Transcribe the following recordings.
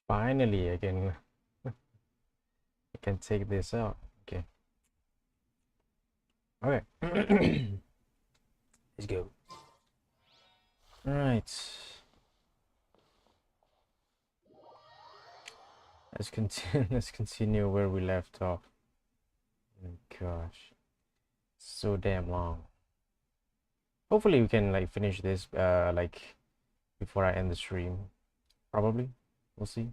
Finally, I can I can take this out. Okay. Okay. Let's go. All right. Let's continue. Let's continue where we left off. Oh, gosh, so damn long. Hopefully, we can like finish this like before I end the stream. Probably. We'll see.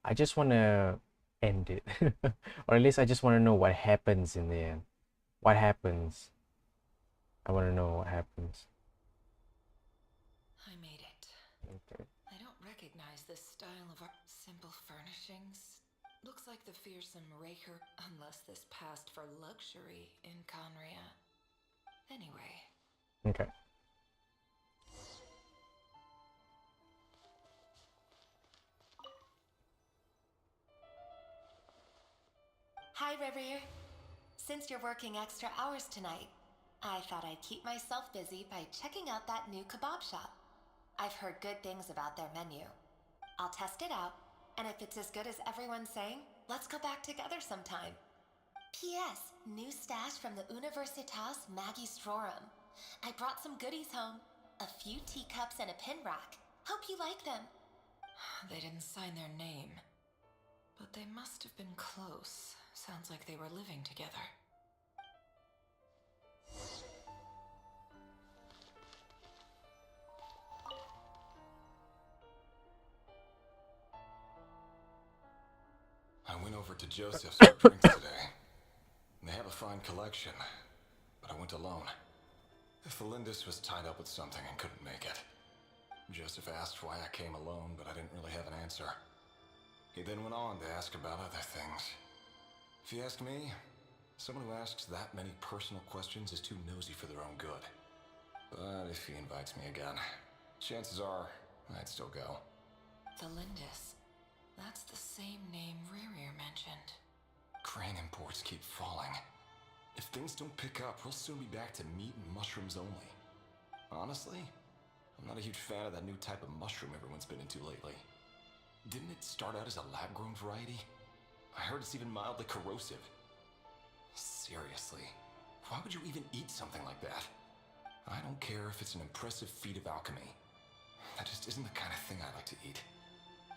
I just want to end it, or at least I just want to know what happens in the end. What happens? I want to know what happens. I made it. Okay. I don't recognize this style of art. Simple furnishings. Looks like the fearsome raker, unless this passed for luxury in Conria. Anyway. Okay. Hi, Reverie. Since you're working extra hours tonight, I thought I'd keep myself busy by checking out that new kebab shop. I've heard good things about their menu. I'll test it out, and if it's as good as everyone's saying, let's go back together sometime. P.S. New stash from the Universitas Magistrorum. I brought some goodies home. A few teacups and a pin rack. Hope you like them. They didn't sign their name. But they must have been close. Sounds like they were living together. I went over to Joseph's for drinks today. They have a fine collection, but I went alone. Felindis was tied up with something and couldn't make it. Joseph asked why I came alone, but I didn't really have an answer. He then went on to ask about other things. If you ask me, someone who asks that many personal questions is too nosy for their own good. But if he invites me again, chances are I'd still go. Felindis. That's the same name Rerir mentioned. Crane imports keep falling. If things don't pick up, we'll soon be back to meat and mushrooms only. Honestly, I'm not a huge fan of that new type of mushroom everyone's been into lately. Didn't it start out as a lab-grown variety? I heard it's even mildly corrosive. Seriously, why would you even eat something like that? I don't care if it's an impressive feat of alchemy. That just isn't the kind of thing I like to eat.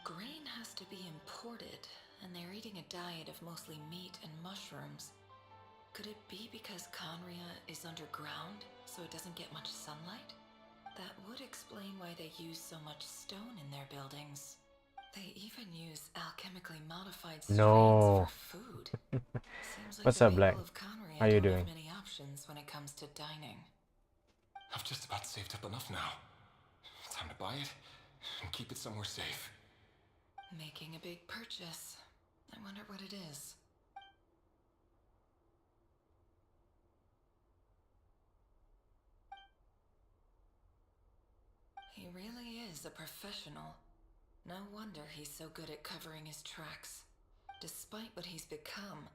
Grain has to be imported, and they're eating a diet of mostly meat and mushrooms. Could it be because Conria is underground, so it doesn't get much sunlight? That would explain why they use so much stone in their buildings. They even use alchemically modified strains No. for food. Seems like What's the up, Black? people of Conria How you don't doing? have many options when it comes to dining. I've just about saved up enough now. Time to buy it and keep it somewhere safe. Making a big purchase. I wonder what it is. He really is a professional. No wonder he's so good at covering his tracks. Despite what he's become,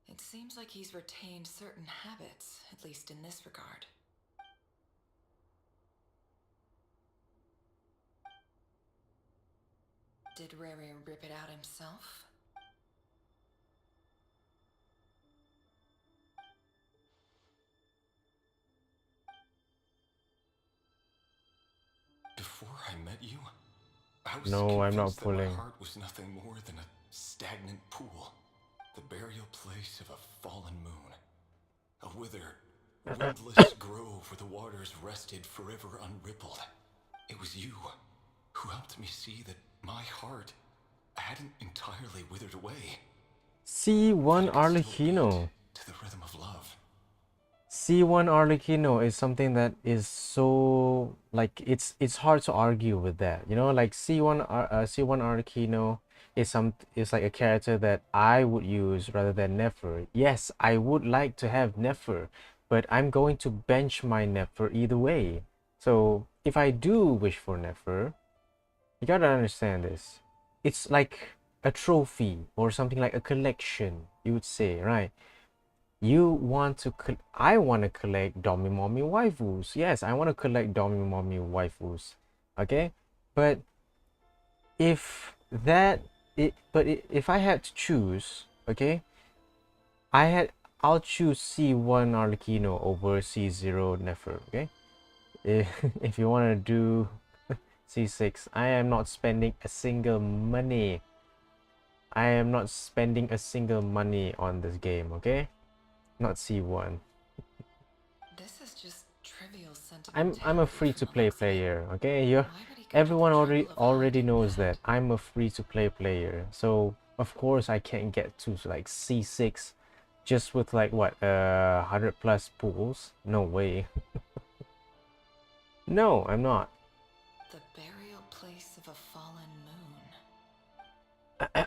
it seems like he's retained certain habits, at least in this regard. Did Rary rip it out himself? Before I met you, I was No, I'm not convinced that my pulling. heart was nothing more than a stagnant pool. The burial place of a fallen moon. A withered, woodless grove where the waters rested forever unrippled. It was you who helped me see that my heart hadn't entirely withered away. C1 That it could still beat Arlecchino. to the rhythm of love. C1 Arlecchino is something that is so like it's hard to argue with that. You know, like C1 Arlecchino is like a character that I would use rather than Nefer. Yes, I would like to have Nefer, but I'm going to bench my Nefer either way. So if I do wish for Nefer, you gotta understand this. It's like a trophy or something like a collection, you would say, right? You want to I want to collect Domimommy waifus. Yes, I want to collect Domimommy waifus. Okay? But if that if I had to choose, okay? I'll choose C1 Arlecchino over C0 Nefer, okay? If you want to do C6, I am not spending a single money. I am not spending a single money on this game, okay? Not C1. This is just trivial I'm a sentimentality free from to play Alexei. player, okay? You Why would he go to everyone the already trouble of already hiding knows that? that I'm a free to play player. So of course I can't get to like C6 just with like what 100 plus pools. No way. No, I'm not. The burial place of a fallen moon.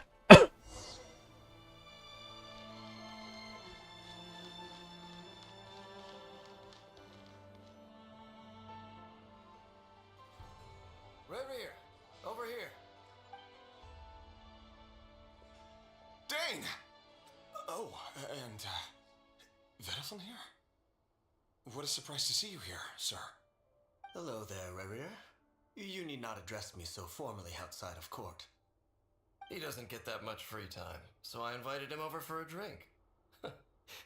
Right here. Over here. Dane! Oh, and, Vedaflin here? What a surprise to see you here, sir. Hello there, Rerir. You need not address me so formally outside of court. He doesn't get that much free time, so I invited him over for a drink.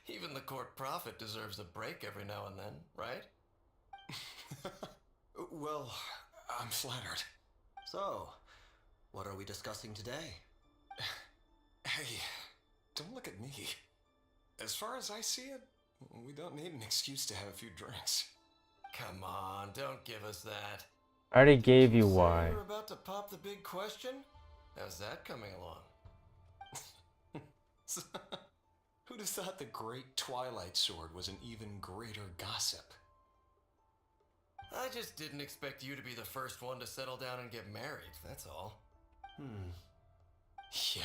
Even the court prophet deserves a break every now and then, right? Well, I'm flattered. So, what are we discussing today? Hey, don't look at me. As far as I see it, we don't need an excuse to have a few drinks. Come on, don't give us that. I already gave Did you say why. you were about to pop the big question? How's that coming along? Who'd have thought the great Twilight Sword was an even greater gossip? I just didn't expect you to be the first one to settle down and get married, that's all. Yeah.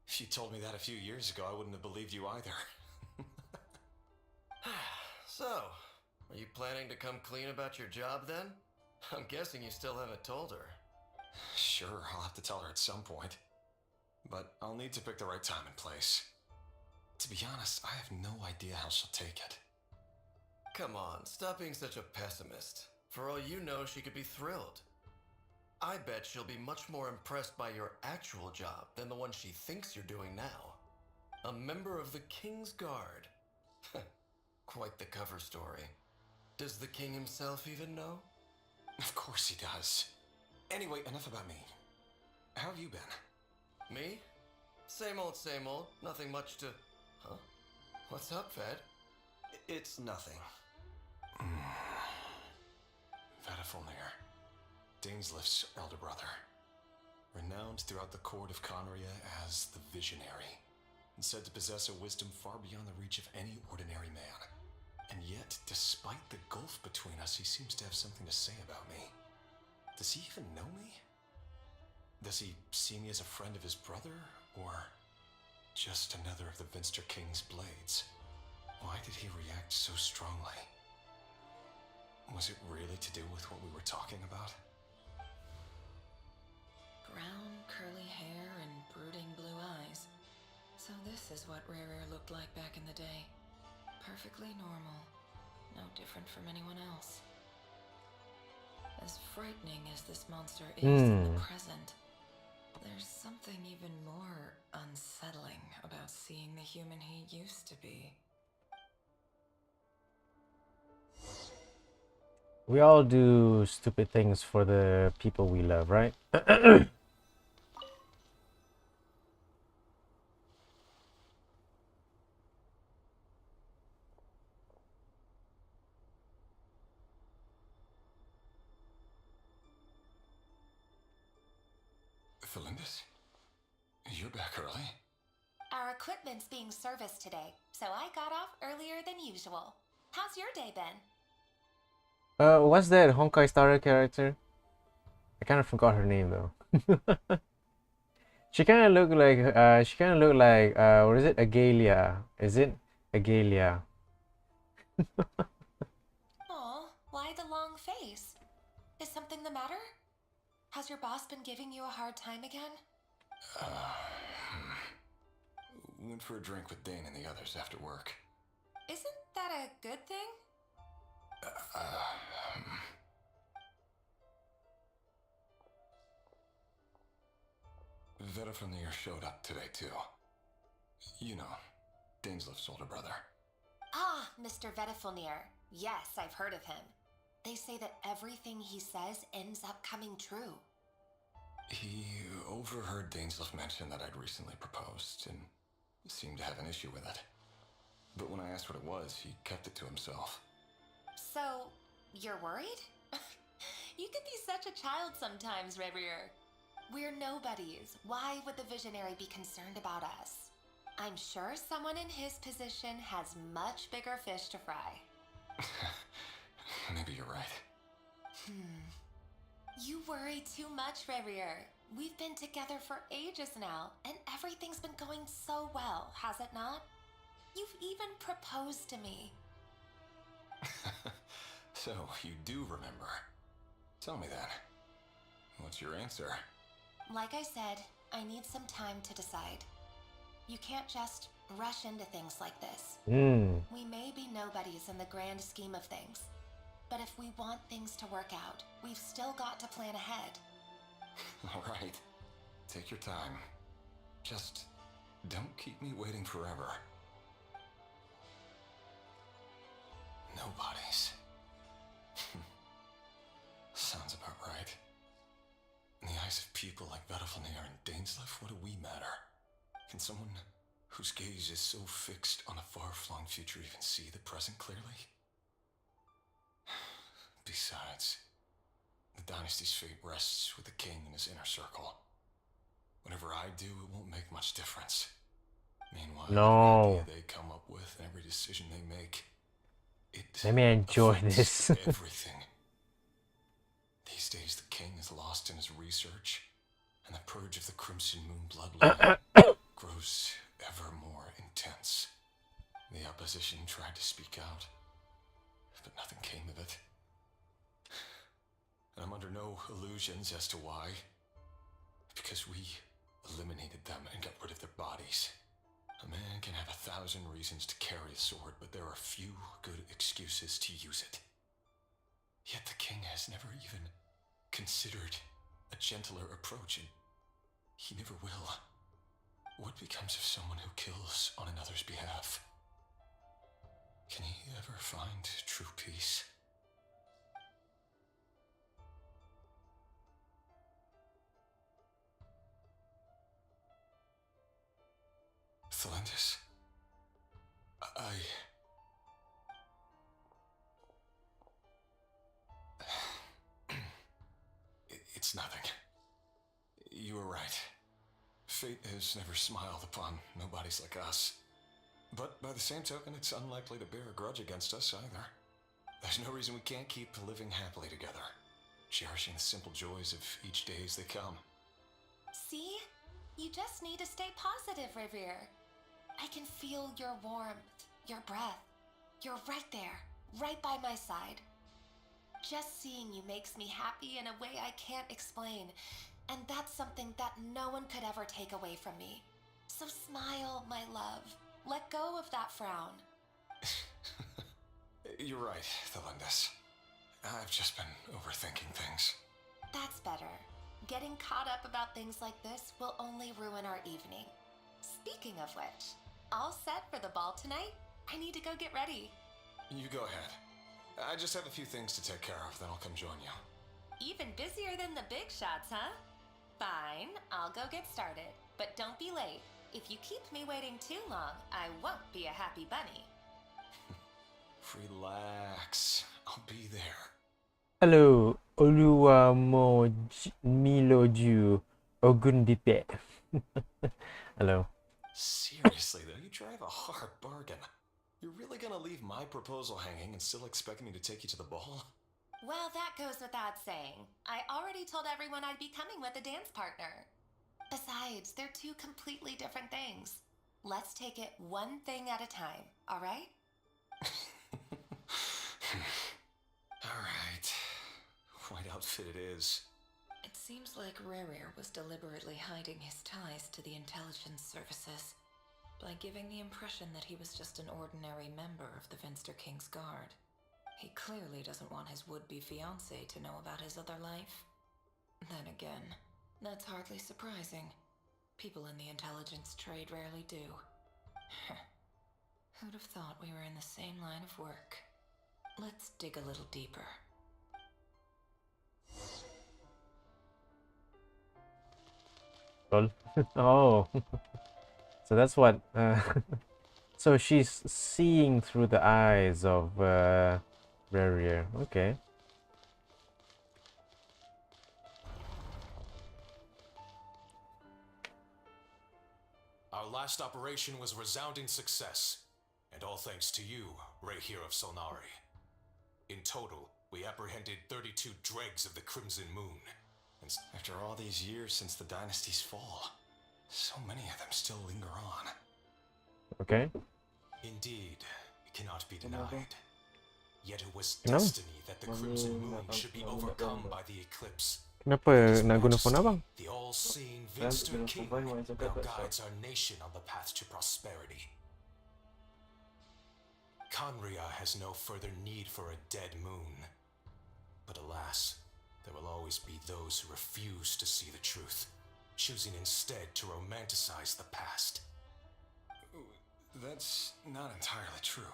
If you told me that a few years ago, I wouldn't have believed you either. So, are you planning to come clean about your job then? I'm guessing you still haven't told her. Sure, I'll have to tell her at some point. But I'll need to pick the right time and place. To be honest, I have no idea how she'll take it. Come on, stop being such a pessimist. For all you know, she could be thrilled. I bet she'll be much more impressed by your actual job than the one she thinks you're doing now. A member of the King's Guard. Quite the cover story. Does the king himself even know? Of course he does. Anyway, enough about me. How have you been? Me? Same old, same old. Nothing much to... Huh? What's up, Fed? It's nothing. Vedaflin, Dainslift's elder brother. Renowned throughout the court of Conria as the Visionary, and said to possess a wisdom far beyond the reach of any ordinary man. And yet, despite the gulf between us, he seems to have something to say about me. Does he even know me? Does he see me as a friend of his brother, or just another of the Vinster King's blades? Why did he react so strongly? Was it really to do with what we were talking about? Brown, curly hair and brooding blue eyes. So this is what Rare looked like back in the day. Perfectly normal. No different from anyone else. As frightening as this monster is in the present, there's something even more unsettling about seeing the human he used to be. We all do stupid things for the people we love, right? Felindis? You're back early? Our equipment's being serviced today, so I got off earlier than usual. How's your day been? What's that Honkai Star character? I kind of forgot her name though. She kind of looked like what is it? Agalia. Is it Agalia? Aw, why the long face? Is something the matter? Has your boss been giving you a hard time again? We went for a drink with Dane and the others after work. Isn't that a good thing? Vedifenir showed up today too. You know, Daneslif's older brother. Ah, Mr. Vedifenir. Yes, I've heard of him. They say that everything he says ends up coming true. He overheard Daneslif mention that I'd recently proposed and seemed to have an issue with it. But when I asked what it was, he kept it to himself. So, you're worried? You can be such a child sometimes, Revier. We're nobodies. Why would the Visionary be concerned about us? I'm sure someone in his position has much bigger fish to fry. Maybe you're right. You worry too much, Revier. We've been together for ages now, and everything's been going so well, has it not? You've even proposed to me. So, you do remember. Tell me then. What's your answer? Like I said, I need some time to decide. You can't just rush into things like this. We may be nobodies in the grand scheme of things, but if we want things to work out, we've still got to plan ahead. All right. Take your time. Just don't keep me waiting forever. Nobodies. Sounds about right. In the eyes of people like Vedifenir and Daneslif, what do we matter? Can someone whose gaze is so fixed on a far-flung future even see the present clearly? Besides, the dynasty's fate rests with the king and his inner circle. Whatever I do, it won't make much difference. Meanwhile, every idea they come up with and every decision they make, it let me enjoy affects this. everything. These days, the king is lost in his research, and the purge of the Crimson Moon bloodline grows ever more intense. The opposition tried to speak out, but nothing came of it. And I'm under no illusions as to why. Because we eliminated them and got rid of their bodies. A man can have 1,000 reasons to carry a sword, but there are few good excuses to use it. Yet the king has never even considered a gentler approach, and he never will. What becomes of someone who kills on another's behalf? Can he ever find true peace? Thelindis, It's nothing. You were right. Fate has never smiled upon nobodies like us. But by the same token, it's unlikely to bear a grudge against us either. There's no reason we can't keep living happily together, cherishing the simple joys of each day as they come. See? You just need to stay positive, Revier. I can feel your warmth, your breath. You're right there, right by my side. Just seeing you makes me happy in a way I can't explain, and that's something that no one could ever take away from me. So smile, my love. Let go of that frown. You're right, Thelindis. I've just been overthinking things. That's better. Getting caught up about things like this will only ruin our evening. Speaking of which, all set for the ball tonight? I need to go get ready. You go ahead. I just have a few things to take care of, then I'll come join you. Even busier than the big shots, huh? Fine, I'll go get started. But don't be late. If you keep me waiting too long, I won't be a happy bunny. Relax. I'll be there. Hello, Oluwa Miloju Ogundipe. Hello. Seriously, though, you drive a hard bargain. You're really gonna leave my proposal hanging and still expect me to take you to the ball? Well, that goes without saying. I already told everyone I'd be coming with a dance partner. Besides, they're two completely different things. Let's take it one thing at a time, all right? All right. White outfit it is. It seems like Rerir was deliberately hiding his ties to the intelligence services. by giving the impression that he was just an ordinary member of the Finster King's Guard. He clearly doesn't want his would-be fiancée to know about his other life. Then again, that's hardly surprising. People in the intelligence trade rarely do. Who'd have thought we were in the same line of work? Let's dig a little deeper. Lol. Oh, so that's what. So she's seeing through the eyes of Rarier. Okay. Our last operation was a resounding success, and all thanks to you, Raihir of Solnari. In total, we apprehended 32 dregs of the Crimson Moon. And after all these years since the dynasty's fall, so many of them still linger on. Okay. Indeed, it cannot be denied. Yet it was No. destiny that the Crimson Moon should be overcome by the eclipse. Kenapa His nak guna phone Majesty, abang? the all-seeing Vinster King now guides our nation on the path to prosperity. Conria has no further need for a dead moon. But alas, there will always be those who refuse to see the truth, choosing instead to romanticize the past. That's not entirely true.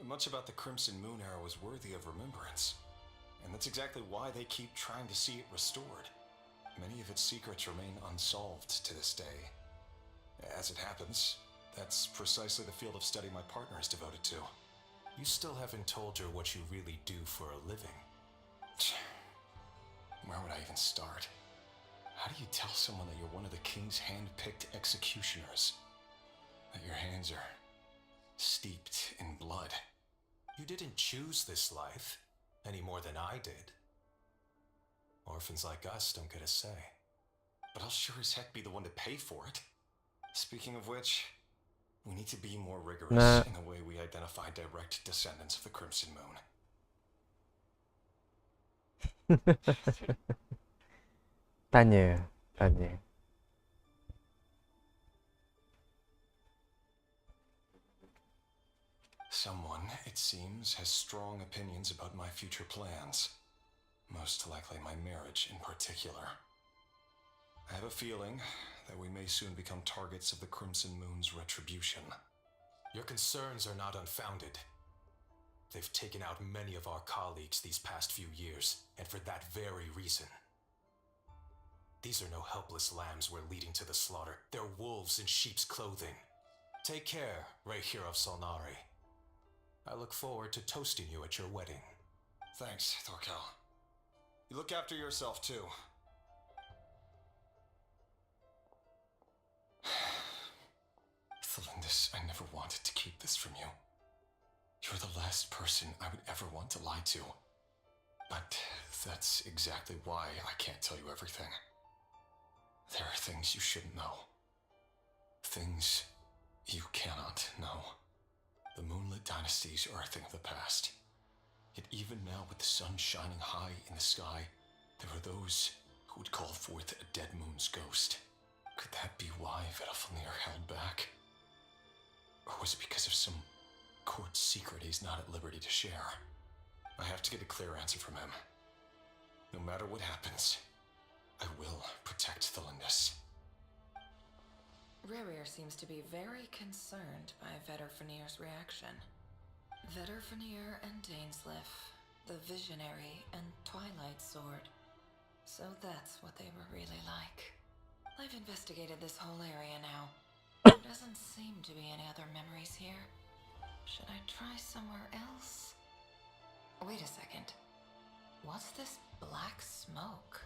Much about the Crimson Moon era was worthy of remembrance. And that's exactly why they keep trying to see it restored. Many of its secrets remain unsolved to this day. As it happens, that's precisely the field of study my partner is devoted to. You still haven't told her what you really do for a living. Where would I even start? How do you tell someone that you're one of the king's hand-picked executioners? That your hands are steeped in blood? You didn't choose this life, any more than I did. Orphans like us don't get a say. But I'll sure as heck be the one to pay for it. Speaking of which, we need to be more rigorous in the way we identify direct descendants of the Crimson Moon. Tanya. Someone, it seems, has strong opinions about my future plans. Most likely my marriage in particular. I have a feeling that we may soon become targets of the Crimson Moon's retribution. Your concerns are not unfounded. They've taken out many of our colleagues these past few years, and for that very reason. These are no helpless lambs we're leading to the slaughter. They're wolves in sheep's clothing. Take care, Raihir of Solnari. I look forward to toasting you at your wedding. Thanks, Thorkel. You look after yourself, too. Thelindis, I never wanted to keep this from you. You're the last person I would ever want to lie to. But that's exactly why I can't tell you everything. There are things you shouldn't know. Things you cannot know. The moonlit dynasties are a thing of the past. Yet even now, with the sun shining high in the sky, there are those who would call forth a dead moon's ghost. Could that be why Vedalfnir held back? Or was it because of some court secret he's not at liberty to share? I have to get a clear answer from him. No matter what happens, I will protect Thelindis. Rarier seems to be very concerned by Vedalfnir's reaction. Vedalfnir and Dainsleif, the Visionary and Twilight Sword. So that's what they were really like. I've investigated this whole area now. There doesn't seem to be any other memories here. Should I try somewhere else? Wait a second. What's this black smoke?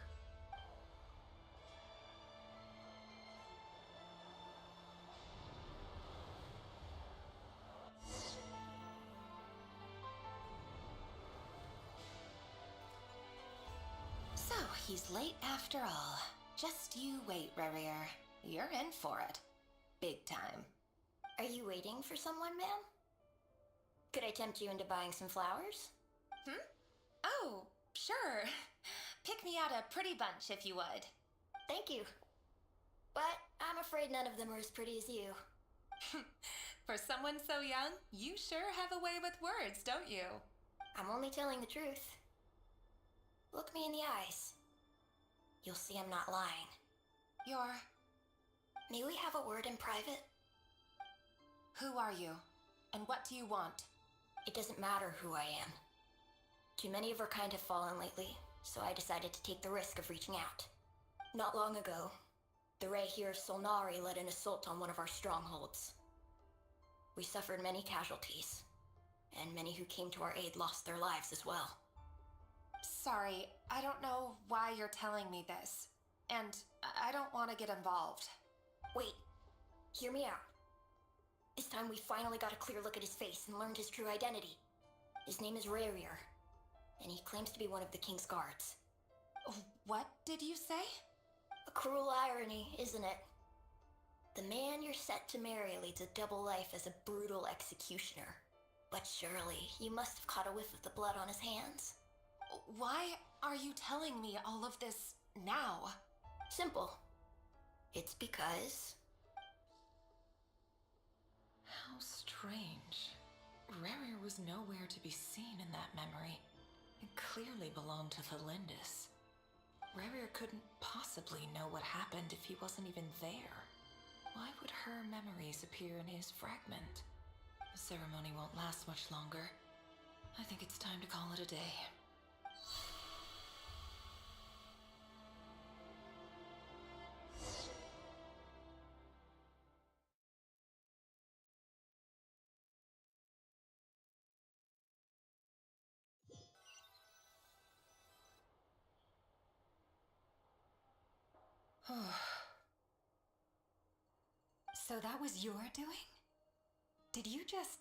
So, he's late after all. Just you wait, Rarier. You're in for it. Big time. Are you waiting for someone, ma'am? Could I tempt you into buying some flowers? Oh, sure. Pick me out a pretty bunch if you would. Thank you. But I'm afraid none of them are as pretty as you. For someone so young, you sure have a way with words, don't you? I'm only telling the truth. Look me in the eyes. You'll see I'm not lying. You're... May we have a word in private? Who are you? And what do you want? It doesn't matter who I am. Too many of our kind have fallen lately, so I decided to take the risk of reaching out. Not long ago, the Ray here of Solnari led an assault on one of our strongholds. We suffered many casualties, and many who came to our aid lost their lives as well. Sorry, I don't know why you're telling me this. And I don't want to get involved. Wait, hear me out. This time we finally got a clear look at his face and learned his true identity. His name is Rarier, and he claims to be one of the King's guards. What did you say? A cruel irony, isn't it? The man you're set to marry leads a double life as a brutal executioner. But surely, you must have caught a whiff of the blood on his hands. Why are you telling me all of this now? Simple. It's because... How strange. Rarier was nowhere to be seen in that memory. It clearly belonged to the Lindis. Rarier couldn't possibly know what happened if he wasn't even there. Why would her memories appear in his fragment? The ceremony won't last much longer. I think it's time to call it a day. So that was your doing? Did you just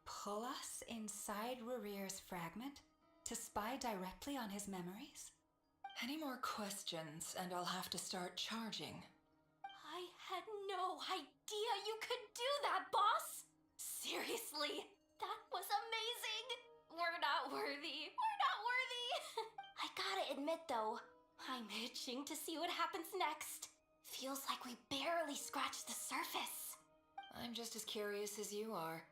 pull us inside Rarier's fragment to spy directly on his memories? Any more questions and I'll have to start charging. I had no idea you could do that, boss! Seriously, that was amazing! We're not worthy. We're not worthy! I gotta admit though, I'm itching to see what happens next. Feels like we barely scratched the surface. I'm just as curious as you are,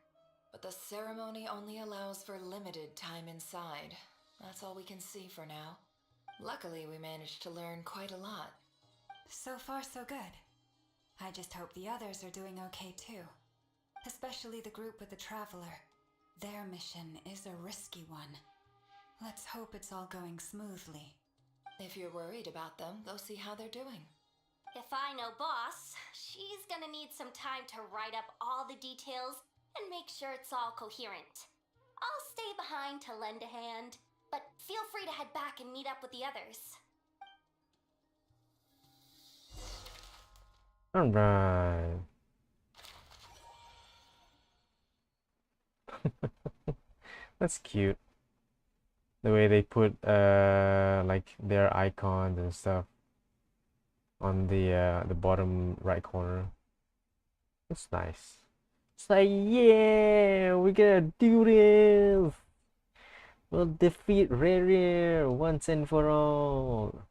but the ceremony only allows for limited time inside. That's all we can see for now. Luckily, we managed to learn quite a lot. So far, so good. I just hope the others are doing okay too. Especially the group with the Traveler. Their mission is a risky one. Let's hope it's all going smoothly. If you're worried about them, go see how they're doing. If I know boss, she's gonna need some time to write up all the details and make sure it's all coherent. I'll stay behind to lend a hand, but feel free to head back and meet up with the others. All right. That's cute. The way they put like their icons and stuff on the bottom right corner. It's nice. It's like, yeah, we're gonna do this. We'll defeat Rarier once and for all.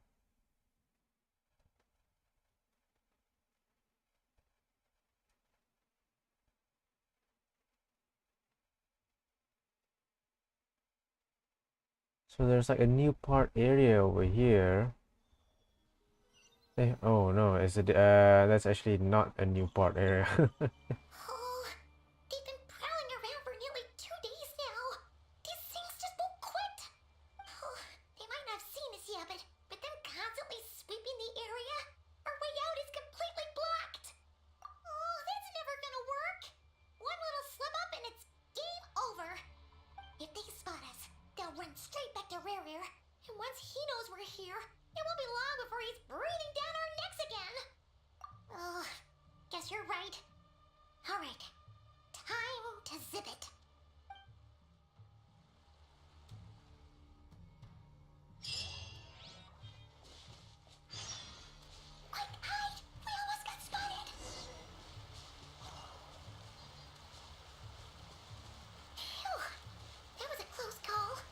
So there's like a new part area over here. Oh no, is it that's actually not a new part area. Oh, they've been prowling around for nearly 2 days now. These things just won't quit. Oh, they might not have seen us yet, but them constantly sweeping the area, our way out is completely blocked. Oh, that's never gonna work. One little slip up and it's game over. If they spot us, they'll run straight back to Rarier, and once he knows we're here, it won't be long before he's breathing down our necks again. Oh, guess you're right. All right, time to zip it. Quick, hide! We almost got spotted. Phew, that was a close call.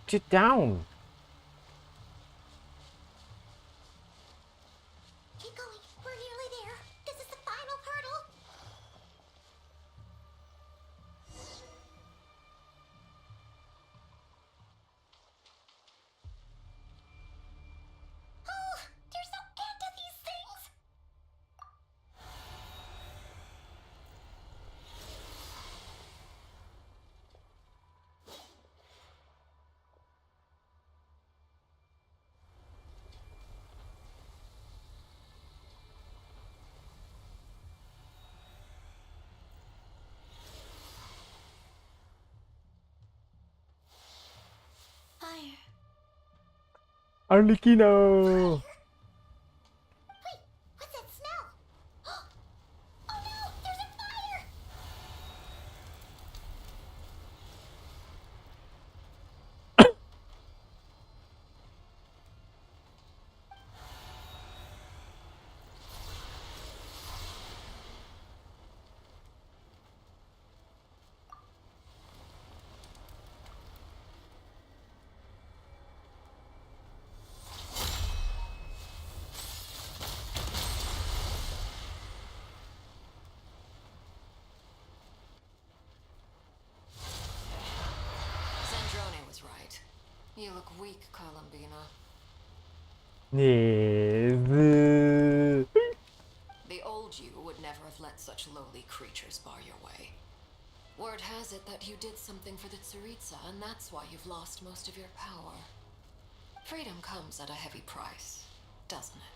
Get down. Keep going. We're nearly there. This is the final hurdle. Oh, there's no end to these things. Fire. Arlecchino. Wait, what's that smell? Oh no, there's a fire! Sandrone was right. You look weak, Columbina. Yes. The old you would never have let such lowly creatures bar your way. Word has it that you did something for the Tsaritsa, and that's why you've lost most of your power. Freedom comes at a heavy price, doesn't it?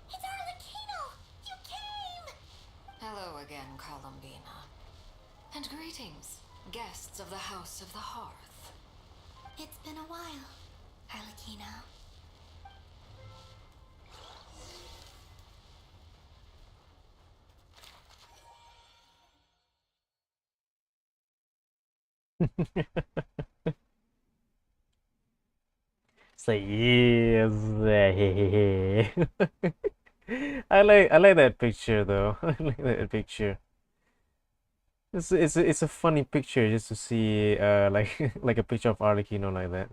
It's Arlecchino! You came! Hello again, Columbina. And greetings, guests of the House of the Hearth. It's been a while, Arlecchino. Say yes. I like that picture though. I like that picture. It's a funny picture just to see like like a picture of Arlecchino like that.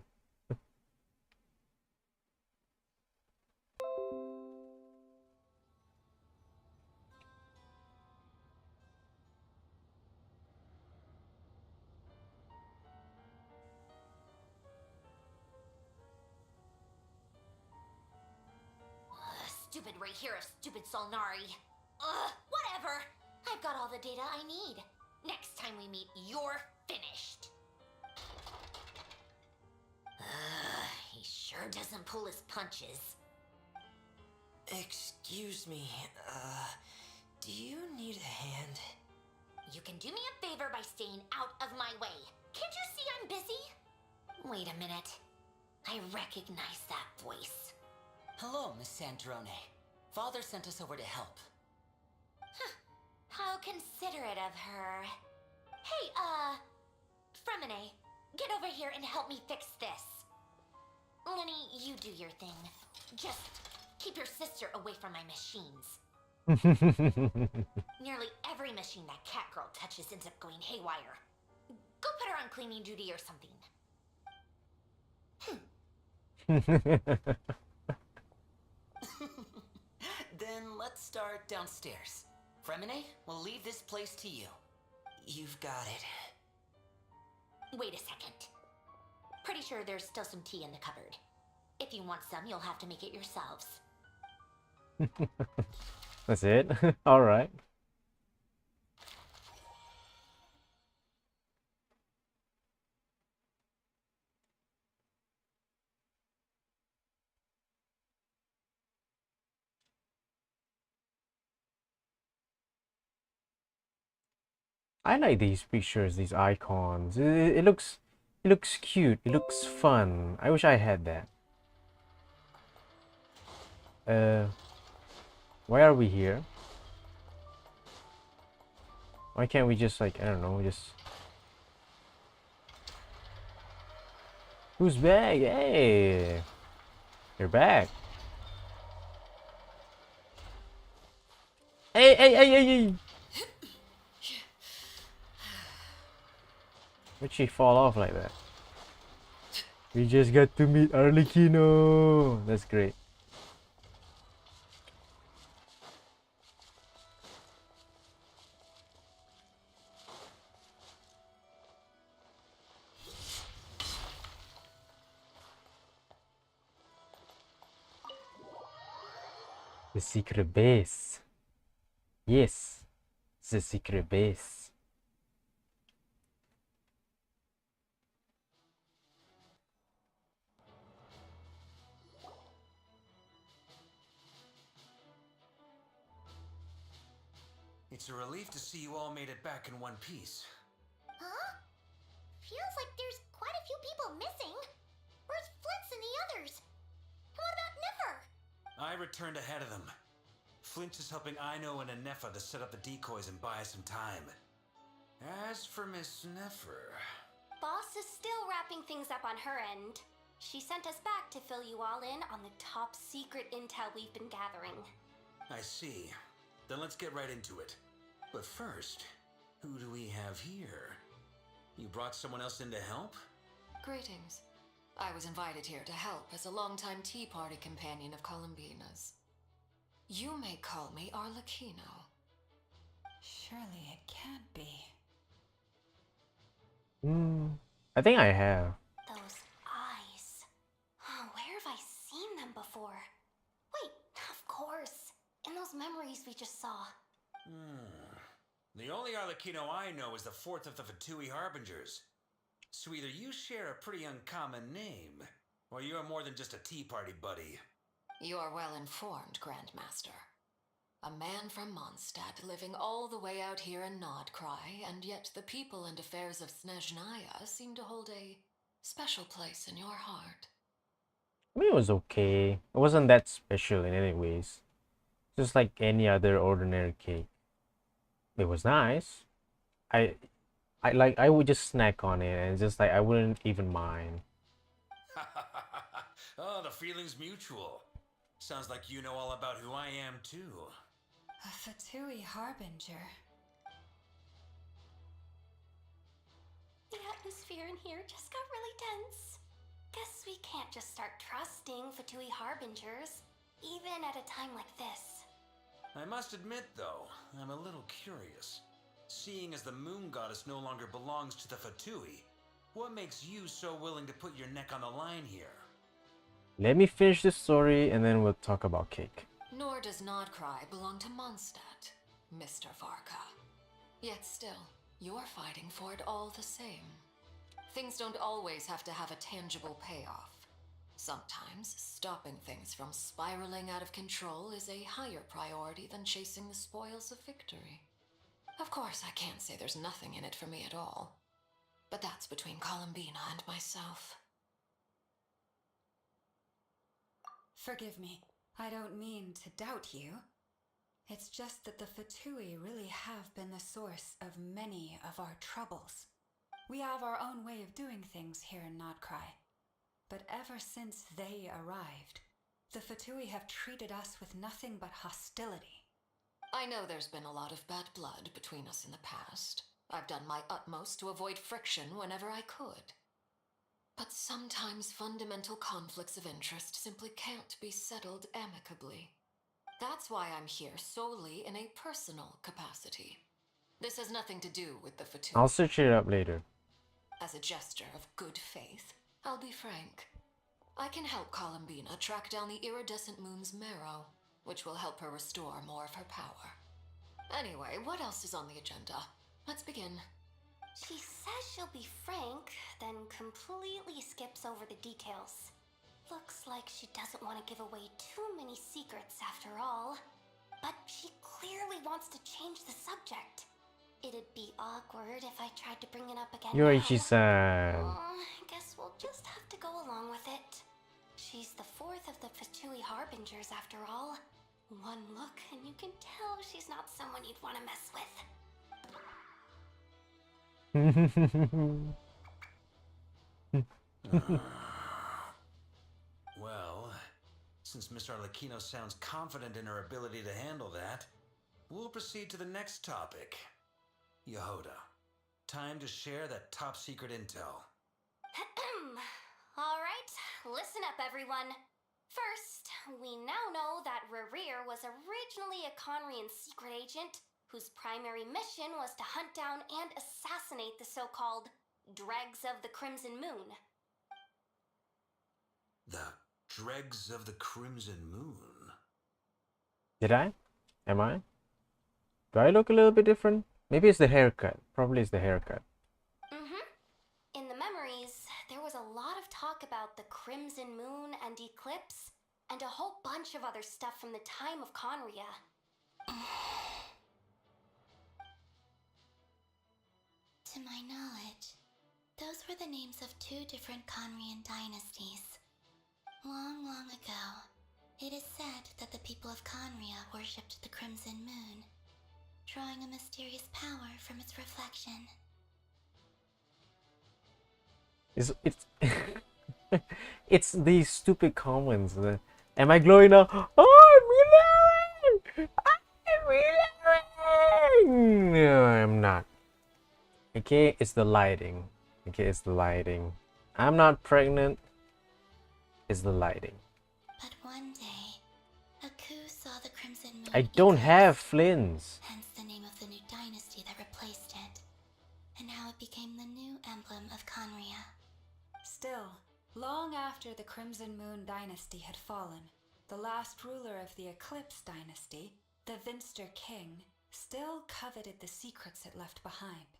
Stupid right here of stupid Solnari. Ugh, whatever. I've got all the data I need. Next time we meet, you're finished. He sure doesn't pull his punches. Excuse me, do you need a hand? You can do me a favor by staying out of my way. Can't you see I'm busy? Wait a minute. I recognize that voice. Hello, Miss Sandrone. Father sent us over to help. How considerate of her. Hey, Fremine, get over here and help me fix this. Lenny, you do your thing. Just keep your sister away from my machines. Nearly every machine that Catgirl touches ends up going haywire. Go put her on cleaning duty or something. Then let's start downstairs. Fremine, we'll leave this place to you. You've got it. Wait a second. Pretty sure there's still some tea in the cupboard. If you want some, you'll have to make it yourselves. That's it. All right. I like these pictures, these icons. It looks cute. It looks fun. I wish I had that. Why are we here? Why can't we just like, I don't know, just... Who's back? Hey! You're back. Hey! Why'd she fall off like that? We just got to meet Arlecchino. That's great. The secret base. Yes, the secret base. It's a relief to see you all made it back in one piece. Huh? Feels like there's quite a few people missing. Where's Flint's and the others? And what about Niffer? I returned ahead of them. Flint is helping Aino and Anefa to set up the decoys and buy us some time. As for Miss Neffer... Boss is still wrapping things up on her end. She sent us back to fill you all in on the top secret intel we've been gathering. I see. Then let's get right into it. But first, who do we have here? You brought someone else in to help? Greetings. I was invited here to help as a longtime tea party companion of Columbina's. You may call me Arlecchino. Surely it can't be. I think I have. Those eyes. Oh, where have I seen them before? Wait, of course. In those memories we just saw. The only Arlecchino I know is the fourth of the Fatui Harbingers. So either you share a pretty uncommon name, or you're more than just a tea party buddy. You are well informed, Grandmaster. A man from Mondstadt living all the way out here in Nordkrai'd, and yet the people and affairs of Snezhnaya seem to hold a special place in your heart. I mean, it was okay. It wasn't that special in any ways. Just like any other ordinary cake. It was nice. I would just snack on it and just like I wouldn't even mind. Oh, the feeling's mutual. Sounds like you know all about who I am too. A Fatui Harbinger. The atmosphere in here just got really tense. Guess we can't just start trusting Fatui Harbingers, even at a time like this. I must admit, though, I'm a little curious. Seeing as the moon goddess no longer belongs to the Fatui, what makes you so willing to put your neck on the line here? Let me finish this story and then we'll talk about cake. Nor does Nordkrai'd belong to Mondstadt, Mr. Varka. Yet still, you're fighting for it all the same. Things don't always have to have a tangible payoff. Sometimes, stopping things from spiraling out of control is a higher priority than chasing the spoils of victory. Of course, I can't say there's nothing in it for me at all. But that's between Columbina and myself. Forgive me. I don't mean to doubt you. It's just that the Fatui really have been the source of many of our troubles. We have our own way of doing things here in Nordkrai'd. But ever since they arrived, the Fatui have treated us with nothing but hostility. I know there's been a lot of bad blood between us in the past. I've done my utmost to avoid friction whenever I could. But sometimes fundamental conflicts of interest simply can't be settled amicably. That's why I'm here solely in a personal capacity. This has nothing to do with the Fatui. I'll search it up later. As a gesture of good faith, I'll be frank. I can help Columbina track down the iridescent moon's marrow, which will help her restore more of her power. Anyway, what else is on the agenda? Let's begin. She says she'll be frank, then completely skips over the details. Looks like she doesn't want to give away too many secrets after all. But she clearly wants to change the subject. It'd be awkward if I tried to bring it up again. Yoichi-san. Guess we'll just have to go along with it. She's the fourth of the Fatui Harbingers after all. One look and you can tell she's not someone you'd want to mess with. Well, since Miss Arlecchino sounds confident in her ability to handle that, we'll proceed to the next topic. Yehoda, Time to share that top secret intel. Alright, listen up, everyone. First, we now know that Rerir was originally a Conrian secret agent whose primary mission was to hunt down and assassinate the so-called Dregs of the Crimson Moon. The Dregs of the Crimson Moon? Did I? Am I? Do I look a little bit different? Maybe it's the haircut. Probably it's the haircut. In the memories, there was a lot of talk about the Crimson Moon and Eclipse, and a whole bunch of other stuff from the time of Conria. To my knowledge, those were the names of 2 different Conrian dynasties. Long, long ago, it is said that the people of Conria worshipped the Crimson Moon, drawing a mysterious power from its reflection. It's it's these stupid comments. Am I glowing now? Oh, I'm glowing! I'm glowing! No, I'm not. Okay, it's the lighting. Okay, it's the lighting. I'm not pregnant. It's the lighting. But one day, Aku saw the Crimson Moon. I don't have flints. Hence the name of the new dynasty that replaced it, and how it became the new emblem of Conria. Still, long after the Crimson Moon dynasty had fallen, the last ruler of the Eclipse dynasty, the Vinster King, still coveted the secrets it left behind.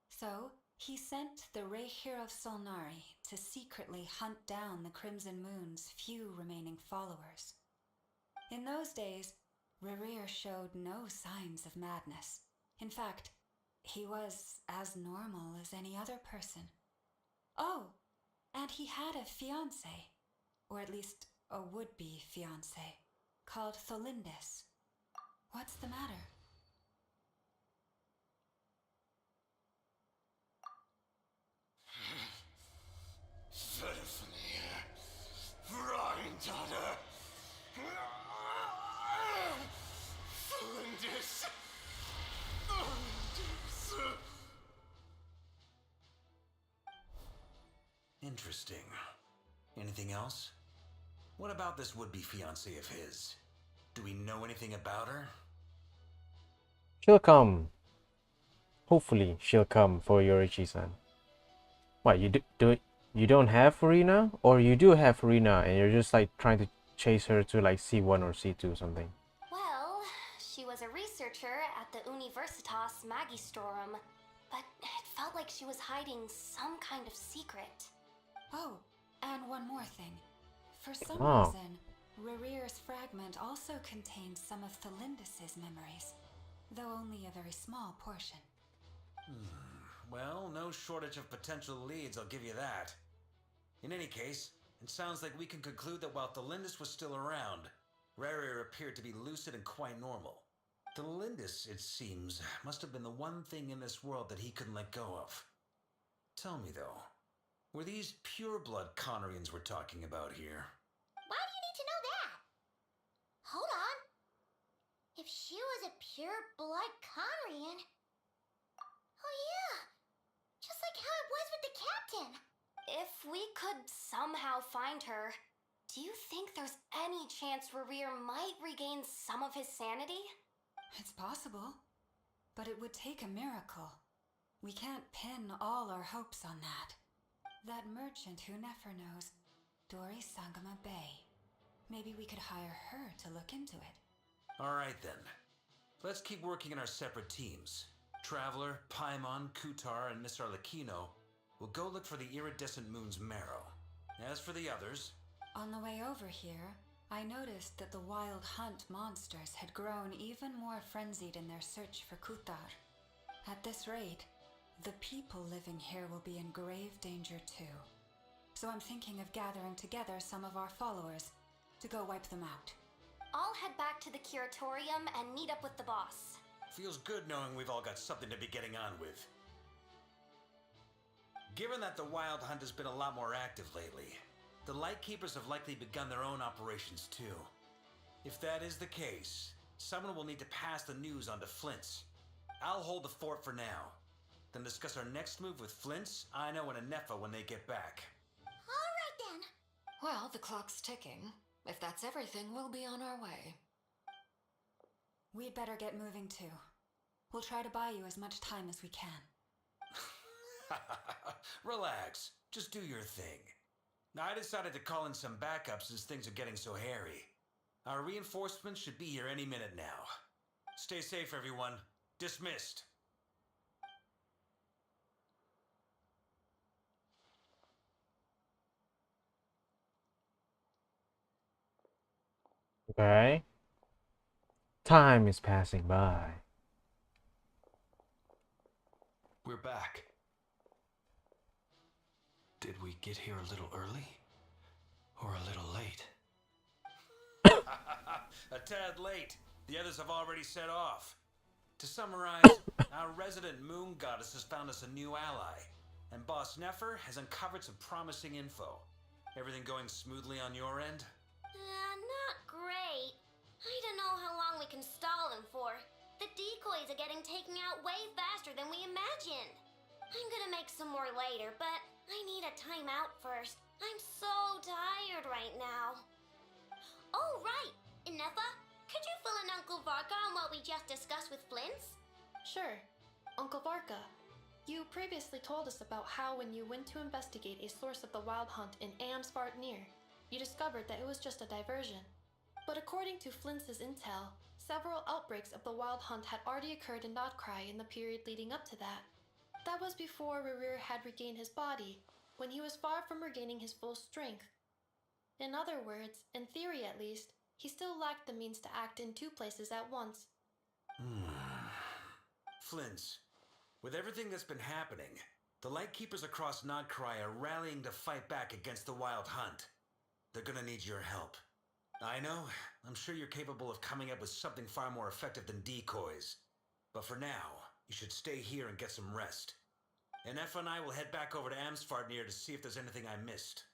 So, he sent the Re'hir of Solnari to secretly hunt down the Crimson Moon's few remaining followers. In those days, Re'hir showed no signs of madness. In fact, he was as normal as any other person. Oh, and he had a fiancé, or at least a would-be fiancé, called Tholindis. What's the matter? Granddaughter! Flinders! Interesting. Anything else? What about this would-be fiancé of his? Do we know anything about her? She'll come. Hopefully, she'll come for Yorichi-san. What, you don't have Furina? Or you do have Furina and you're just like trying to chase her to like C1 or C2 or something? Well, she was a researcher at the Universitas Magistrorum, but it felt like she was hiding some kind of secret. Oh, and one more thing. For some Oh. reason, Re'rir's fragment also contained some of Tholindis' memories, though only a very small portion. Well, no shortage of potential leads, I'll give you that. In any case, it sounds like we can conclude that while Tholindis was still around, Re'rir appeared to be lucid and quite normal. Tholindis, it seems, must have been the one thing in this world that he couldn't let go of. Tell me though, were these pure-blood Conrians we're talking about here? Why do you need to know that? Hold on. If she was a pure-blood Conrian... Oh yeah, just like how it was with the captain. If we could somehow find her, do you think there's any chance Re'rir might regain some of his sanity? It's possible, but it would take a miracle. We can't pin all our hopes on that. That merchant who Nefer knows, Dori Sangama Bay. Maybe we could hire her to look into it. Alright then. Let's keep working in our separate teams. Traveler, Paimon, Kutar, and Miss Arlecchino will go look for the iridescent moon's marrow. As for the others... On the way over here, I noticed that the wild hunt monsters had grown even more frenzied in their search for Kutar. At this rate, the people living here will be in grave danger too. So I'm thinking of gathering together some of our followers to go wipe them out. I'll head back to the curatorium and meet up with the boss. Feels good knowing we've all got something to be getting on with. Given that the Wild Hunt has been a lot more active lately, the Lightkeepers have likely begun their own operations too. If that is the case, someone will need to pass the news on to Flint's. I'll hold the fort for now. then discuss our next move with Flints, Aino, and Anefa when they get back. Alright then. Well, the clock's ticking. If that's everything, we'll be on our way. We'd better get moving too. We'll try to buy you as much time as we can. Relax. Just do your thing. I decided to call in some backups since things are getting so hairy. Our reinforcements should be here any minute now. Stay safe, everyone. Dismissed. Okay. Time is passing by. We're back. Did we get here a little early? Or a little late? A tad late. The others have already set off. To summarize, our resident moon goddess has found us a new ally, and Boss Nefer has uncovered some promising info. Everything going smoothly on your end? Not great. I don't know how long we can stall them for. The decoys are getting taken out way faster than we imagined. I'm gonna make some more later, but I need a timeout first. I'm so tired right now. Oh, right! Inefa, could you fill in Uncle Varka on what we just discussed with Flints? Sure. Uncle Varka, you previously told us about how when you went to investigate a source of the wild hunt in Amsvartnir, you discovered that it was just a diversion. But according to Flints' intel, several outbreaks of the wild hunt had already occurred in Krai'd in the period leading up to that. That was before Rerir had regained his body, when he was far from regaining his full strength. In other words, in theory at least, he still lacked the means to act in two places at once. Flints, with everything that's been happening, the Lightkeepers across Krai'd are rallying to fight back against the wild hunt. They're gonna need your help. I know, I'm sure you're capable of coming up with something far more effective than decoys. But for now, you should stay here and get some rest. And Efa and I will head back over to Amsvartnir to see if there's anything I missed.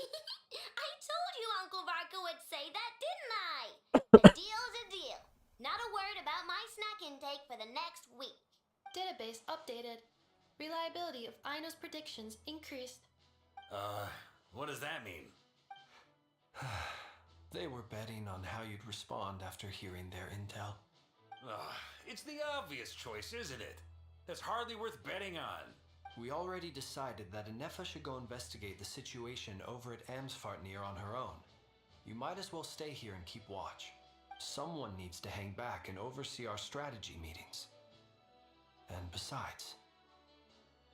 I told you Uncle Varka would say that, didn't I? A deal's a deal. Not a word about my snack intake for the next week. Database updated. Reliability of Aino's predictions increased. What does that mean? They were betting on how you'd respond after hearing their intel. It's the obvious choice, isn't it? That's hardly worth betting on. We already decided that Anefa should go investigate the situation over at Amsvartnir on her own. You might as well stay here and keep watch. Someone needs to hang back and oversee our strategy meetings. And besides,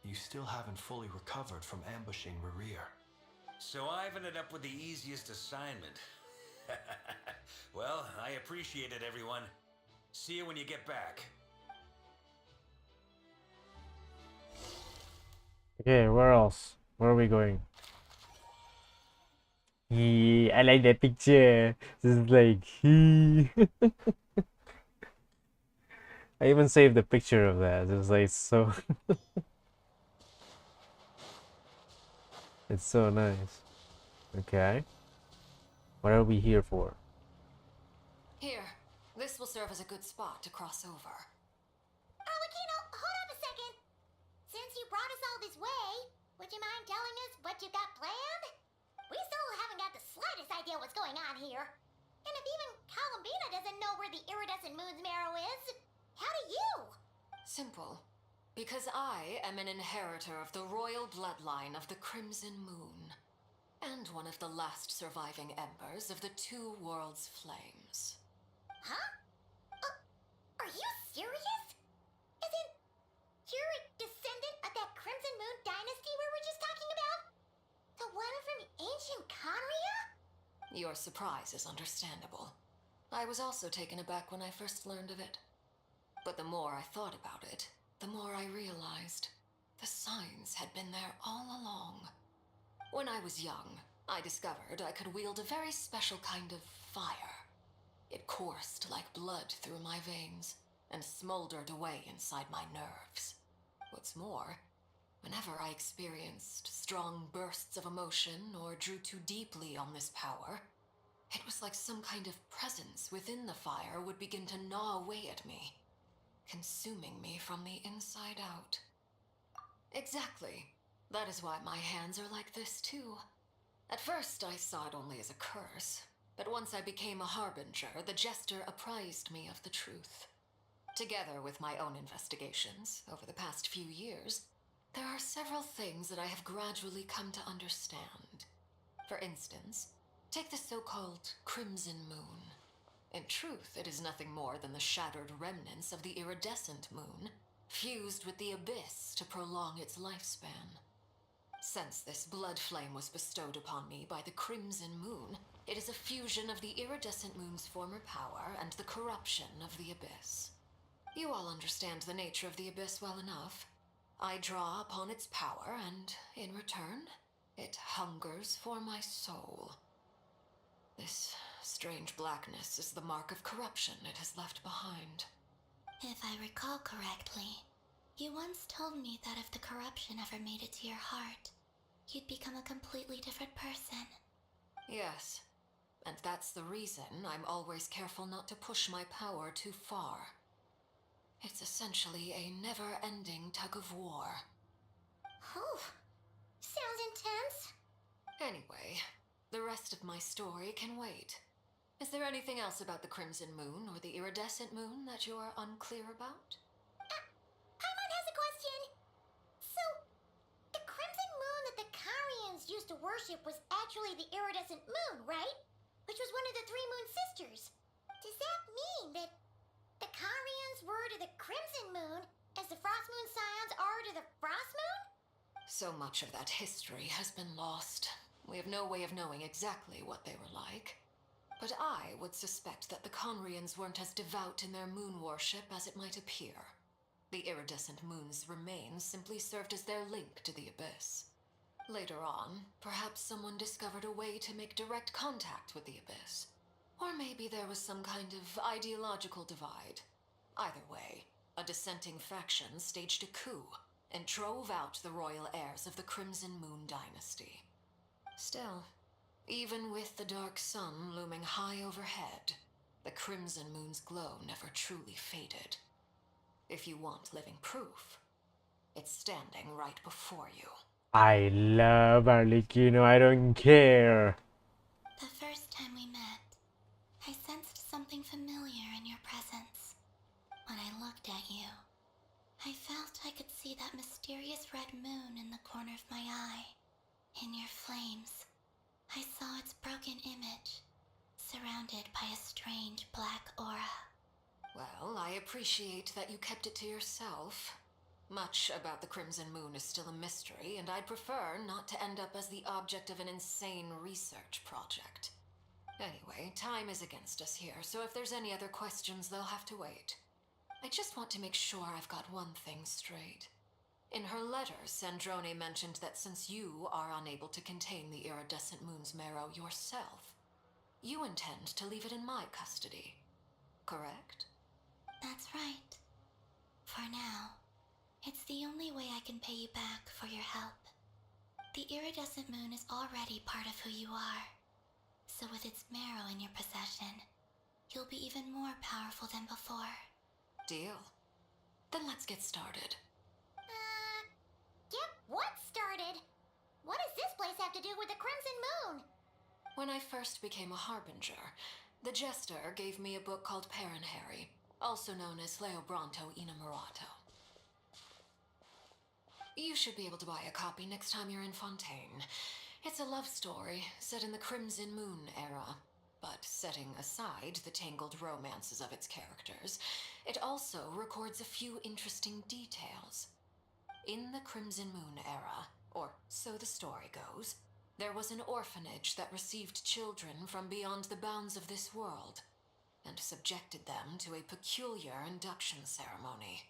you still haven't fully recovered from ambushing Rerir. So I've ended up with the easiest assignment. Well, I appreciate it, everyone. See you when you get back. Okay, where else? Where are we going? Yeah, I like that picture. This is like I even saved the picture of that. It's like so it's so nice. Okay. What are we here for? Here, this will serve as a good spot to cross over. Arlecchino, hold up a second. Since you brought us all this way, would you mind telling us what you got planned? We still haven't got the slightest idea what's going on here. And if even Columbina doesn't know where the iridescent moon's marrow is, how do you? Simple. Because I am an inheritor of the royal bloodline of the Crimson Moon. And one of the last surviving embers of the Two Worlds' flames. Huh? Are you serious? Isn't you're a descendant of that Crimson Moon dynasty we were just talking about? The one from ancient Conria? Your surprise is understandable. I was also taken aback when I first learned of it. But the more I thought about it, the more I realized the signs had been there all along. When I was young, I discovered I could wield a very special kind of fire. It coursed like blood through my veins and smoldered away inside my nerves. What's more, whenever I experienced strong bursts of emotion or drew too deeply on this power, it was like some kind of presence within the fire would begin to gnaw away at me, consuming me from the inside out. Exactly. That is why my hands are like this too. At first, I saw it only as a curse, but once I became a harbinger, the jester apprised me of the truth. Together with my own investigations over the past few years, there are several things that I have gradually come to understand. For instance, take the so-called Crimson Moon. In truth, it is nothing more than the shattered remnants of the iridescent moon, fused with the abyss to prolong its lifespan. Since this blood flame was bestowed upon me by the Crimson Moon, it is a fusion of the iridescent moon's former power and the corruption of the abyss. You all understand the nature of the abyss well enough. I draw upon its power, and in return, it hungers for my soul. This strange blackness is the mark of corruption it has left behind. If I recall correctly, you once told me that if the corruption ever made it to your heart, you'd become a completely different person. Yes, and that's the reason I'm always careful not to push my power too far. It's essentially a never-ending tug of war. Oh, sounds intense. Anyway, the rest of my story can wait. Is there anything else about the Crimson Moon or the Iridescent Moon that you are unclear about? Paimon has a question. So, the crimson moon that the Karians used to worship was actually the iridescent moon, right? Which was one of the three moon sisters. Does that mean that the Karians were to the crimson moon as the frost moon scions are to the frost moon? So much of that history has been lost. We have no way of knowing exactly what they were like. But I would suspect that the Conrians weren't as devout in their moon worship as it might appear. The iridescent moon's remains simply served as their link to the abyss. Later on, perhaps someone discovered a way to make direct contact with the abyss. Or maybe there was some kind of ideological divide. Either way, a dissenting faction staged a coup and drove out the royal heirs of the Crimson Moon dynasty. Still, even with the dark sun looming high overhead, the Crimson Moon's glow never truly faded. If you want living proof, it's standing right before you. I love Arlecchino, I don't care. The first time we met, I sensed something familiar in your presence. When I looked at you, I felt I could see that mysterious red moon in the corner of my eye. In your flames, I saw its broken image, surrounded by a strange black aura. Well, I appreciate that you kept it to yourself. Much about the Crimson Moon is still a mystery, and I'd prefer not to end up as the object of an insane research project. Anyway, time is against us here, so if there's any other questions, they'll have to wait. I just want to make sure I've got one thing straight. In her letter, Sandrone mentioned that since you are unable to contain the iridescent moon's marrow yourself, you intend to leave it in my custody. Correct? That's right. For now, it's the only way I can pay you back for your help. The iridescent moon is already part of who you are. So with its marrow in your possession, you'll be even more powerful than before. Deal. Then let's get started. Get what started? What does this place have to do with the Crimson Moon? When I first became a harbinger, the jester gave me a book called Paranhari, also known as Leobranto Innamorato. You should be able to buy a copy next time you're in Fontaine. It's a love story set in the Crimson Moon era, but setting aside the tangled romances of its characters, it also records a few interesting details. In the Crimson Moon era, or so the story goes, there was an orphanage that received children from beyond the bounds of this world, and subjected them to a peculiar induction ceremony.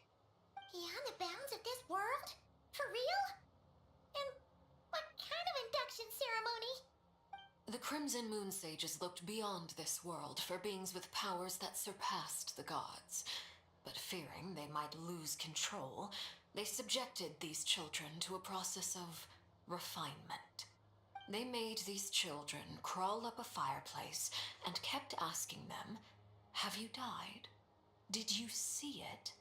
Beyond the bounds of this world? For real? And what kind of induction ceremony? The Crimson Moon sages looked beyond this world for beings with powers that surpassed the gods, but fearing they might lose control, they subjected these children to a process of refinement. They made these children crawl up a fireplace and kept asking them, "Have you died? Did you see it?"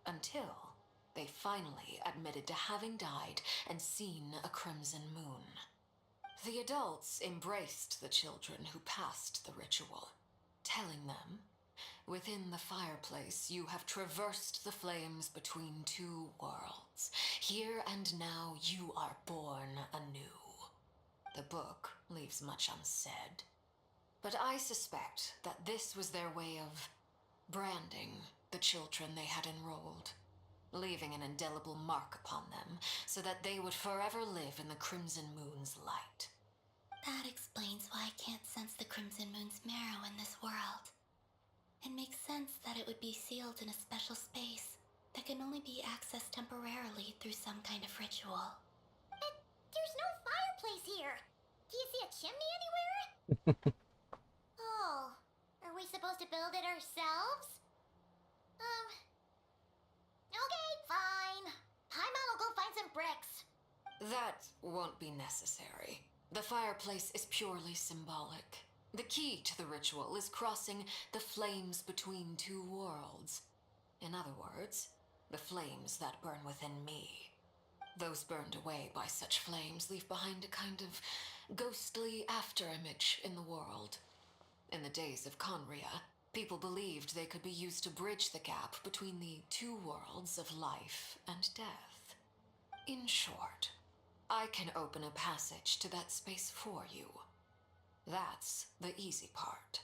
Until they finally admitted to having died and seen a crimson moon. The adults embraced the children who passed the ritual, telling them, "Within the fireplace, you have traversed the flames between two worlds. Here and now, you are born anew." The book leaves much unsaid, but I suspect that this was their way of branding the children they had enrolled, leaving an indelible mark upon them so that they would forever live in the Crimson Moon's light. That explains why I can't sense the Crimson Moon's marrow in this world. It makes sense that it would be sealed in a special space that can only be accessed temporarily through some kind of ritual. But there's no fireplace here! Do you see a chimney anywhere? Oh, are we supposed to build it ourselves? Okay, fine. Paimon will go find some bricks. That won't be necessary. The fireplace is purely symbolic. The key to the ritual is crossing the flames between two worlds. In other words, the flames that burn within me. Those burned away by such flames leave behind a kind of ghostly afterimage in the world. In the days of Conria, people believed they could be used to bridge the gap between the two worlds of life and death. In short, I can open a passage to that space for you. That's the easy part.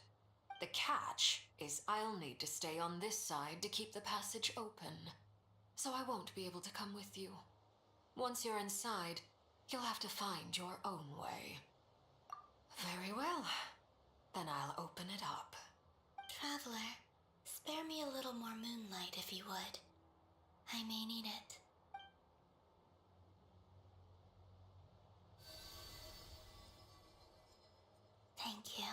The catch is I'll need to stay on this side to keep the passage open, so I won't be able to come with you. Once you're inside, you'll have to find your own way. Very well. Then I'll open it up. Traveler, spare me a little more moonlight if you would. I may need it. Thank you.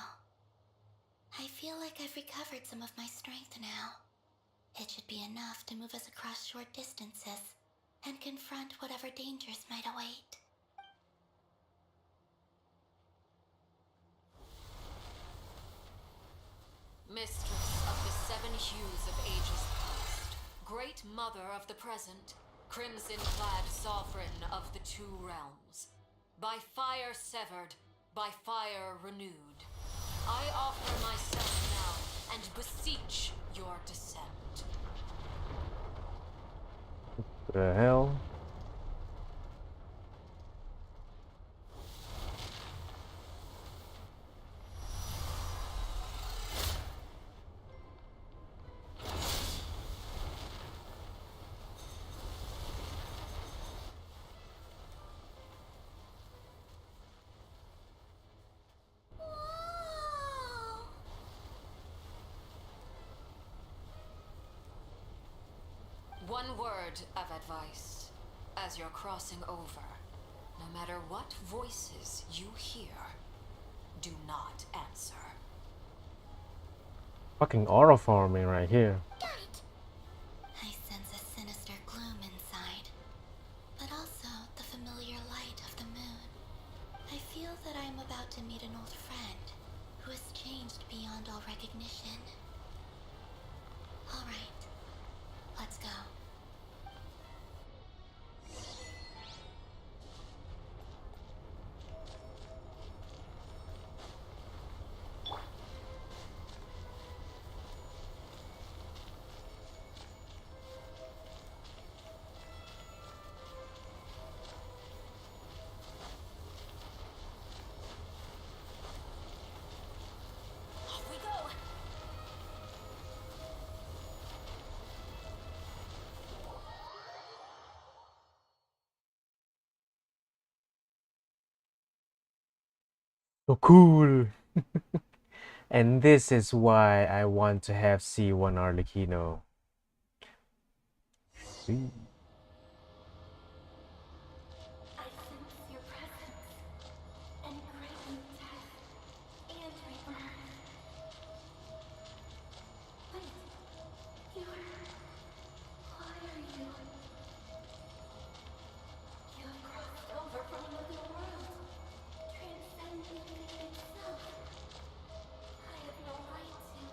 I feel like I've recovered some of my strength now. It should be enough to move us across short distances and confront whatever dangers might await. Mistress of the seven hues of ages past, great mother of the present, crimson-clad sovereign of the two realms, by fire severed, by fire renewed, I offer myself now and beseech your descent. The hell? One word of advice. As you're crossing over, no matter what voices you hear, do not answer. Fucking aura farming right here. Got it! I sense a sinister gloom inside, but also the familiar light of the moon. I feel that I am about to meet an old friend who has changed beyond all recognition. All right, let's go. So cool. And this is why I want to have C1 Arlecchino. See. I sense your presence and great death and rebirth. Wait, why are you? You have crossed over from another world, transcending fate itself. I have no right to.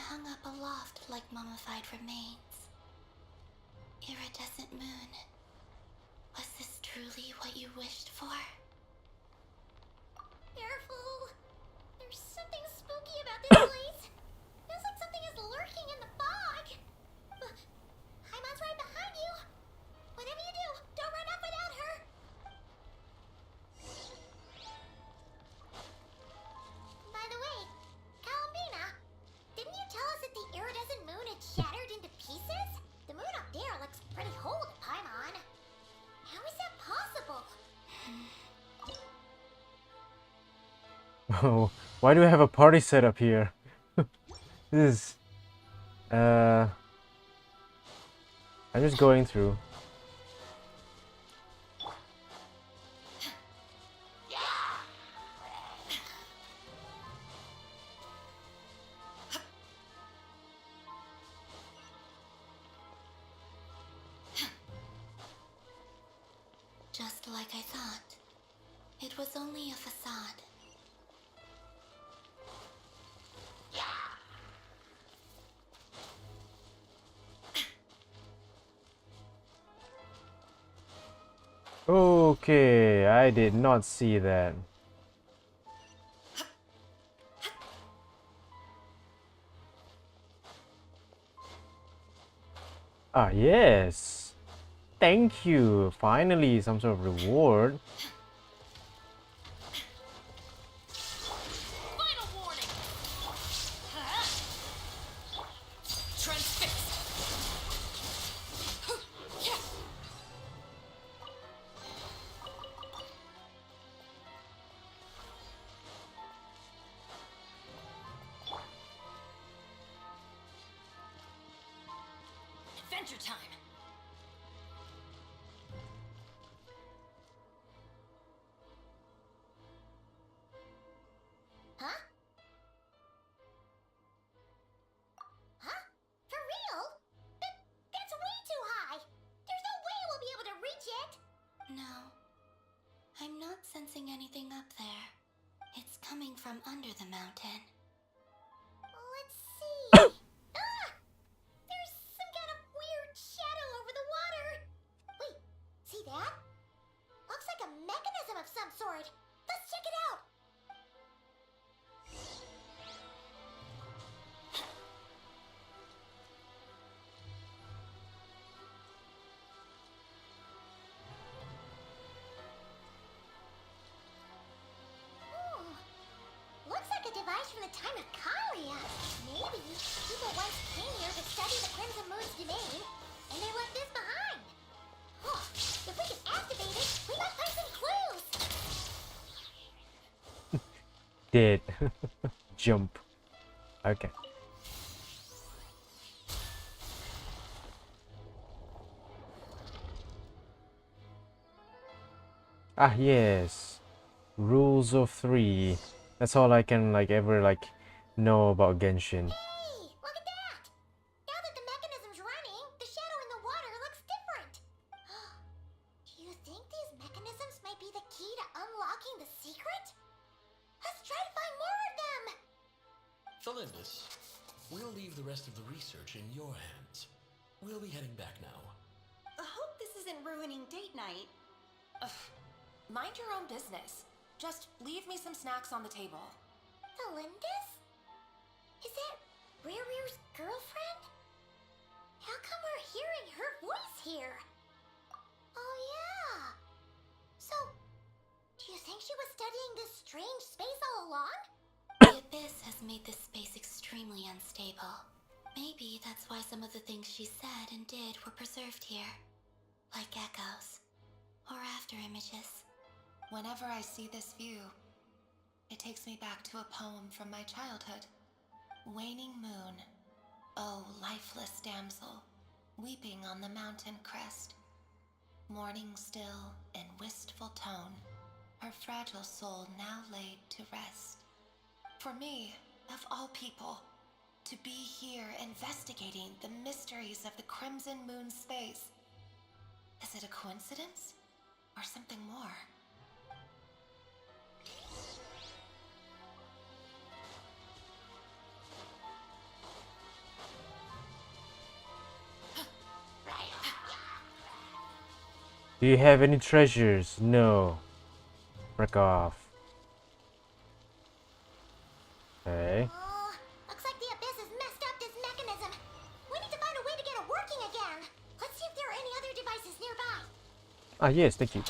hung up aloft like mummified remains. Iridescent moon. Was this truly what you wished for? Careful! There's something spooky about this place. Feels like something is lurking in the fog. Haimon's right behind you. Whatever you do, don't run off without her. By the way, Columbina, didn't you tell us that the iridescent moon had shattered into pieces? The moon up there looks pretty whole to Paimon. How is that possible? Oh, why do I have a party set up here? This is... I'm just going through. Just like I thought. It was only a facade. Okay, I did not see that. Ah, yes. Thank you. Finally, some sort of reward. Final warning! Transfixed! Adventure time! Huh? Huh? For real? That's way too high! There's no way we'll be able to reach it! No. I'm not sensing anything up there. It's coming from under the mountain. Let's see. Ah! There's some kind of weird shadow over the water. Wait, see that? Looks like a mechanism of some sort. Let's check it out. Looks like a device from the time of Kalia. Maybe people once came here to study the Crimson Moon's domain, and they left this behind. Oh, if we can activate it, we might find some clues. Dead. Jump. Okay. Ah, yes. Rules of 3. That's all I can ever know about Genshin. Hey, look at that! Now that the mechanism's running, the shadow in the water looks different. Do you think these mechanisms might be the key to unlocking the secret? Let's try to find more of them! Felindis, we'll leave the rest of the research in your hands. We'll be heading back now. I hope this isn't ruining date night. Mind your own business. Just leave me some snacks on the table. Felindis? Is that Rear's girlfriend? How come we're hearing her voice here? Oh yeah. So, do you think she was studying this strange space all along? The Abyss has made this space extremely unstable. Maybe that's why some of the things she said and did were preserved here. Like echoes. Or after images. Whenever I see this view, it takes me back to a poem from my childhood. Waning moon, oh lifeless damsel, weeping on the mountain crest. Mourning still in wistful tone, her fragile soul now laid to rest. For me, of all people, to be here investigating the mysteries of the Crimson Moon space. Is it a coincidence? Or something more? Do you have any treasures? No. Break off. Okay. Oh, looks like the Abyss has messed up this mechanism. We need to find a way to get it working again. Let's see if there are any other devices nearby. Ah, yes, thank you.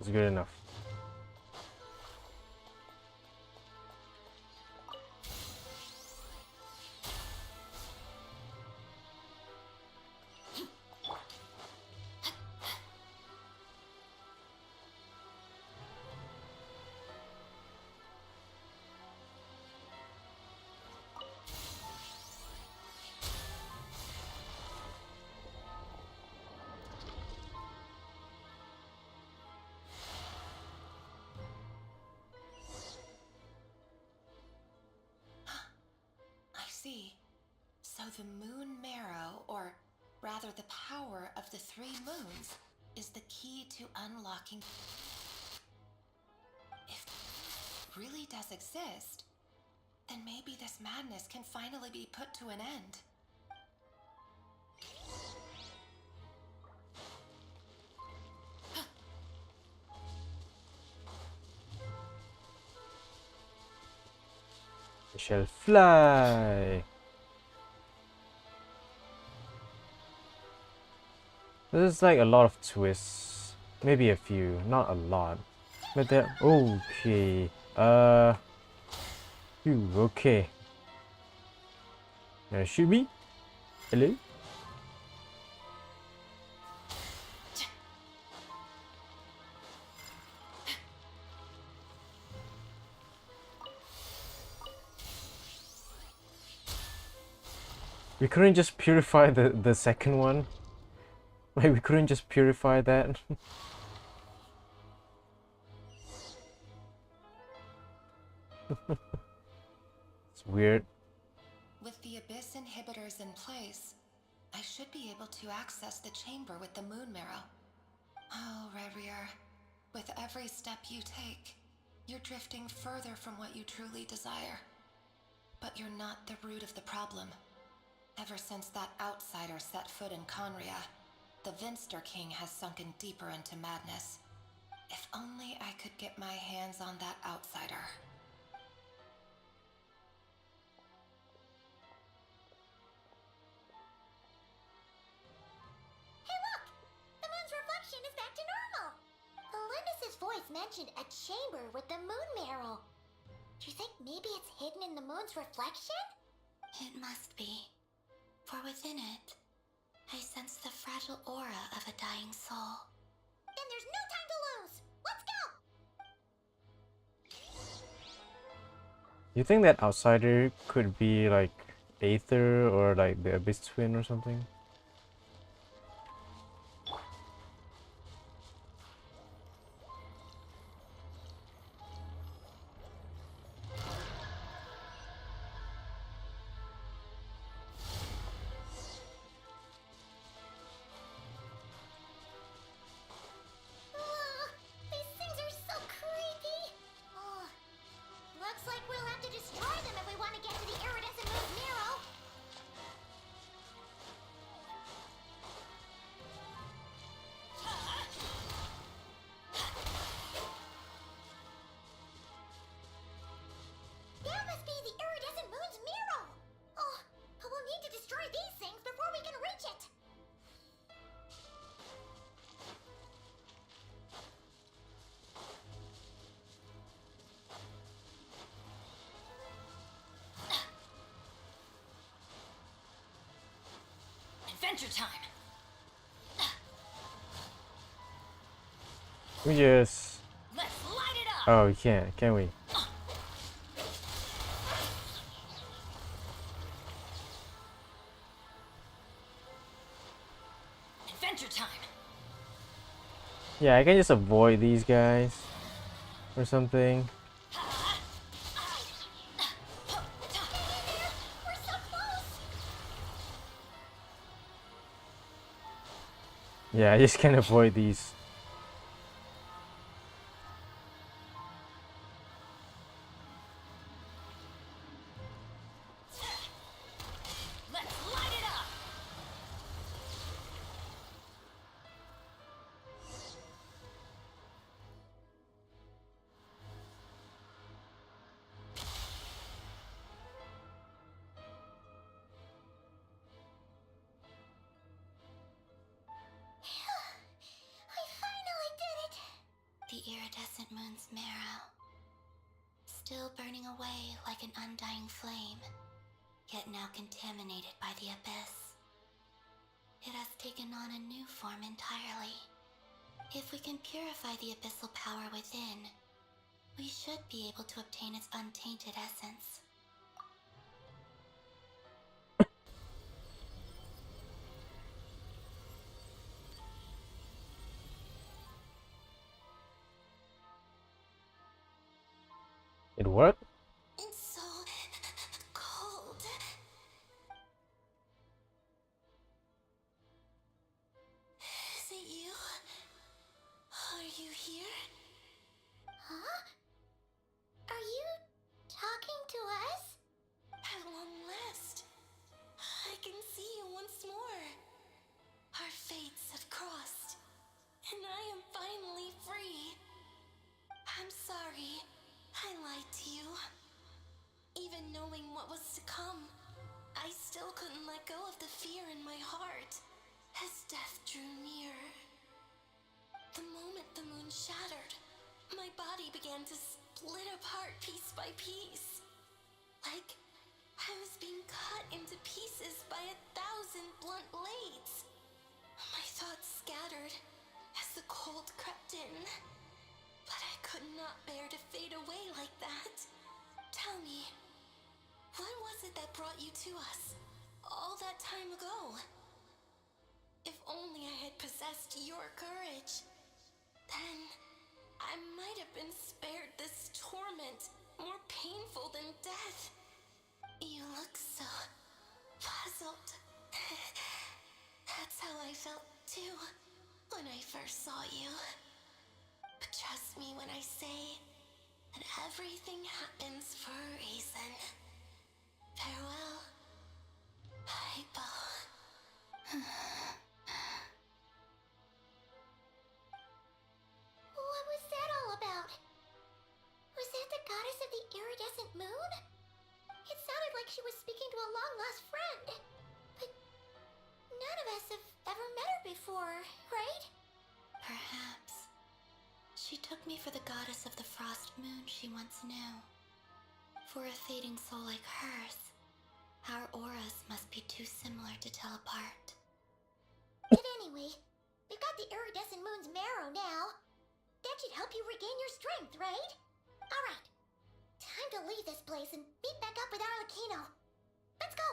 It's good enough. I see. So the moon marrow, or rather the power of the 3 moons, is the key to unlocking. If it really does exist, then maybe this madness can finally be put to an end. I shall fly. There's like a lot of twists. Maybe a few, not a lot. But they're okay. Okay. Should we? Hello? We couldn't just purify the second one? Like, we couldn't just purify that? It's weird. With the Abyss inhibitors in place, I should be able to access the chamber with the moon marrow. Oh, Revier, with every step you take, you're drifting further from what you truly desire. But you're not the root of the problem. Ever since that outsider set foot in Conria, the Vinster King has sunken deeper into madness. If only I could get my hands on that outsider. Hey look! The moon's reflection is back to normal! Elendis' voice mentioned a chamber with the moon marrow. Do you think maybe it's hidden in the moon's reflection? It must be. For within it, I sense the fragile aura of a dying soul. Then there's no time to lose! Let's go! You think that outsider could be like Aether or like the Abyss Twin or something? These things are so creepy! Oh, looks like we'll have to destroy them if we want to get to the iridescent moon's marrow. That must be the iridescent moon's marrow! Oh, but we'll need to destroy these things before we can reach it! Adventure time! We just... Let's light it up! Oh, we can't, can we? Adventure time! Yeah, I can just avoid these guys or something. We're so close! Yeah, I just can't avoid these. Let's light it up! I finally did it! The iridescent moon's marrow, still burning away like an undying flame, yet now contaminated by the abyss. It has taken on a new form entirely. If we can purify the abyssal power within, we should be able to obtain its untainted essence. It worked? It's so cold. Is it you? Are you here? Huh? Are you talking to us? At long last, I can see you once more. Our fates have crossed, and I am finally free. I'm sorry, I lied to you. Even knowing what was to come, I still couldn't let go of the fear in my heart as death drew near. The moment the moon shattered, my body began to split apart piece by piece. Like I was being cut into pieces by 1,000 blunt blades. My thoughts scattered as the cold crept in. But I could not bear to fade away like that. Tell me, what was it that brought you to us all that time ago? If only I had possessed your courage, then I might have been spared this torment more painful than death. You look so puzzled. That's how I felt too when I first saw you. But trust me when I say that everything happens for a reason. Farewell, Hypo. What was that all about? Was that the goddess of the iridescent moon? It sounded like she was speaking to a long-lost friend. But none of us have ever met her before, right? Perhaps she took me for the goddess of the frost moon she once knew. For a fading soul like hers, our auras must be too similar to tell apart. But anyway, we've got the iridescent moon's marrow now. That should help you regain your strength, right? Alright, time to leave this place and meet back up with Arlecchino. Let's go!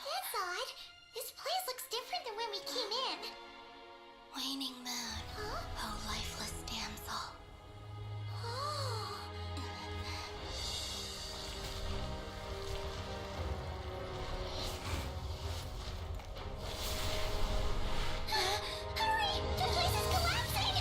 That's odd. This place looks different than when we came in. Waning moon, Huh? oh lifeless damsel. Oh. Hurry! The place is collapsing!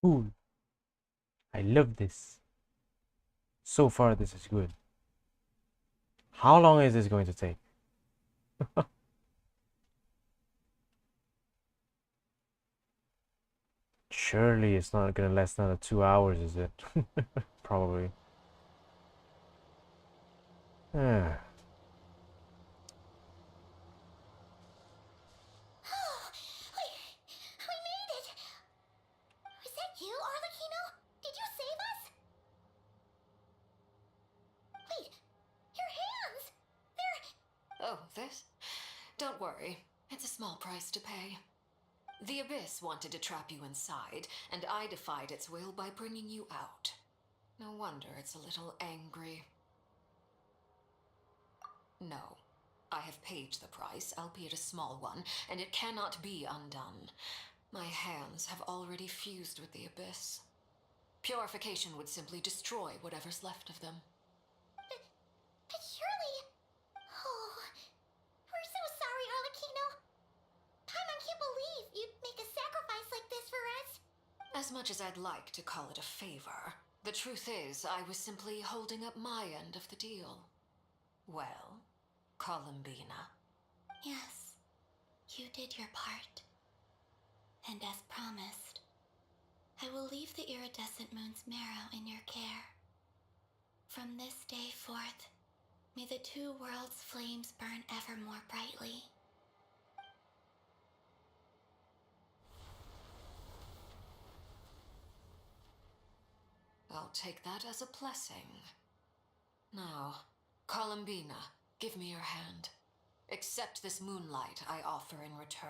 Cool. I love this. So far, this is good. How long is this going to take? Surely it's not gonna last another 2 hours, is it? Probably. Ah. We made it! Was that you, Arlecchino? Did you save us? Wait, your hands! They're... Oh, this? Don't worry. It's a small price to pay. The Abyss wanted to trap you inside, and I defied its will by bringing you out. No wonder it's a little angry. No. I have paid the price, albeit a small one, and it cannot be undone. My hands have already fused with the Abyss. Purification would simply destroy whatever's left of them. But surely... Oh... We're so sorry, Arlecchino. Paimon can't believe you'd make a sacrifice like this for us. As much as I'd like to call it a favor, the truth is I was simply holding up my end of the deal. Well, Columbina. Yes, you did your part. And as promised, I will leave the iridescent moon's marrow in your care. From this day forth, may the two worlds' flames burn ever more brightly. I'll take that as a blessing. Now, Columbina, give me your hand. Accept this moonlight I offer in return.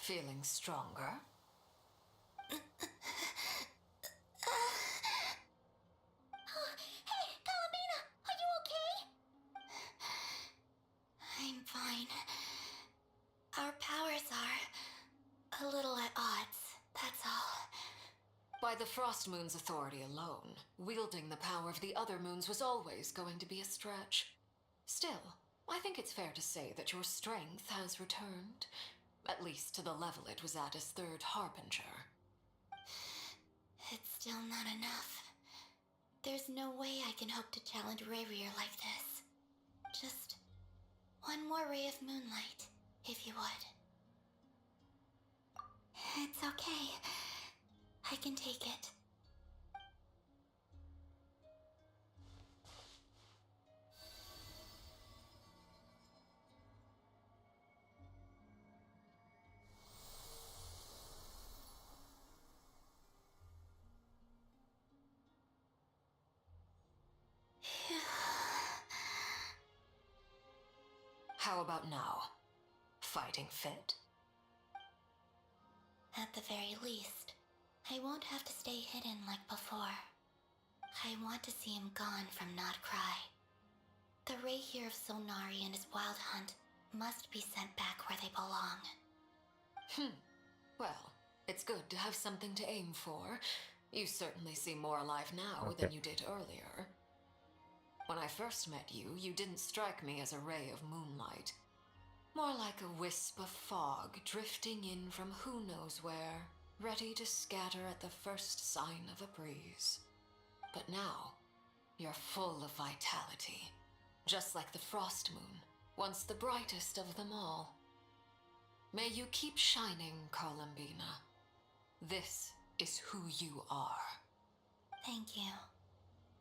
Feeling stronger? Hey, Columbina, are you okay? I'm fine. Our powers are a little at odds, that's all. By the Frost Moon's authority alone, wielding the power of the other moons was always going to be a stretch. Still, I think it's fair to say that your strength has returned, at least to the level it was at as Third Harbinger. It's still not enough. There's no way I can hope to challenge Rayrear like this. Just one more ray of moonlight, if you would. It's okay. I can take it. How about now? Fighting fit? At the very least, I won't have to stay hidden like before. I want to see him gone from Not Cry. The Rayrear of Solnari and his wild hunt must be sent back where they belong. Well, it's good to have something to aim for. You certainly seem more alive now than you did earlier. When I first met you, you didn't strike me as a ray of moonlight. More like a wisp of fog drifting in from who knows where, ready to scatter at the first sign of a breeze. But now, you're full of vitality, just like the Frost Moon, once the brightest of them all. May you keep shining, Columbina. This is who you are. Thank you.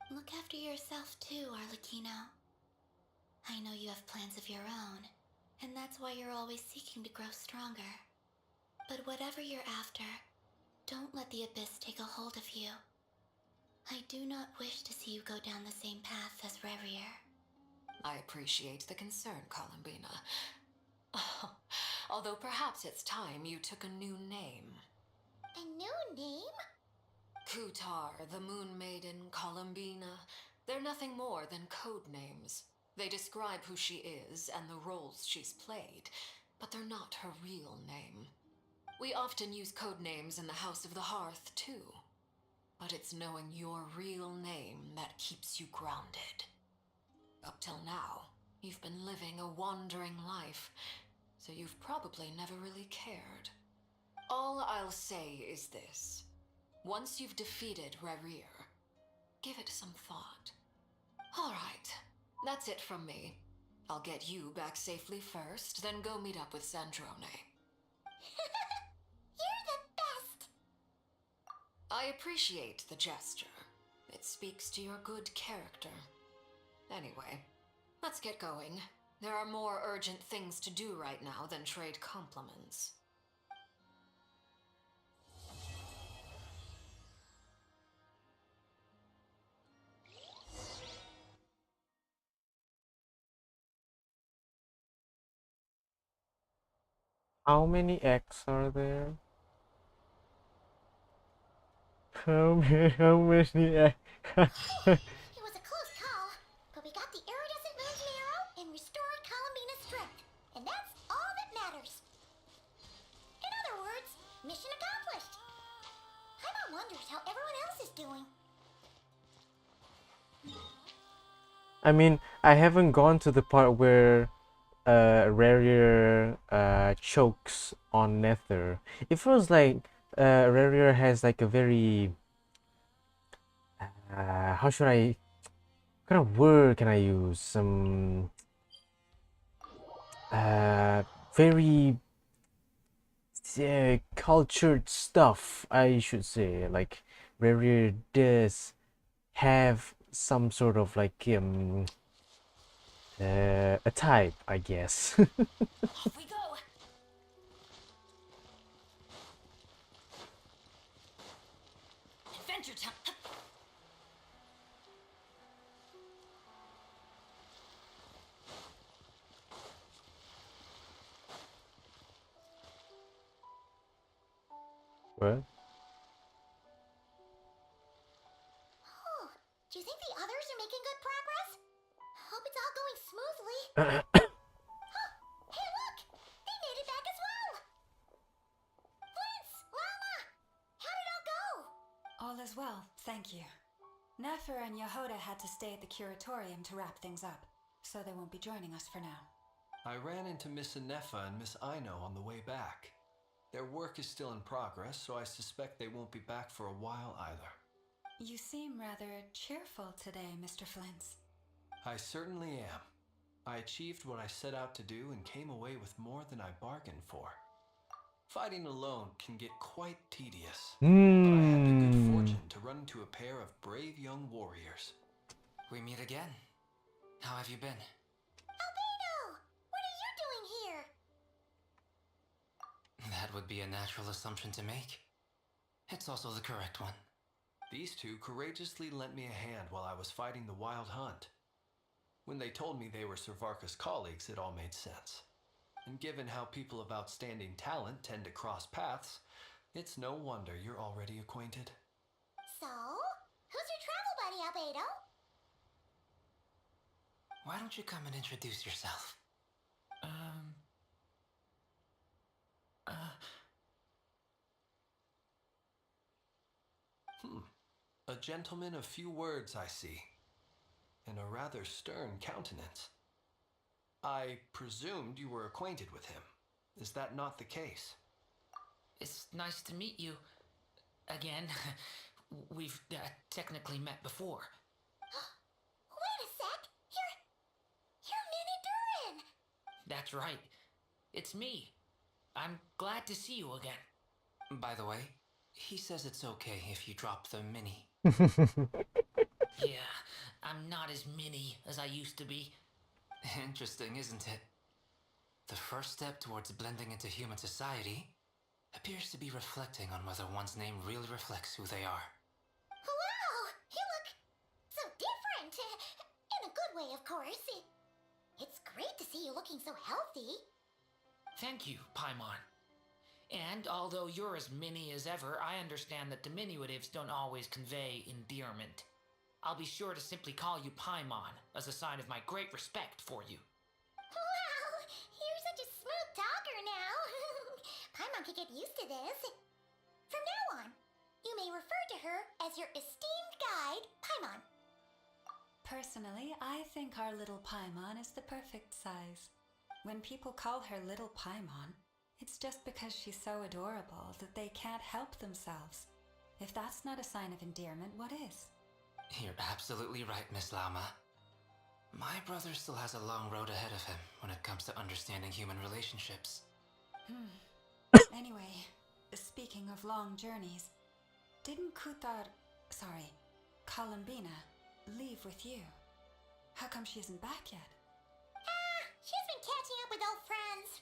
Look after yourself too, Arlecchino. I know you have plans of your own, and that's why you're always seeking to grow stronger. But whatever you're after, don't let the Abyss take a hold of you. I do not wish to see you go down the same path as Rayrear. I appreciate the concern, Columbina. Although perhaps it's time you took a new name. A new name? Kutar, the Moon Maiden, Columbina, they're nothing more than code names. They describe who she is and the roles she's played, but they're not her real name. We often use code names in the House of the Hearth, too. But it's knowing your real name that keeps you grounded. Up till now, you've been living a wandering life, so you've probably never really cared. All I'll say is this. Once you've defeated Rerir, give it some thought. Alright, that's it from me. I'll get you back safely first, then go meet up with Sandrone. You're the best! I appreciate the gesture. It speaks to your good character. Anyway, let's get going. There are more urgent things to do right now than trade compliments. How many X are there? How many X? It was a close call, but we got the iridescent moon's marrow and restored Columbina's strength, and that's all that matters. In other words, mission accomplished. Paimon wonders how everyone else is doing. I mean, I haven't gone to the part where Rerir chokes on Nether. It feels like Rerir has like a very how should I, what kind of word can I use? Some very cultured stuff, I should say. Like Rerir does have some sort of like a type, I guess. Off we go! Adventure time! What? Oh, do you think the others are making good progress? Hope it's all going smoothly. Hey, look! They made it back as well! Vince! Lama! How did it all go? All is well, thank you. Nefer and Yehoda had to stay at the curatorium to wrap things up, so they won't be joining us for now. I ran into Miss Anefa and Miss Aino on the way back. Their work is still in progress, so I suspect they won't be back for a while either. You seem rather cheerful today, Mr. Flint's. I certainly am. I achieved what I set out to do and came away with more than I bargained for. Fighting alone can get quite tedious, but I had the good fortune to run into a pair of brave young warriors. We meet again. How have you been? Albedo! What are you doing here? That would be a natural assumption to make. It's also the correct one. These two courageously lent me a hand while I was fighting the Wild Hunt. When they told me they were Servarka's colleagues, it all made sense. And given how people of outstanding talent tend to cross paths, it's no wonder you're already acquainted. So, who's your travel buddy, Albedo? Why don't you come and introduce yourself? A gentleman of few words, I see, and a rather stern countenance. I presumed you were acquainted with him. Is that not the case? It's nice to meet you. Again, we've technically met before. Wait a sec! You're Minnie Durin! That's right. It's me. I'm glad to see you again. By the way, he says it's okay if you drop the mini. Yeah, I'm not as mini as I used to be. Interesting, isn't it? The first step towards blending into human society appears to be reflecting on whether one's name really reflects who they are. Wow! You look so different! In a good way, of course. It's great to see you looking so healthy. Thank you, Paimon. And although you're as mini as ever, I understand that diminutives don't always convey endearment. I'll be sure to simply call you Paimon as a sign of my great respect for you. Wow! You're such a smooth talker now. Paimon could get used to this. From now on, you may refer to her as your esteemed guide, Paimon. Personally, I think our little Paimon is the perfect size. When people call her Little Paimon, it's just because she's so adorable that they can't help themselves. If that's not a sign of endearment, what is? You're absolutely right, Miss Lama. My brother still has a long road ahead of him when it comes to understanding human relationships. Anyway, speaking of long journeys, didn't Columbina, leave with you? How come she isn't back yet? She's been catching up with old friends.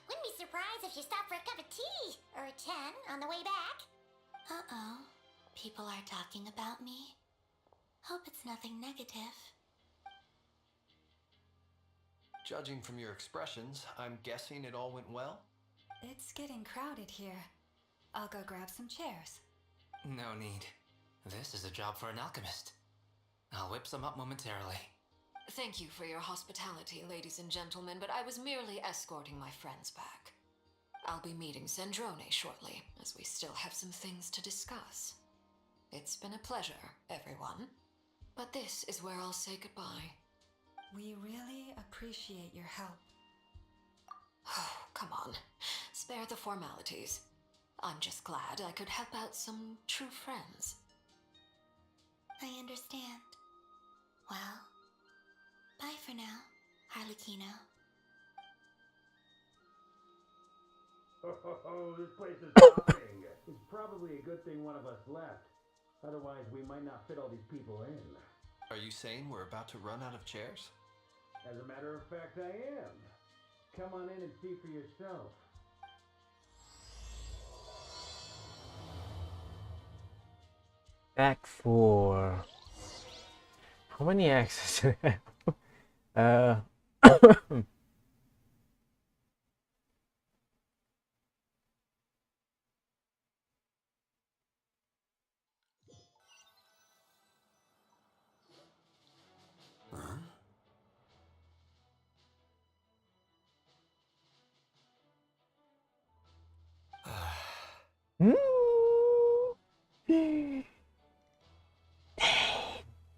Wouldn't be surprised if she stopped for a cup of tea or a 10 on the way back. Uh-oh. People are talking about me. Hope it's nothing negative. Judging from your expressions, I'm guessing it all went well? It's getting crowded here. I'll go grab some chairs. No need. This is a job for an alchemist. I'll whip some up momentarily. Thank you for your hospitality, ladies and gentlemen, but I was merely escorting my friends back. I'll be meeting Zendrone shortly, as we still have some things to discuss. It's been a pleasure, everyone. But this is where I'll say goodbye. We really appreciate your help. Oh, come on. Spare the formalities. I'm just glad I could help out some true friends. I understand. Well, bye for now, Harlequino. Oh, this place is popping. It's probably a good thing one of us left. Otherwise, we might not fit all these people in. Are you saying we're about to run out of chairs? As a matter of fact, I am. Come on in and see for yourself. Act 4. How many acts do I have?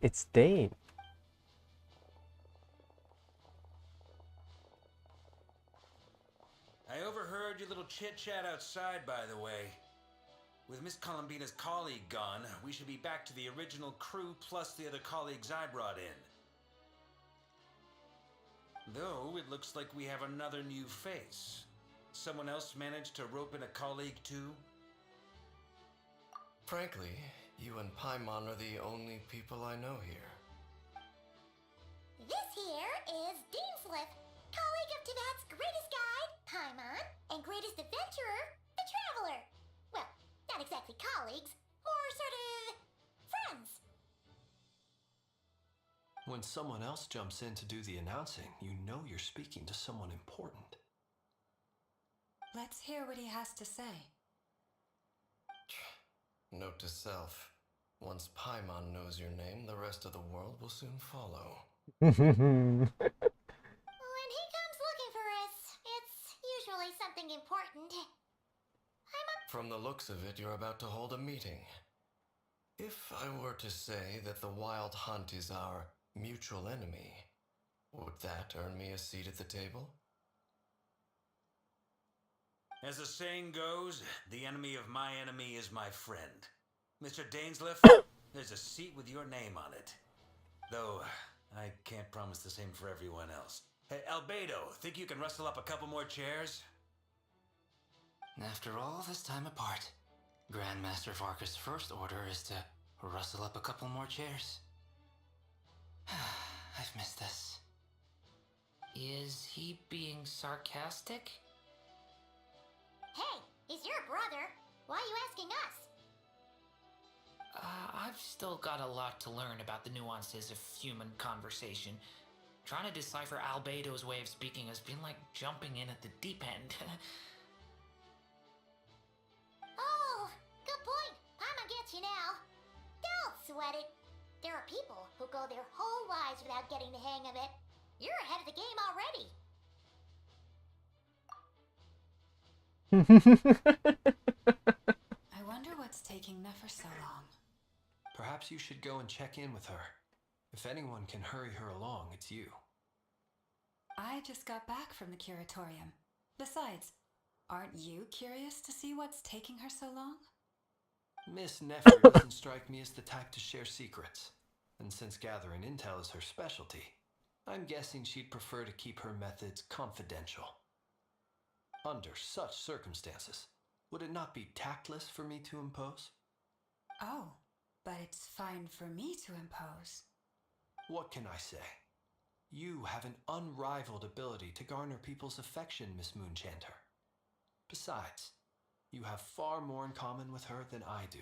It's Dane. I overheard your little chit-chat outside, by the way. With Miss Columbina's colleague gone, we should be back to the original crew plus the other colleagues I brought in. Though, it looks like we have another new face. Someone else managed to rope in a colleague too? Frankly, you and Paimon are the only people I know here. This here is Deanslip, colleague of Tibet's greatest guide, Paimon, and greatest adventurer, the Traveler. Well, not exactly colleagues, more sort of friends. When someone else jumps in to do the announcing, you know you're speaking to someone important. Let's hear what he has to say. Note to self. Once Paimon knows your name, the rest of the world will soon follow. When he comes looking for us, it's usually something important. From the looks of it, you're about to hold a meeting. If I were to say that the Wild Hunt is our mutual enemy, would that earn me a seat at the table? As the saying goes, the enemy of my enemy is my friend. Mr. Dainsliff, there's a seat with your name on it. Though, I can't promise the same for everyone else. Hey, Albedo, think you can rustle up a couple more chairs? After all this time apart, Grandmaster Varka's first order is to rustle up a couple more chairs. I've missed this. Is he being sarcastic? Hey, he's your brother. Why are you asking us? I've still got a lot to learn about the nuances of human conversation. Trying to decipher Albedo's way of speaking has been like jumping in at the deep end. Oh, good point. Paimon gets you now. Don't sweat it. There are people who go their whole lives without getting the hang of it. You're ahead of the game already. I wonder what's taking Nefer so long. Perhaps you should go and check in with her. If anyone can hurry her along, it's you. I just got back from the curatorium. Besides, aren't you curious to see what's taking her so long? Miss Nefer doesn't strike me as the type to share secrets. And since gathering intel is her specialty, I'm guessing she'd prefer to keep her methods confidential. Under such circumstances, would it not be tactless for me to impose? Oh, but it's fine for me to impose. What can I say? You have an unrivaled ability to garner people's affection, Miss Moonchanter. Besides, you have far more in common with her than I do.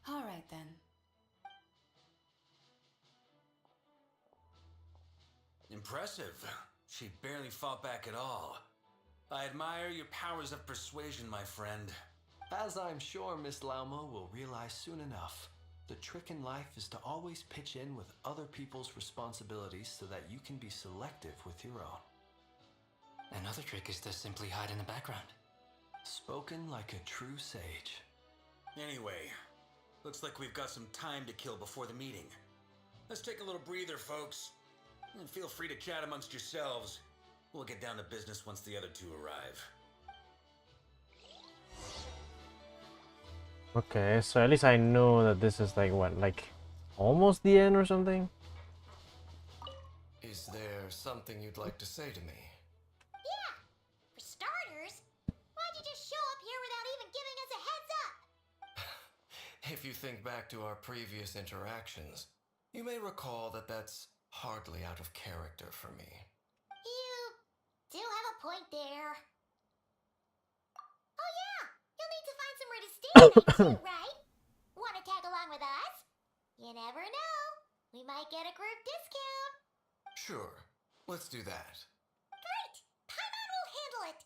All right then. Impressive. She barely fought back at all. I admire your powers of persuasion, my friend. As I'm sure Miss Lauma will realize soon enough, the trick in life is to always pitch in with other people's responsibilities so that you can be selective with your own. Another trick is to simply hide in the background. Spoken like a true sage. Anyway, looks like we've got some time to kill before the meeting. Let's take a little breather, folks. And feel free to chat amongst yourselves. We'll get down to business once the other two arrive. Okay, so at least I know that this is like what, like almost the end or something? Is there something you'd like to say to me? Yeah! For starters, why'd you just show up here without even giving us a heads up? If you think back to our previous interactions, you may recall that that's hardly out of character for me. You do have a point there. Oh yeah! You'll need to find somewhere to stay tonight too, right? Wanna tag along with us? You never know. We might get a group discount. Sure, let's do that. Great! Paimon will handle it.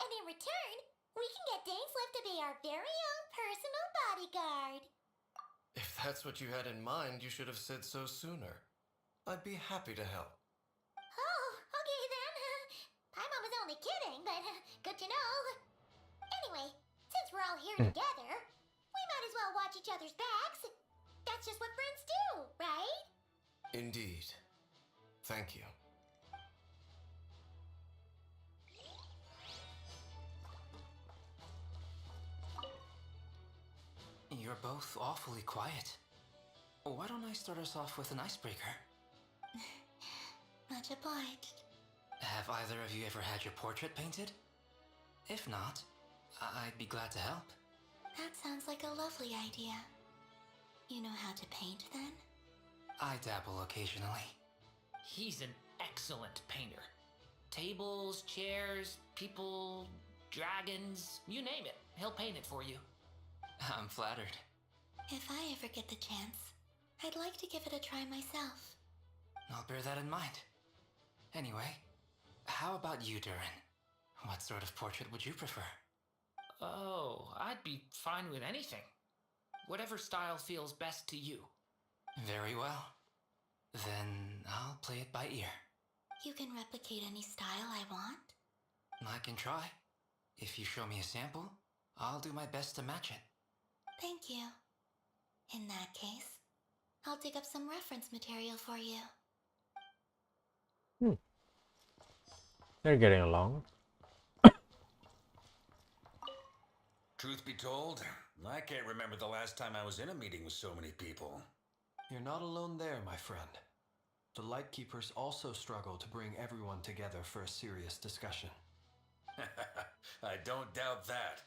And in return, we can get Dainslift to be our very own personal bodyguard. If that's what you had in mind, you should have said so sooner. I'd be happy to help. Oh, okay then. Paimon was only kidding, but good to know. Anyway, since we're all here together, we might as well watch each other's backs. That's just what friends do, right? Indeed. Thank you. You're both awfully quiet. Why don't I start us off with an icebreaker? Much obliged. Have either of you ever had your portrait painted? If not, I'd be glad to help. That sounds like a lovely idea. You know how to paint then? I dabble occasionally. He's an excellent painter. Tables, chairs, people, dragons, you name it. He'll paint it for you. I'm flattered. If I ever get the chance, I'd like to give it a try myself. I'll bear that in mind. Anyway, how about you, Durin? What sort of portrait would you prefer? Oh, I'd be fine with anything. Whatever style feels best to you. Very well. Then I'll play it by ear. You can replicate any style I want? I can try. If you show me a sample, I'll do my best to match it. Thank you. In that case, I'll dig up some reference material for you. They're getting along. Truth be told, I can't remember the last time I was in a meeting with so many people. You're not alone there, my friend. The Lightkeepers also struggle to bring everyone together for a serious discussion. I don't doubt that.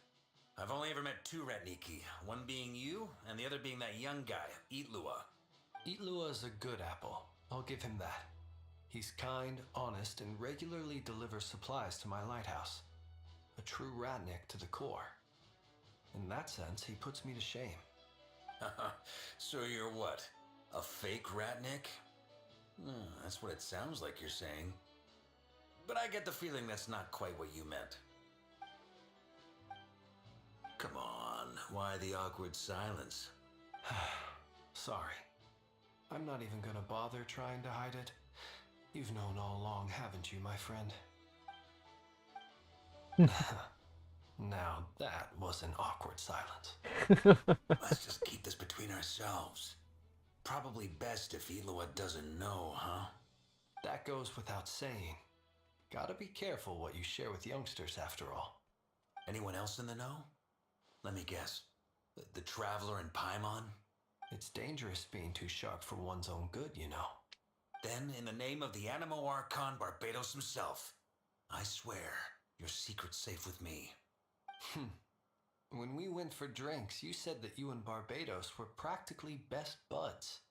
I've only ever met two Ratniki, one being you, and the other being that young guy, Itlua. Itlua is a good apple. I'll give him that. He's kind, honest, and regularly delivers supplies to my lighthouse. A true Ratnik to the core. In that sense, he puts me to shame. So you're what? A fake Ratnik? That's what it sounds like you're saying. But I get the feeling that's not quite what you meant. Come on, why the awkward silence? Sorry. I'm not even gonna bother trying to hide it. You've known all along, haven't you, my friend? Now that was an awkward silence. Let's just keep this between ourselves. Probably best if Eloa doesn't know, huh? That goes without saying. Gotta be careful what you share with youngsters, after all. Anyone else in the know? Let me guess. The Traveler and Paimon? It's dangerous being too sharp for one's own good, you know. Then, in the name of the Animo Archon Barbados himself, I swear your secret's safe with me. When we went for drinks, you said that you and Barbados were practically best buds.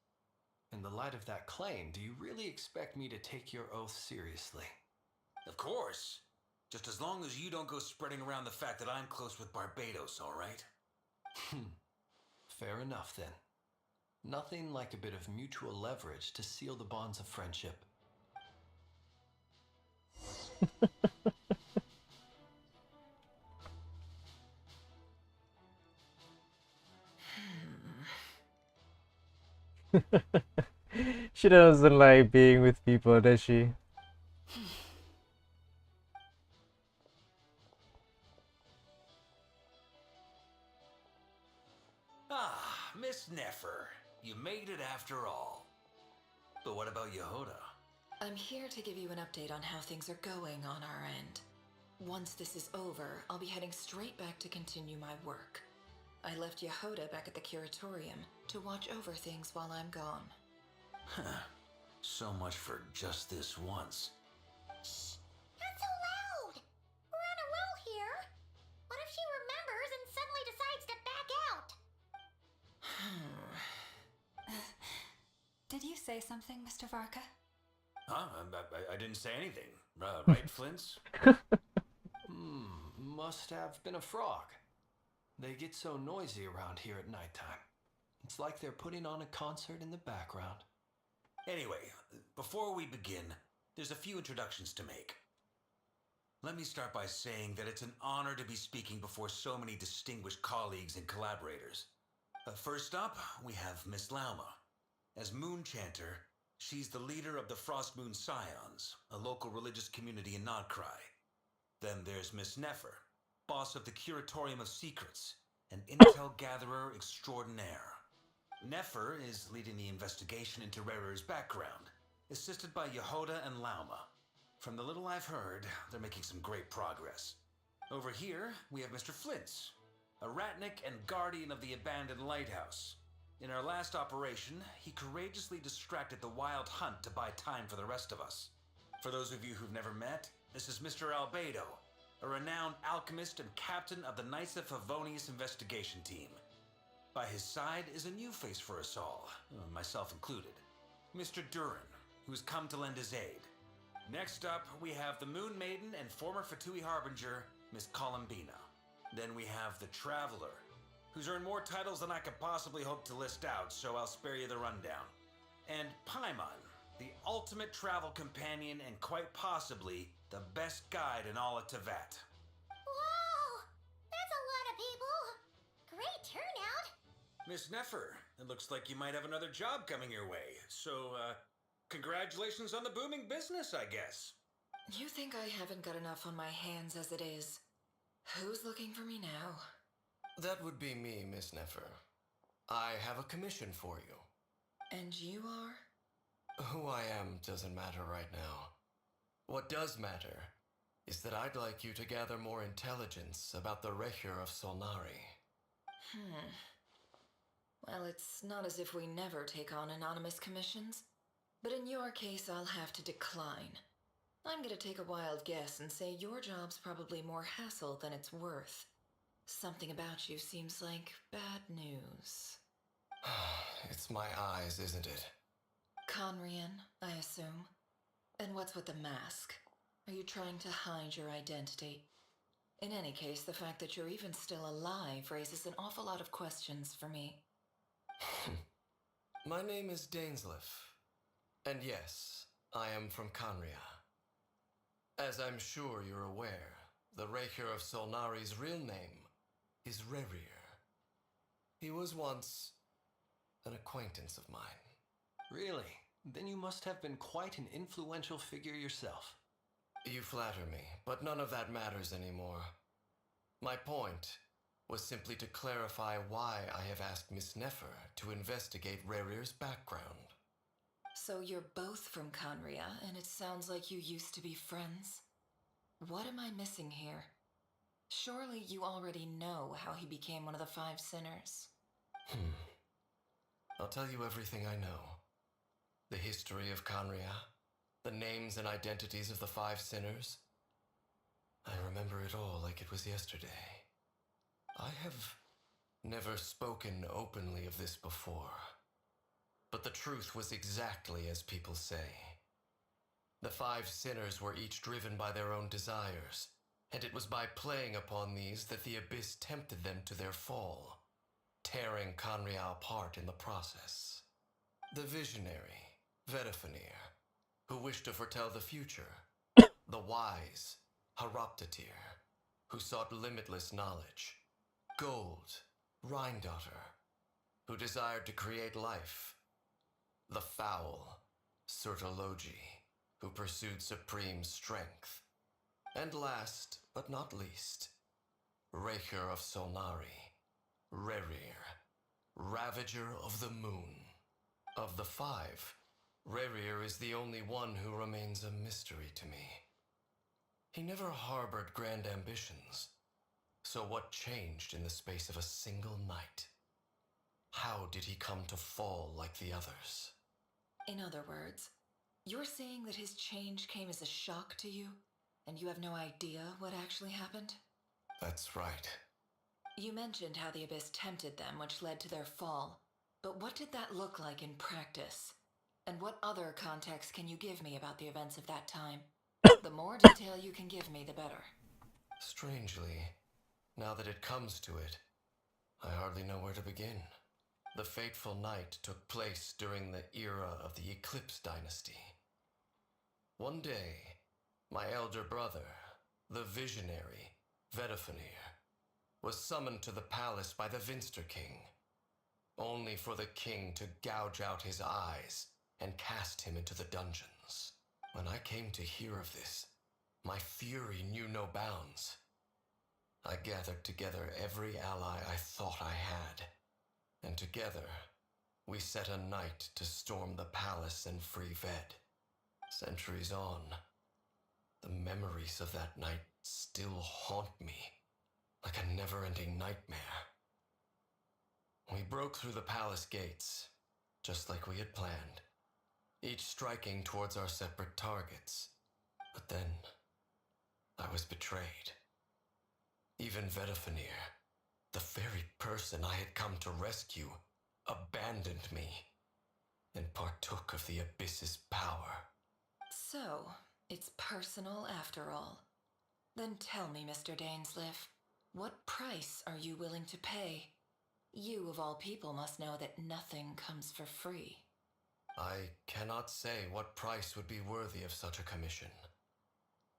In the light of that claim, do you really expect me to take your oath seriously? Of course. Just as long as you don't go spreading around the fact that I'm close with Barbados, all right? Fair enough, then. Nothing like a bit of mutual leverage to seal the bonds of friendship. She doesn't like being with people, does she? Ah, Miss Nefer. You made it after all. But what about Yehoda? I'm here to give you an update on how things are going on our end. Once this is over, I'll be heading straight back to continue my work. I left Yehoda back at the curatorium to watch over things while I'm gone. Huh. So much for just this once. Shh! Not so loud! We're on a roll here. What if she remembers and suddenly decides to back out? Did you say something, Mr. Varka? Huh? I didn't say anything. Right, Flints? Must have been a frog. They get so noisy around here at nighttime. It's like they're putting on a concert in the background. Anyway, before we begin, there's a few introductions to make. Let me start by saying that it's an honor to be speaking before so many distinguished colleagues and collaborators. First up, we have Miss Lauma. As Moon Chanter, she's the leader of the Frost Moon Scions, a local religious community in Nodcry. Then there's Miss Nefer, boss of the Curatorium of Secrets, an intel gatherer extraordinaire. Nefer is leading the investigation into Rerer's background, assisted by Yehoda and Lauma. From the little I've heard, they're making some great progress. Over here, we have Mr. Flintz, a ratnik and guardian of the abandoned lighthouse. In our last operation, he courageously distracted the wild hunt to buy time for the rest of us. For those of you who've never met, this is Mr. Albedo, a renowned alchemist and captain of the Nysa Favonius investigation team. By his side is a new face for us all, myself included, Mr. Durin, who's come to lend his aid. Next up, we have the Moon Maiden and former Fatui Harbinger, Miss Columbina. Then we have the Traveler, who's earned more titles than I could possibly hope to list out, so I'll spare you the rundown. And Paimon, the ultimate travel companion and quite possibly the best guide in all of Tevat. Wow! That's a lot of people! Great turnout! Miss Nefer, it looks like you might have another job coming your way, so, congratulations on the booming business, I guess. You think I haven't got enough on my hands as it is? Who's looking for me now? That would be me, Miss Nefer. I have a commission for you. And you are? Who I am doesn't matter right now. What does matter is that I'd like you to gather more intelligence about the Recher of Solnari. Well, it's not as if we never take on anonymous commissions. But in your case, I'll have to decline. I'm gonna take a wild guess and say your job's probably more hassle than it's worth. Something about you seems like bad news. It's my eyes, isn't it? Conrian, I assume. And what's with the mask? Are you trying to hide your identity? In any case, the fact that you're even still alive raises an awful lot of questions for me. My name is Dainsleif. And yes, I am from Conria. As I'm sure you're aware, the Recher of Solnari's real name is Rerir. He was once an acquaintance of mine. Really? Then you must have been quite an influential figure yourself. You flatter me, but none of that matters anymore. My point was simply to clarify why I have asked Miss Nefer to investigate Rarir's background. So you're both from Conria, and it sounds like you used to be friends. What am I missing here? Surely you already know how he became one of the Five Sinners. I'll tell you everything I know. The history of Conria, the names and identities of the Five Sinners. I remember it all like it was yesterday. I have never spoken openly of this before, but the truth was exactly as people say. The Five Sinners were each driven by their own desires, and it was by playing upon these that the Abyss tempted them to their fall, tearing Conria apart in the process. The visionary, Vedifenir, who wished to foretell the future. The wise, Haroptatir, who sought limitless knowledge. Gold, Rhindaughter, who desired to create life. The foul, Sertologi, who pursued supreme strength. And last, but not least, Raker of Solnari, Rerir, Ravager of the Moon. Of the five, Rerir is the only one who remains a mystery to me. He never harbored grand ambitions. So what changed in the space of a single night? How did he come to fall like the others? In other words, you're saying that his change came as a shock to you, and you have no idea what actually happened? That's right. You mentioned how the Abyss tempted them, which led to their fall. But what did that look like in practice? And what other context can you give me about the events of that time? The more detail you can give me, the better. Strangely, now that it comes to it, I hardly know where to begin. The fateful night took place during the era of the Eclipse Dynasty. One day, my elder brother, the visionary, Vedifenir, was summoned to the palace by the Vinster King, only for the king to gouge out his eyes and cast him into the dungeons. When I came to hear of this, my fury knew no bounds. I gathered together every ally I thought I had, and together we set a night to storm the palace and free Ved. Centuries on, the memories of that night still haunt me like a never-ending nightmare. We broke through the palace gates, just like we had planned, each striking towards our separate targets. But then, I was betrayed. Even Vedifenir, the very person I had come to rescue, abandoned me and partook of the Abyss's power. So, it's personal after all. Then tell me, Mr. Dainsleif, what price are you willing to pay? You, of all people, must know that nothing comes for free. I cannot say what price would be worthy of such a commission.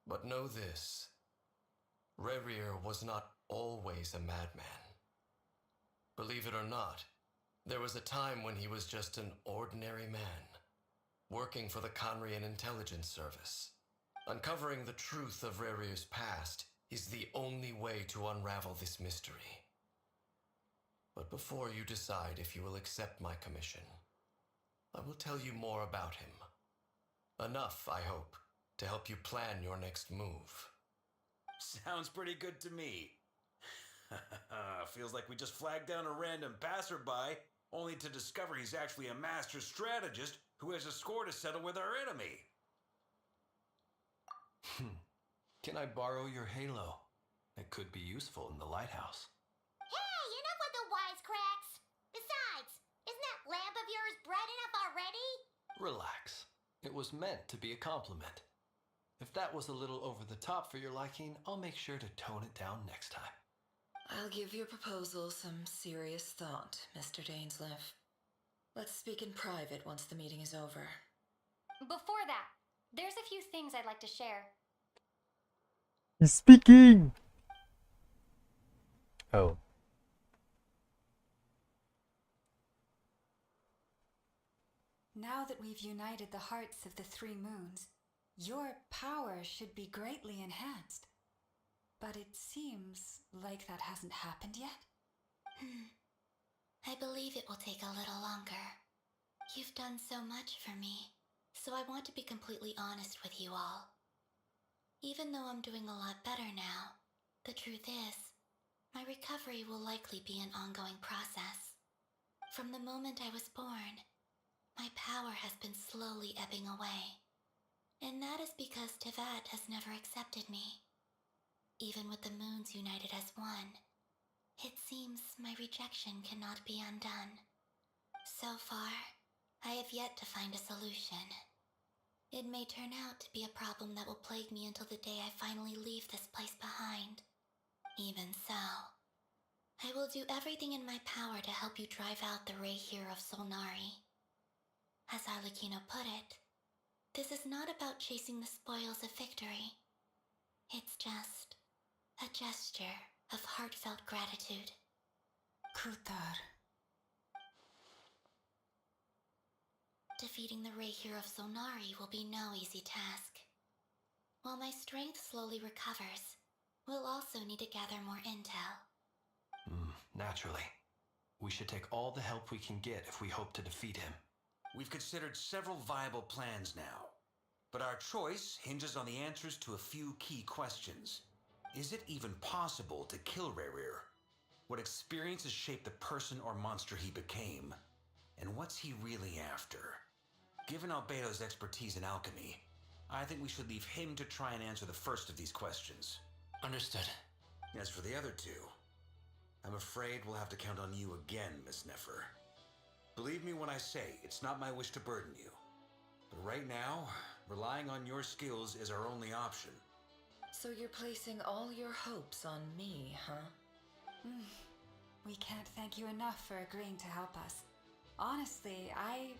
But know this. Rerir was not always a madman. Believe it or not, there was a time when he was just an ordinary man, working for the Conrian Intelligence Service. Uncovering the truth of Rerir's past is the only way to unravel this mystery. But before you decide if you will accept my commission, I will tell you more about him. Enough, I hope, to help you plan your next move. Sounds pretty good to me. Feels like we just flagged down a random passerby, only to discover he's actually a master strategist who has a score to settle with our enemy. Can I borrow your halo? It could be useful in the lighthouse. Hey, enough with the wisecracks! Besides, isn't that lamp of yours bright enough already? Relax. It was meant to be a compliment. If that was a little over the top for your liking, I'll make sure to tone it down next time. I'll give your proposal some serious thought, Mr. Dainsleif. Let's speak in private once the meeting is over. Before that, there's a few things I'd like to share. He's speaking! Oh. Now that we've united the hearts of the three moons, Your power should be greatly enhanced. But it seems like that hasn't happened yet. I believe it will take a little longer. You've done so much for me, so I want to be completely honest with you all. Even though I'm doing a lot better now, the truth is, my recovery will likely be an ongoing process. From the moment I was born, my power has been slowly ebbing away. And that is because Tevat has never accepted me. Even with the moons united as one, it seems my rejection cannot be undone. So far, I have yet to find a solution. It may turn out to be a problem that will plague me until the day I finally leave this place behind. Even so, I will do everything in my power to help you drive out the Ray here of Solnari. As Arlecchino put it, this is not about chasing the spoils of victory. It's just a gesture of heartfelt gratitude. Kutar. Defeating the Ray here of Solnari will be no easy task. While my strength slowly recovers, we'll also need to gather more intel. Naturally. We should take all the help we can get if we hope to defeat him. We've considered several viable plans now, but our choice hinges on the answers to a few key questions. Is it even possible to kill Rairir? What experiences shaped the person or monster he became? And what's he really after? Given Albedo's expertise in alchemy, I think we should leave him to try and answer the first of these questions. Understood. As for the other two, I'm afraid we'll have to count on you again, Miss Nefer. Believe me when I say it's not my wish to burden you. But right now, relying on your skills is our only option. So you're placing all your hopes on me, huh? We can't thank you enough for agreeing to help us. Honestly, I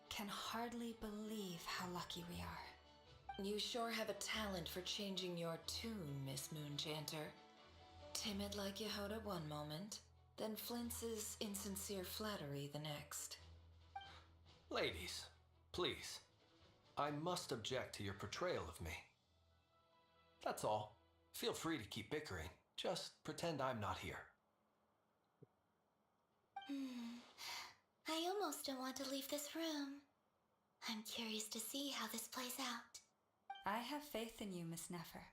can hardly believe how lucky we are. You sure have a talent for changing your tune, Miss Moonchanter. Timid like Yehoda one moment, then flinches insincere flattery the next. Ladies, please. I must object to your portrayal of me. That's all. Feel free to keep bickering. Just pretend I'm not here. I almost don't want to leave this room. I'm curious to see how this plays out. I have faith in you, Miss Nefer.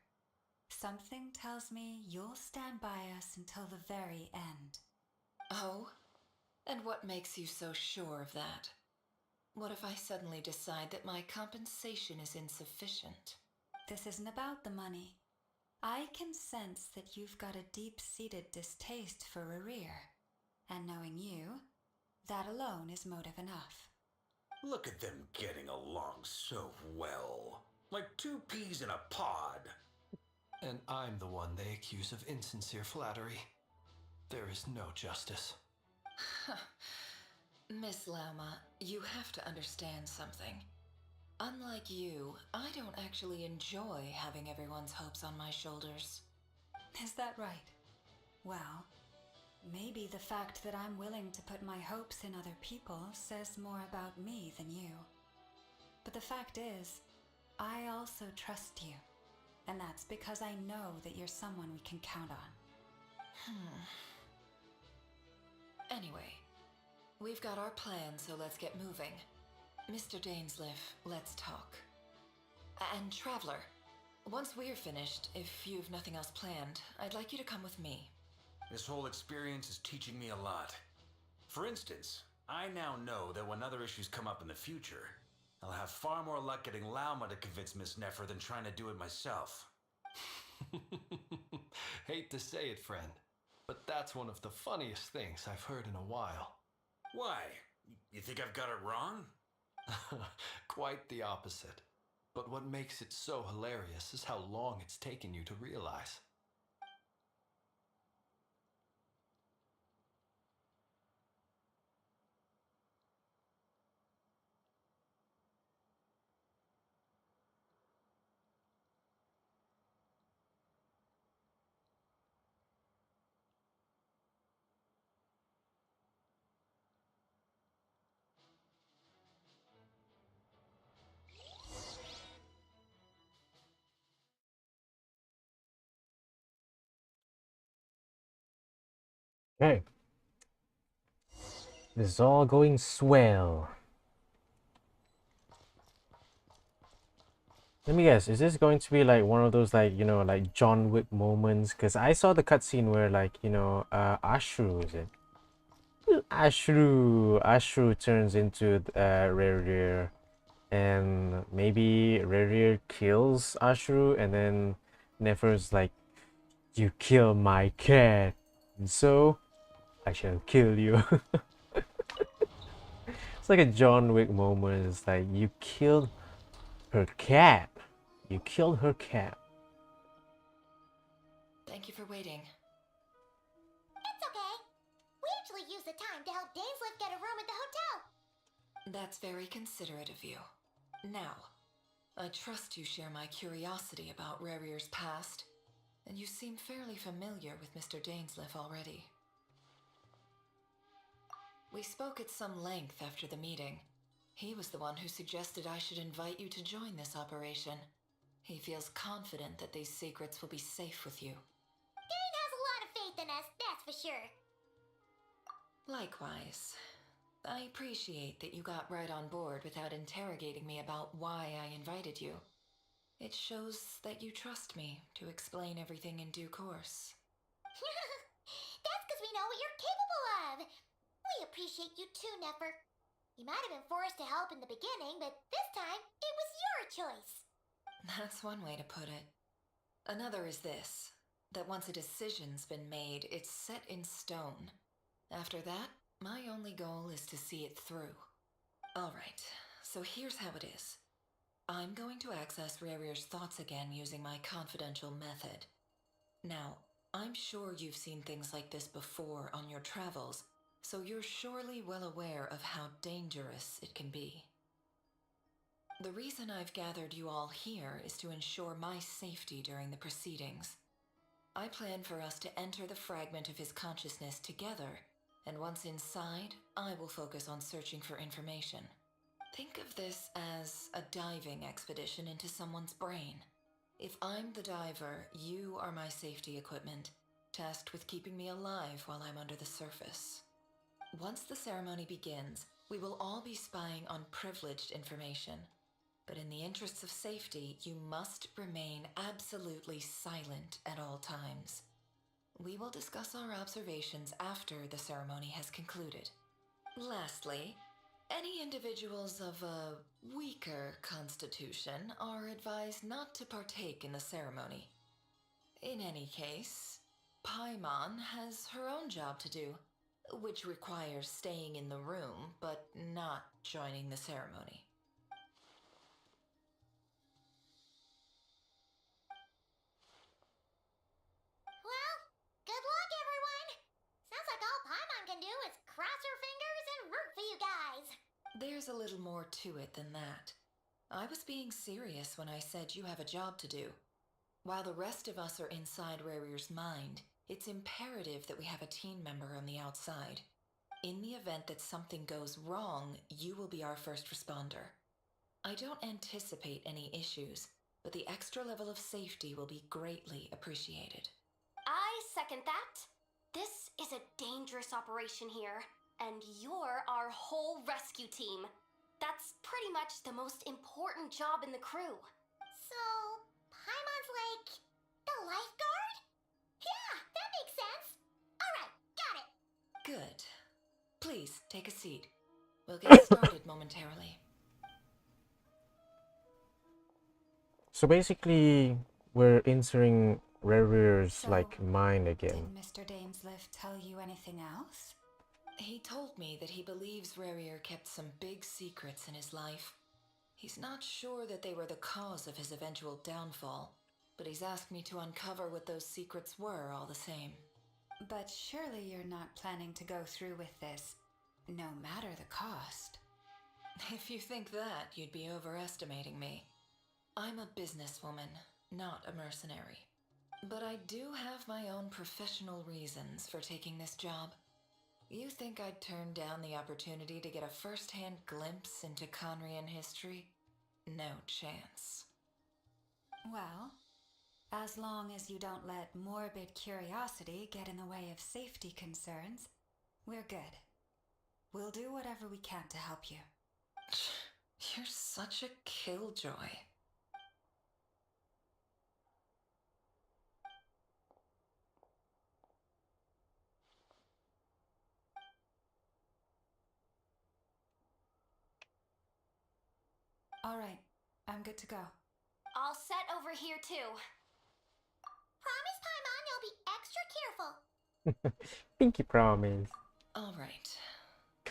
Something tells me you'll stand by us until the very end. Oh? And what makes you so sure of that? What if I suddenly decide that my compensation is insufficient? This isn't about the money. I can sense that you've got a deep-seated distaste for Rairir. And knowing you, that alone is motive enough. Look at them getting along so well. Like two peas in a pod. And I'm the one they accuse of insincere flattery. There is no justice. Miss Lauma, you have to understand something. Unlike you, I don't actually enjoy having everyone's hopes on my shoulders. Is that right? Well, maybe the fact that I'm willing to put my hopes in other people says more about me than you. But the fact is, I also trust you. And that's because I know that you're someone we can count on. Anyway, we've got our plan, so let's get moving. Mr. Dainsliff, let's talk. And Traveler, once we're finished, if you've nothing else planned, I'd like you to come with me. This whole experience is teaching me a lot. For instance, I now know that when other issues come up in the future, I'll have far more luck getting Lauma to convince Miss Nefer than trying to do it myself. Hate to say it, friend, but that's one of the funniest things I've heard in a while. Why? You think I've got it wrong? Quite the opposite. But what makes it so hilarious is how long it's taken you to realize. Okay. This is all going swell. Let me guess, is this going to be like one of those like, you know, like John Wick moments? Because I saw the cutscene where like, you know, Ashru, is it? Ashru turns into Rerir, and maybe Rerir kills Ashru, and then Nefer's like, you kill my cat, and so I shall kill you. It's like a John Wick moment. It's like, you killed her cat. You killed her cat. Thank you for waiting. It's okay. We actually used the time to help Dainslift get a room at the hotel. That's very considerate of you. Now, I trust you share my curiosity about Rerir's past, and you seem fairly familiar with Mr. Dainsliff already. We spoke at some length after the meeting. He was the one who suggested I should invite you to join this operation. He feels confident that these secrets will be safe with you. Dane has a lot of faith in us, that's for sure. Likewise. I appreciate that you got right on board without interrogating me about why I invited you. It shows that you trust me to explain everything in due course. That's because we know what you're capable of. We appreciate you too, Nefer. You might have been forced to help in the beginning, but this time it was your choice. That's one way to put it. Another is this, that once a decision's been made, it's set in stone. After that, my only goal is to see it through. Alright, so here's how it is. I'm going to access Rerir's thoughts again using my confidential method. Now, I'm sure you've seen things like this before on your travels, so you're surely well aware of how dangerous it can be. The reason I've gathered you all here is to ensure my safety during the proceedings. I plan for us to enter the fragment of his consciousness together, and once inside, I will focus on searching for information. Think of this as a diving expedition into someone's brain. If I'm the diver, you are my safety equipment, tasked with keeping me alive while I'm under the surface. Once the ceremony begins, we will all be spying on privileged information. But in the interests of safety, you must remain absolutely silent at all times. We will discuss our observations after the ceremony has concluded. Lastly, any individuals of a weaker constitution are advised not to partake in the ceremony. In any case, Paimon has her own job to do, which requires staying in the room but not joining the ceremony. Well, good luck, everyone. Sounds like all Paimon can do is cross her fingers and root for you guys. There's a little more to it than that. I was being serious when I said you have a job to do. While the rest of us are inside Rerir's mind, it's imperative that we have a team member on the outside. In the event that something goes wrong, you will be our first responder. I don't anticipate any issues, but the extra level of safety will be greatly appreciated. I second that. This is a dangerous operation here, and you're our whole rescue team. That's pretty much the most important job in the crew. So, Paimon's like the lifeguard? Yeah, that makes sense. Alright, got it. Good. Please, take a seat. We'll get started momentarily. So basically, we're entering Rerir's like mind again. Did Mr. Dainsliff tell you anything else? He told me that he believes Rerir kept some big secrets in his life. He's not sure that they were the cause of his eventual downfall, but he's asked me to uncover what those secrets were all the same. But surely you're not planning to go through with this, no matter the cost. If you think that, you'd be overestimating me. I'm a businesswoman, not a mercenary. But I do have my own professional reasons for taking this job. You think I'd turn down the opportunity to get a first-hand glimpse into Conrian history? No chance. Well, As long as you don't let morbid curiosity get in the way of safety concerns, we're good. We'll do whatever we can to help you. You're such a killjoy. All right, I'm good to go. All set over here too. Promise, Paimon, you'll be extra careful. Pinky promise. All right.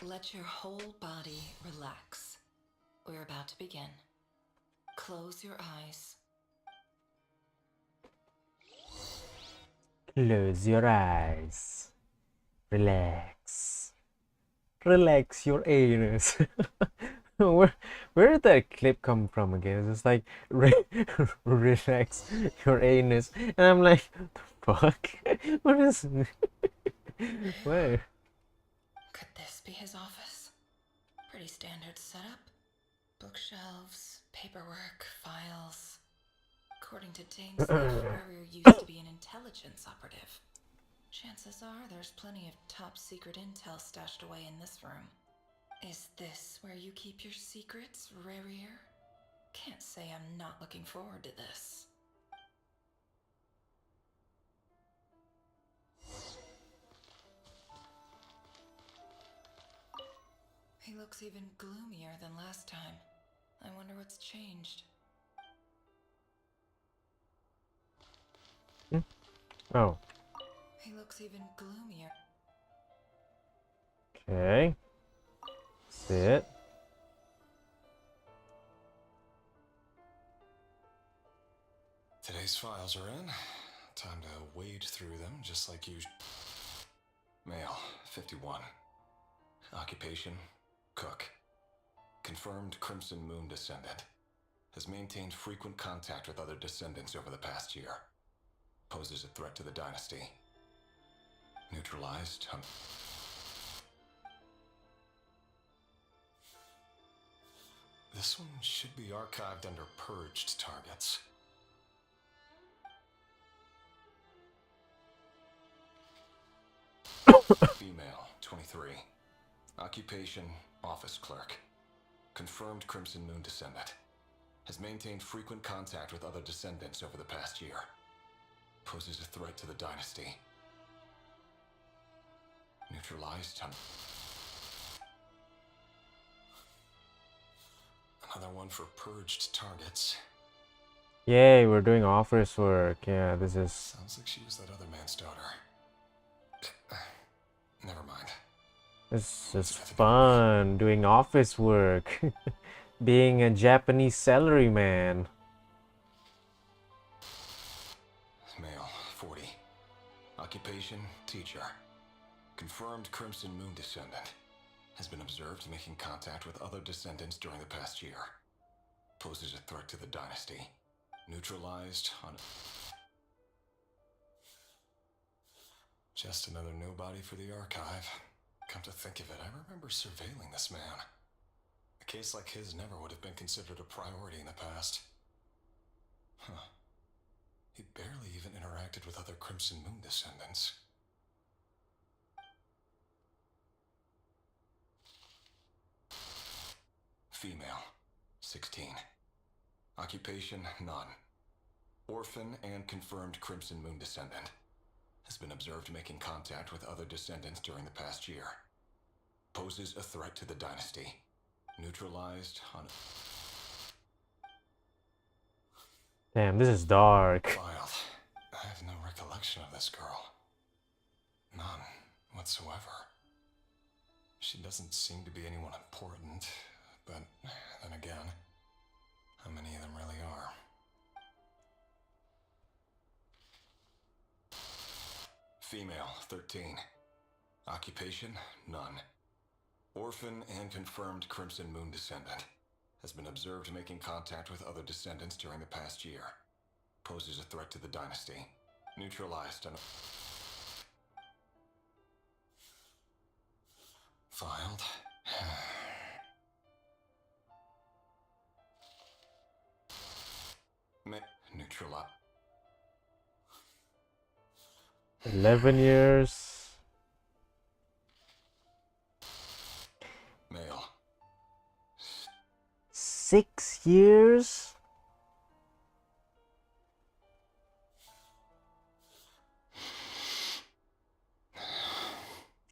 Let your whole body relax. We're about to begin. Close your eyes. Close your eyes. Relax. Relax your anus. Where did that clip come from again? It's just like relax your anus, and I'm like, the fuck? What is? Where? Could this be his office? Pretty standard setup. Bookshelves, paperwork, files. According to Dane's Warrior used to be an intelligence operative. Chances are there's plenty of top secret intel stashed away in this room. Is this where you keep your secrets, Rarier? Can't say I'm not looking forward to this. He looks even gloomier than last time. I wonder what's changed. Oh. He looks even gloomier. Okay. Sit. Today's files are in. Time to wade through them, just like usual. Male, 51. Occupation, cook. Confirmed Crimson Moon descendant. Has maintained frequent contact with other descendants over the past year. Poses a threat to the dynasty. Neutralized. This one should be archived under purged targets. Female, 23. Occupation, office clerk. Confirmed Crimson Moon descendant. Has maintained frequent contact with other descendants over the past year. Poses a threat to the dynasty. Neutralized. Another one for purged targets. Yay, we're doing office work. Yeah, this is... Sounds like she was that other man's daughter. Never mind. This is fun, doing office work. Being a Japanese salaryman. Male, 40. Occupation, teacher. Confirmed Crimson Moon descendant. Has been observed making contact with other descendants during the past year. Poses a threat to the dynasty. Neutralized on... Just another nobody for the archive. Come to think of it, I remember surveilling this man. A case like his never would have been considered a priority in the past. Huh. He barely even interacted with other Crimson Moon descendants. Female, 16. Occupation, none. Orphan and confirmed Crimson Moon descendant. Has been observed making contact with other descendants during the past year. Poses a threat to the dynasty. Neutralized on... Damn, this is dark. Filed. I have no recollection of this girl. None whatsoever. She doesn't seem to be anyone important, but then again, how many of them really are? Female, 13. Occupation, none. Orphan and confirmed Crimson Moon descendant. Has been observed making contact with other descendants during the past year. Poses a threat to the dynasty. Neutralized on... Filed. Neutralized. 11 years. Male. 6 years?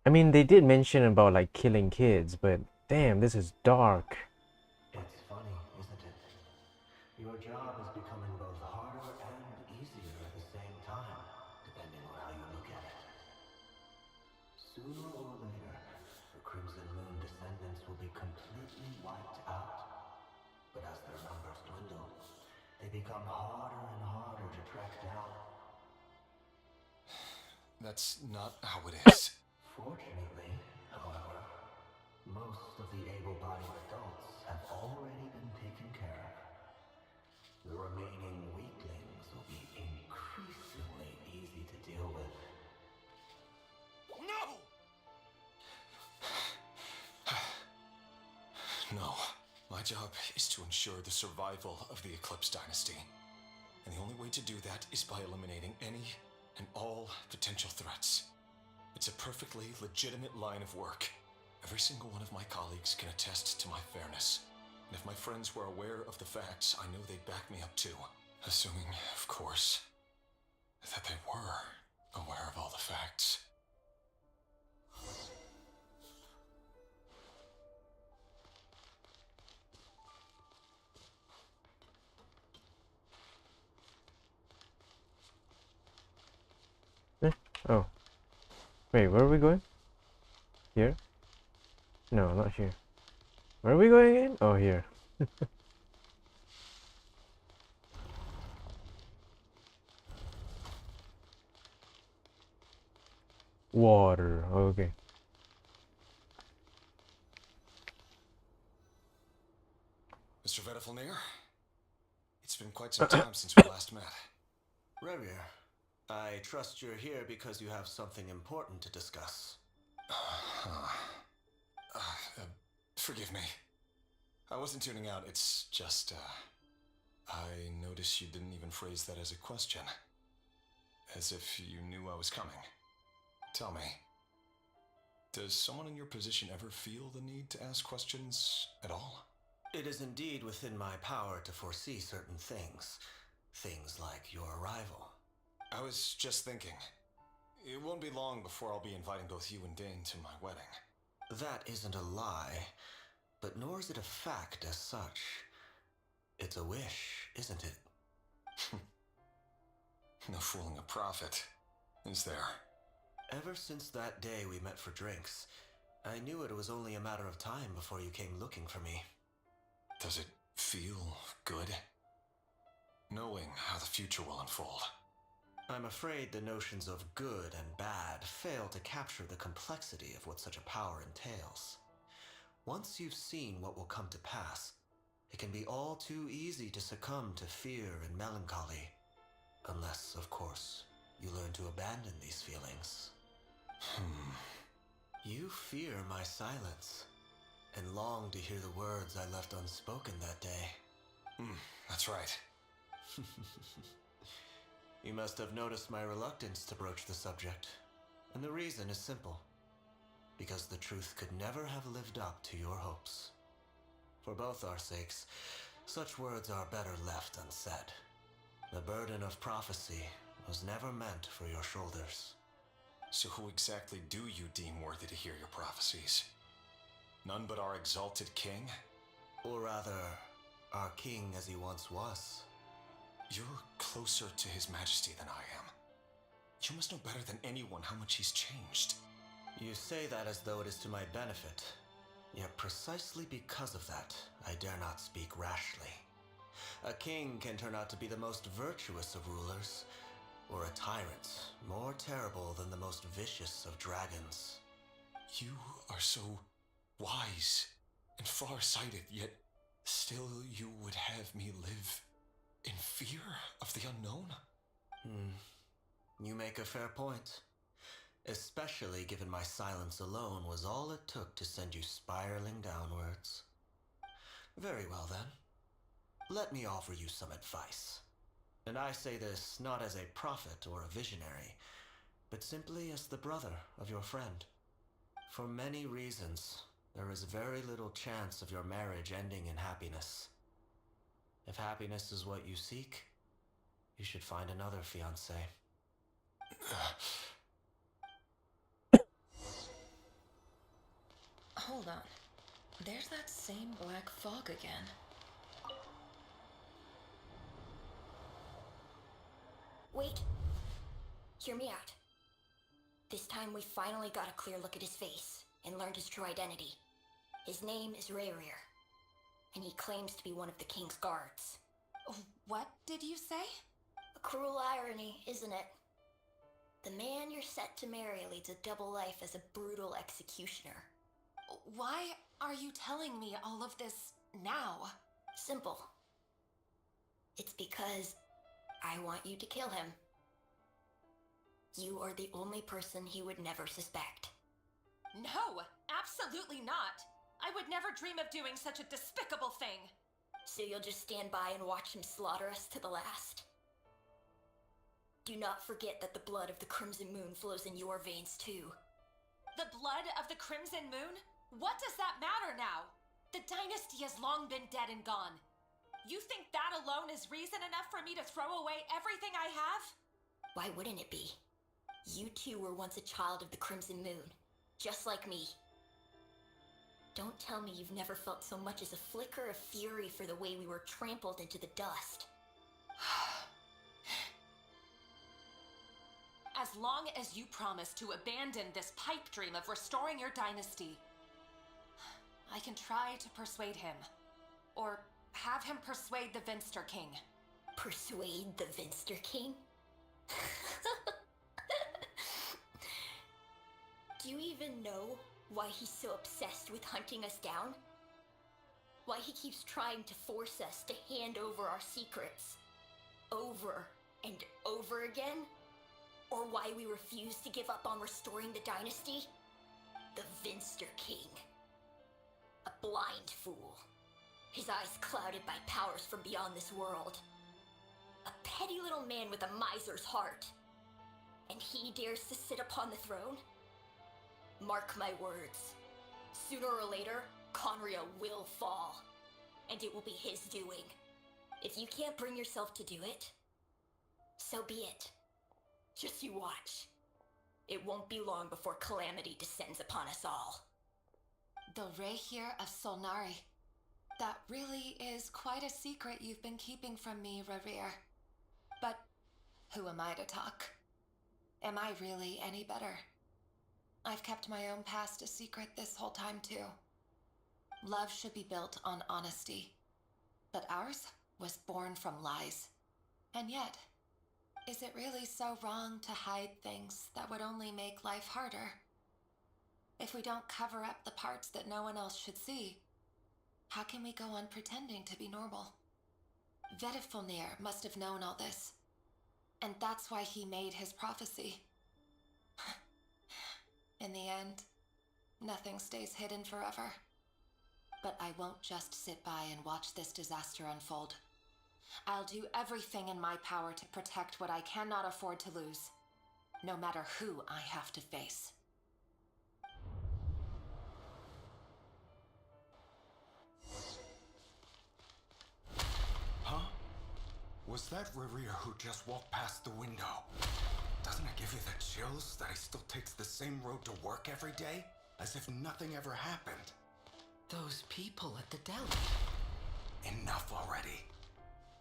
I mean, they did mention about like killing kids, but damn, this is dark. It's funny, isn't it? Your job is becoming both harder and easier at the same time, depending on how you look at it. Sooner or later, the Crimson Moon descendants will be completely wiped out. But as their numbers dwindle, they become harder and harder to track down. That's not how it is. Fortunately, however, most of the able-bodied adults have already been taken care of. The remaining weaklings will be increasingly easy to deal with. No! No. My job is to ensure the survival of the Eclipse Dynasty. And the only way to do that is by eliminating any and all potential threats. It's a perfectly legitimate line of work. Every single one of my colleagues can attest to my fairness. And if my friends were aware of the facts, I know they'd back me up too. Assuming, of course, that they were aware of all the facts. Oh. Wait, where are we going? Here? No, not here. Where are we going again? Oh, here. Water. Okay. Mr. Vedifalnir, it's been quite some time since we last met. Rerir, I trust you're here because you have something important to discuss. Forgive me. I wasn't tuning out, it's just, I noticed you didn't even phrase that as a question. As if you knew I was coming. Tell me, does someone in your position ever feel the need to ask questions at all? It is indeed within my power to foresee certain things. Things like your arrival. I was just thinking. It won't be long before I'll be inviting both you and Dane to my wedding. That isn't a lie, but nor is it a fact as such. It's a wish, isn't it? No fooling a prophet, is there? Ever since that day we met for drinks, I knew it was only a matter of time before you came looking for me. Does it feel good? Knowing how the future will unfold. I'm afraid the notions of good and bad fail to capture the complexity of what such a power entails. Once you've seen what will come to pass, it can be all too easy to succumb to fear and melancholy. Unless, of course, you learn to abandon these feelings. You fear my silence, and long to hear the words I left unspoken that day. That's right. You must have noticed my reluctance to broach the subject, and the reason is simple. Because the truth could never have lived up to your hopes. For both our sakes, such words are better left unsaid. The burden of prophecy was never meant for your shoulders. So who exactly do you deem worthy to hear your prophecies? None but our exalted king? Or rather, our king as he once was. You're closer to his majesty than I am. You must know better than anyone how much he's changed. You say that as though it is to my benefit. Yet precisely because of that, I dare not speak rashly. A king can turn out to be the most virtuous of rulers, or a tyrant more terrible than the most vicious of dragons. You are so wise and far-sighted, yet still you would have me live in fear of the unknown? You make a fair point. Especially given my silence alone was all it took to send you spiraling downwards. Very well then. Let me offer you some advice. And I say this not as a prophet or a visionary, but simply as the brother of your friend. For many reasons, there is very little chance of your marriage ending in happiness. If happiness is what you seek, you should find another fiancé. Hold on. There's that same black fog again. Wait. Hear me out. This time we finally got a clear look at his face and learned his true identity. His name is Rayrir, and he claims to be one of the king's guards. What did you say? A cruel irony, isn't it? The man you're set to marry leads a double life as a brutal executioner. Why are you telling me all of this now? Simple. It's because I want you to kill him. You are the only person he would never suspect. No, absolutely not. I would never dream of doing such a despicable thing. So you'll just stand by and watch him slaughter us to the last? Do not forget that the blood of the Crimson Moon flows in your veins too. The blood of the Crimson Moon? What does that matter now? The dynasty has long been dead and gone. You think that alone is reason enough for me to throw away everything I have? Why wouldn't it be? You two were once a child of the Crimson Moon, just like me. Don't tell me you've never felt so much as a flicker of fury for the way we were trampled into the dust. As long as you promise to abandon this pipe dream of restoring your dynasty, I can try to persuade him. Or have him persuade the Vinster King. Persuade the Vinster King? Do you even know why he's so obsessed with hunting us down? Why he keeps trying to force us to hand over our secrets over and over again? Or why we refuse to give up on restoring the dynasty? The Vinster King. A blind fool. His eyes clouded by powers from beyond this world. A petty little man with a miser's heart. And he dares to sit upon the throne? Mark my words. Sooner or later, Conria will fall. And it will be his doing. If you can't bring yourself to do it, so be it. Just you watch. It won't be long before calamity descends upon us all. The Rayrir of Solnari. That really is quite a secret you've been keeping from me, Rayrir. But who am I to talk? Am I really any better? I've kept my own past a secret this whole time too. Love should be built on honesty. But ours was born from lies. And yet, is it really so wrong to hide things that would only make life harder? If we don't cover up the parts that no one else should see, how can we go on pretending to be normal? Vedifulnir must have known all this. And that's why he made his prophecy. In the end, nothing stays hidden forever. But I won't just sit by and watch this disaster unfold. I'll do everything in my power to protect what I cannot afford to lose, no matter who I have to face. Huh? Was that Rayrir who just walked past the window? Doesn't it give you the chills that he still takes the same road to work every day? As if nothing ever happened. Those people at the deli. Enough already.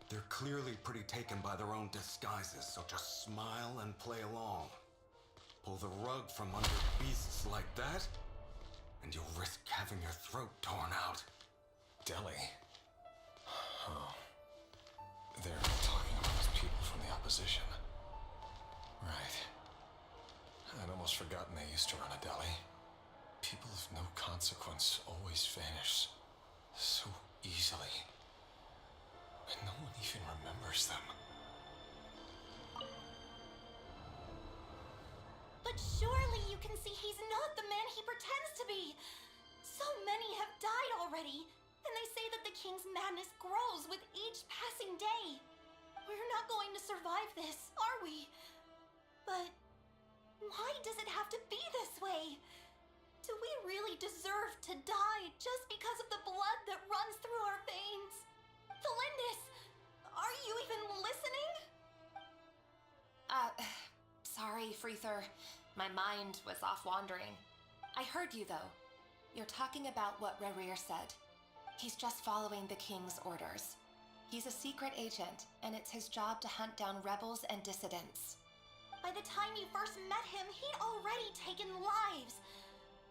They're clearly pretty taken by their own disguises, so just smile and play along. Pull the rug from under beasts like that, and you'll risk having your throat torn out. Deli? Oh. They're talking about those people from the opposition. Right. I'd almost forgotten they used to run a deli. People of no consequence always vanish so easily. And no one even remembers them. But surely you can see he's not the man he pretends to be. So many have died already, and they say that the king's madness grows with each passing day. We're not going to survive this, are we? But Why does it have to be this way? Do we really deserve to die just because of the blood that runs through our veins? Felindis, are you even listening? Sorry, Freether. My mind was off wandering. I heard you, though. You're talking about what Rerir said. He's just following the king's orders. He's a secret agent, and it's his job to hunt down rebels and dissidents. By the time you first met him, he'd already taken lives.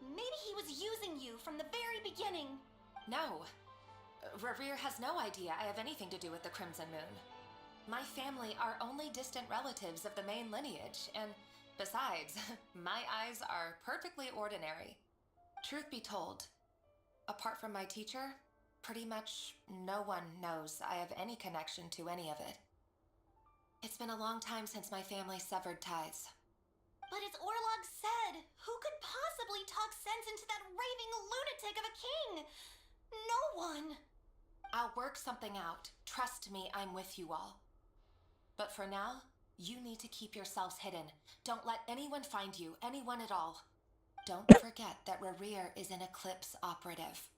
Maybe he was using you from the very beginning. No. Rerir has no idea I have anything to do with the Crimson Moon. My family are only distant relatives of the main lineage, and besides, my eyes are perfectly ordinary. Truth be told, apart from my teacher, pretty much no one knows I have any connection to any of it. It's been a long time since my family severed ties. But as Orlog said, who could possibly talk sense into that raving lunatic of a king? No one. I'll work something out. Trust me, I'm with you all. But for now, you need to keep yourselves hidden. Don't let anyone find you, anyone at all. Don't forget that Rerir is an Eclipse operative.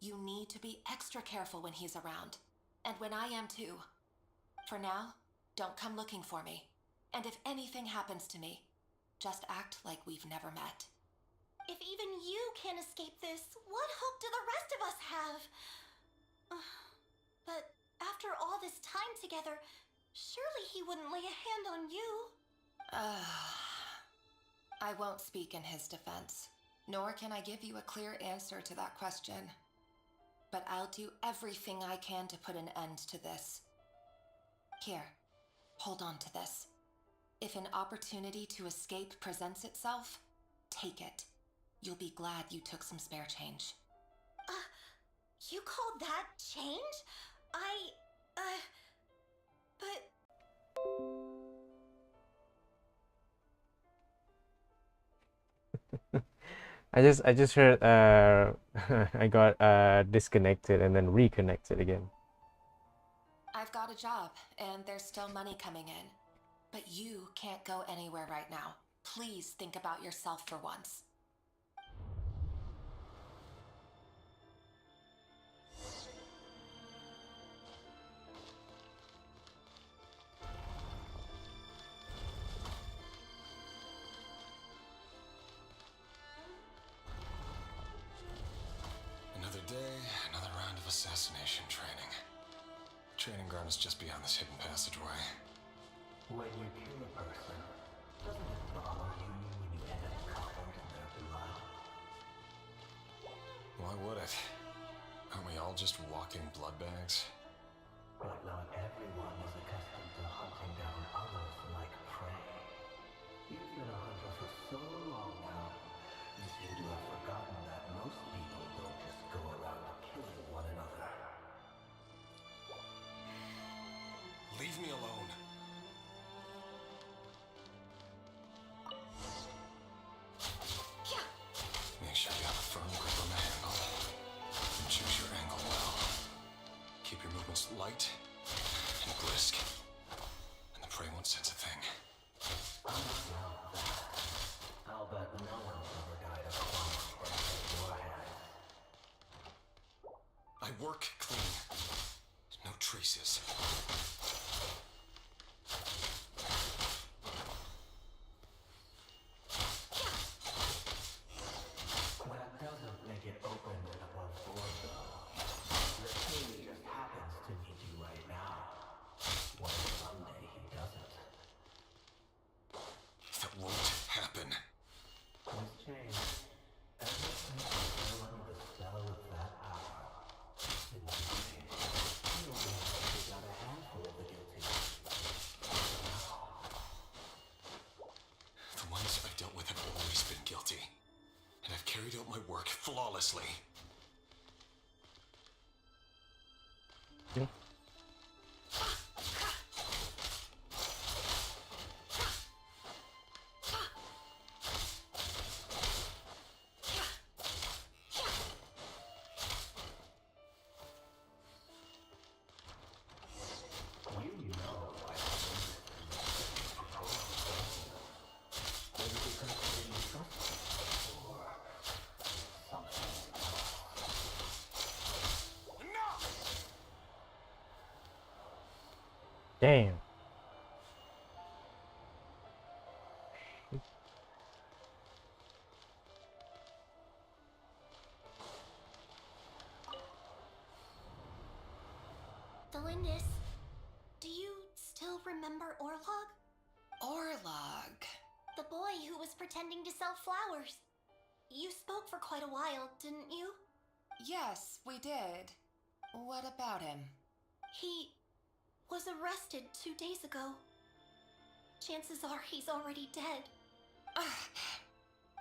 You need to be extra careful when he's around. And when I am too. For now, don't come looking for me. And if anything happens to me, just act like we've never met. If even you can't escape this, what hope do the rest of us have? But after all this time together, surely he wouldn't lay a hand on you. I won't speak in his defense, nor can I give you a clear answer to that question. But I'll do everything I can to put an end to this. Here, hold on to this. If an opportunity to escape presents itself, take it. You'll be glad you took some spare change. You called that change? But... I just heard I got disconnected and then reconnected again. I've got a job, and there's still money coming in. But you can't go anywhere right now. Please think about yourself for once. Another day, another round of assassination training. Training ground is just beyond this hidden passageway. When you kill a person, doesn't it bother you when you end up covered in their blood? Why would it? Aren't we all just walking blood bags? But not everyone is accustomed to hunting down others like prey. You've been a hunter for so long now, you seem to have forgotten that most people don't just go around killing one another. Leave me alone. Make sure you have a firm grip on the handle. And choose your angle well. Keep your movements light and brisk. And the prey won't sense a thing. I'll bet no one's ever died of chronic in your hands. I work clean. No traces. That doesn't make it open and above board, though. The king just happens to need you right now. What if someday he doesn't? That won't happen. Things change. Ever since you fell under the spell of that power, in the beginning, you only actually got a handful of the guilty. The ones I've dealt with have always been guilty. And I've carried out my work flawlessly. Yeah. You know I Damn. Delindis, do you still remember Orlog? Orlog. The boy who was pretending to sell flowers. You spoke for quite a while, didn't you? Yes, we did. What about him? He was arrested 2 days ago. Chances are he's already dead.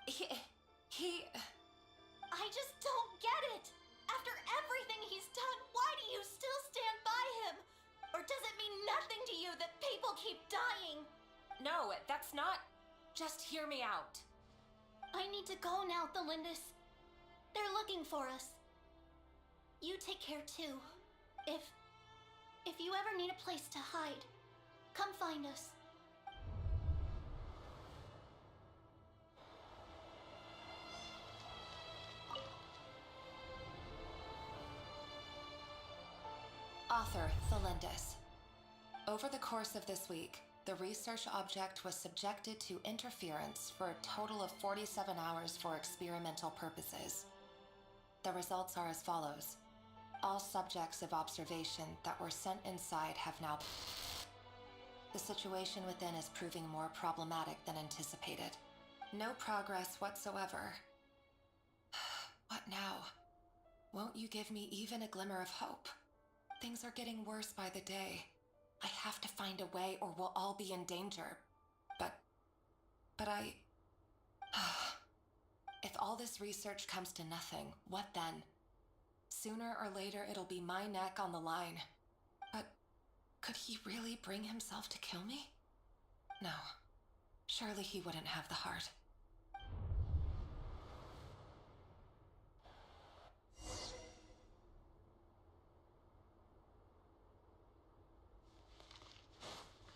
He... I just don't get it! After everything he's done, why do you still stand by him? Or does it mean nothing to you that people keep dying? No, that's not... Just hear me out. I need to go now, Delindis. They're looking for us. You take care too. If you ever need a place to hide, come find us. Author Thelindis. Over the course of this week, the research object was subjected to interference for a total of 47 hours for experimental purposes. The results are as follows. All subjects of observation that were sent inside have now... The situation within is proving more problematic than anticipated. No progress whatsoever. What now? Won't you give me even a glimmer of hope? Things are getting worse by the day. I have to find a way or we'll all be in danger. But I... If all this research comes to nothing, what then? Sooner or later it'll be my neck on the line. But could he really bring himself to kill me? No. Surely he wouldn't have the heart.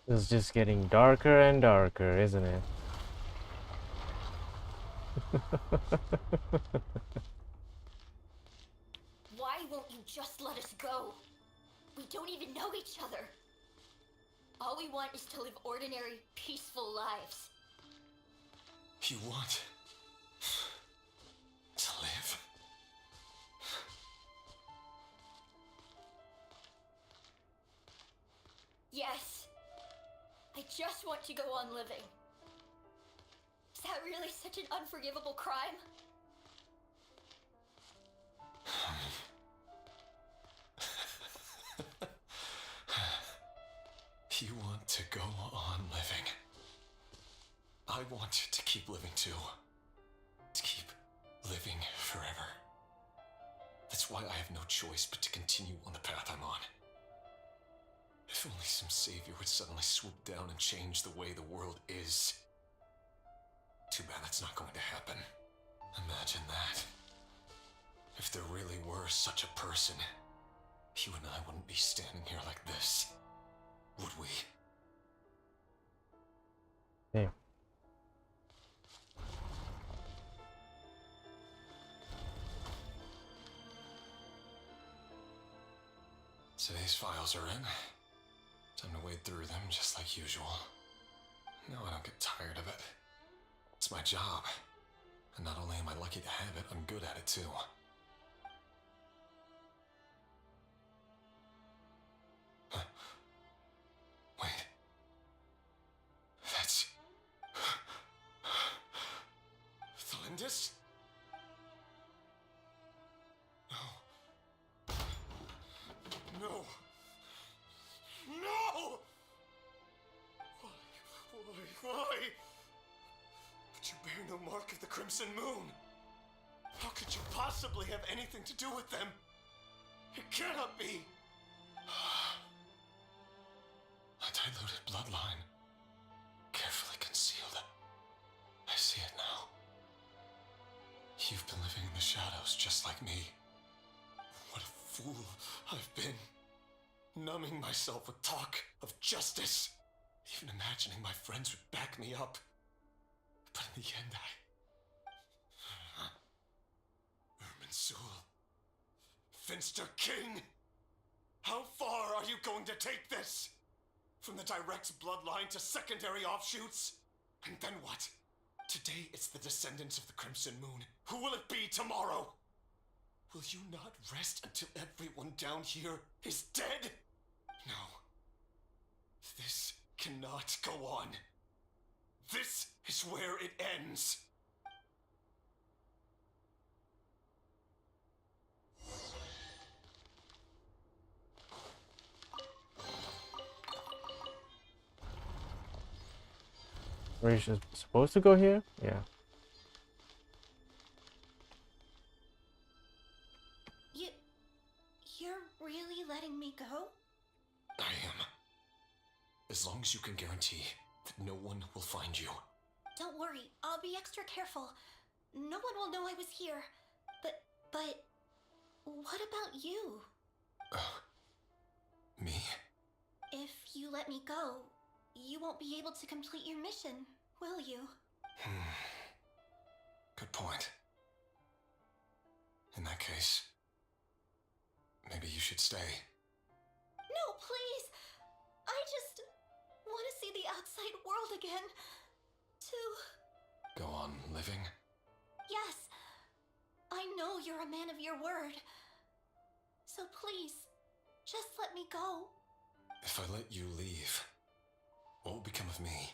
It's just getting darker and darker, isn't it? Why won't you just let us go? We don't even know each other. All we want is to live ordinary, peaceful lives. You want to live? Yes. I just want to go on living. Is that really such an unforgivable crime? You want to go on living. I want you to keep living too. To keep living forever. That's why I have no choice but to continue on the path I'm on. If only some savior would suddenly swoop down and change the way the world is. Too bad that's not going to happen. Imagine that. If there really were such a person, you and I wouldn't be standing here like this, would we? Yeah. Today's files are in. Time to wade through them just like usual. No, I don't get tired of it. It's my job. And not only am I lucky to have it, I'm good at it too. Huh. Wait. That's... Thelindis? No. No. No! Why? But you bear no mark of the Crimson Moon. How could you possibly have anything to do with them? It cannot be. A diluted bloodline. Carefully concealed. I see it now. You've been living in the shadows just like me. What a fool I've been. Numbing myself with talk of justice. Even imagining my friends would back me up. But in the end, Irminsul. Finster King! How far are you going to take this? From the direct bloodline to secondary offshoots? And then what? Today it's the descendants of the Crimson Moon. Who will it be tomorrow? Will you not rest until everyone down here is dead? No. This cannot go on. This is where it ends. We're just supposed to go here? Yeah. You're really letting me go? I am. As long as you can guarantee that no one will find you. Don't worry, I'll be extra careful. No one will know I was here. But what about you? Me? If you let me go, you won't be able to complete your mission, will you? Good point. In that case, maybe you should stay. No, please! I just want to see the outside world again. To... Go on living? Yes. I know you're a man of your word. So please, just let me go. If I let you leave, what will become of me?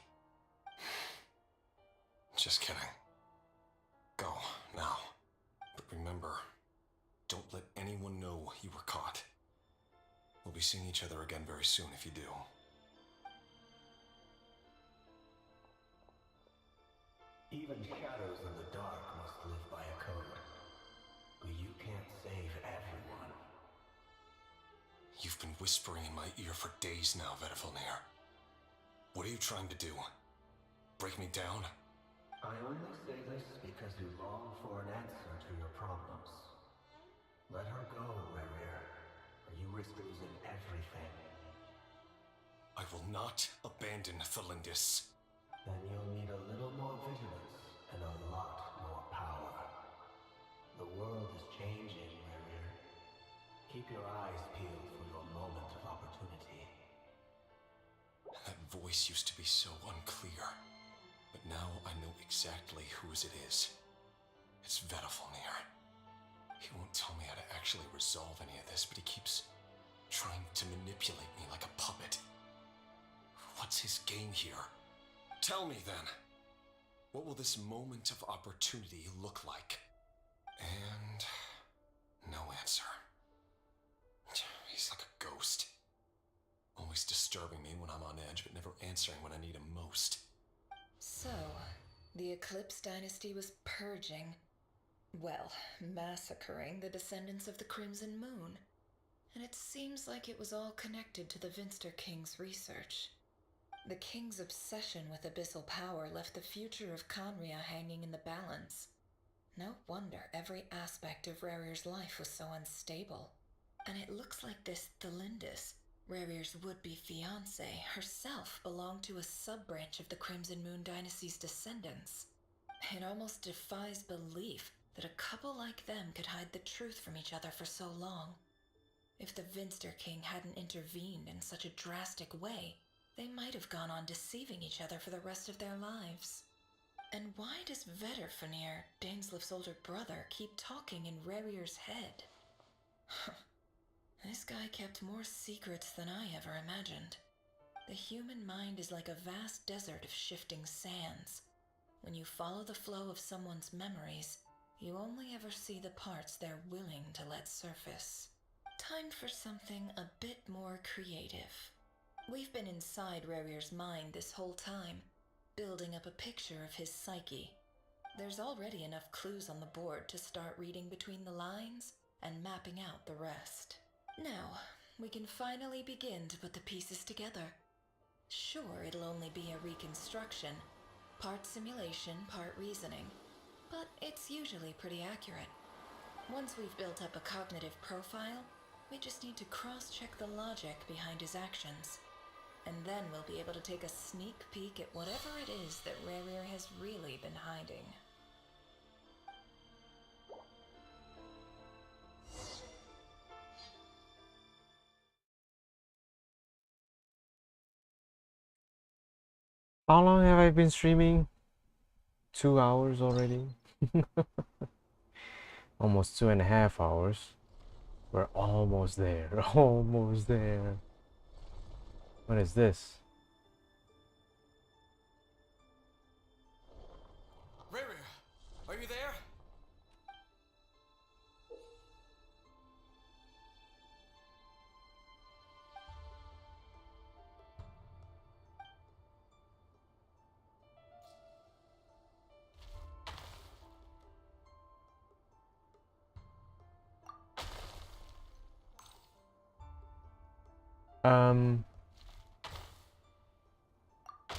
Just kidding. Go, now. But remember, don't let anyone know you were caught. We'll be seeing each other again very soon if you do. Even shadows in the dark must live by a code. But you can't save everyone. You've been whispering in my ear for days now, Vedifilnir. What are you trying to do? Break me down? I only say this because you long for an answer to your problems. Let her go, Rerir, or you risk losing everything. I will not abandon Thelindis. Then you'll need a little more vigilance and a lot more power. The world is changing, Rerir. Keep your eyes peeled for your moment of opportunity. That voice used to be so unclear, but now I know exactly whose it is. It's Vedifilnir. He won't tell me how to actually resolve any of this, but he keeps trying to manipulate me like a puppet. What's his game here? Tell me then. What will this moment of opportunity look like? And no answer. He's like a ghost. Always disturbing me when I'm on edge, but never answering when I need him most. So, the Eclipse Dynasty was purging, well, massacring the descendants of the Crimson Moon. And it seems like it was all connected to the Vinster King's research. The King's obsession with abyssal power left the future of Khaenri'ah hanging in the balance. No wonder every aspect of Rerir's life was so unstable. And it looks like this Thelindis, Rerir's would-be fiancée, herself belonged to a sub-branch of the Crimson Moon Dynasty's descendants. It almost defies belief that a couple like them could hide the truth from each other for so long. If the Vinster King hadn't intervened in such a drastic way, they might have gone on deceiving each other for the rest of their lives. And why does Vedifilnir, Daneslif's older brother, keep talking in Rerir's head? This guy kept more secrets than I ever imagined. The human mind is like a vast desert of shifting sands. When you follow the flow of someone's memories, you only ever see the parts they're willing to let surface. Time for something a bit more creative. We've been inside Rerir's mind this whole time, building up a picture of his psyche. There's already enough clues on the board to start reading between the lines and mapping out the rest. Now, we can finally begin to put the pieces together. Sure, it'll only be a reconstruction, part simulation, part reasoning, but it's usually pretty accurate. Once we've built up a cognitive profile, we just need to cross-check the logic behind his actions. And then we'll be able to take a sneak peek at whatever it is that Rerir has really been hiding. How long have I been streaming? 2 hours already? Almost 2.5 hours. We're almost there. Almost there. What is this? Riri, are you there?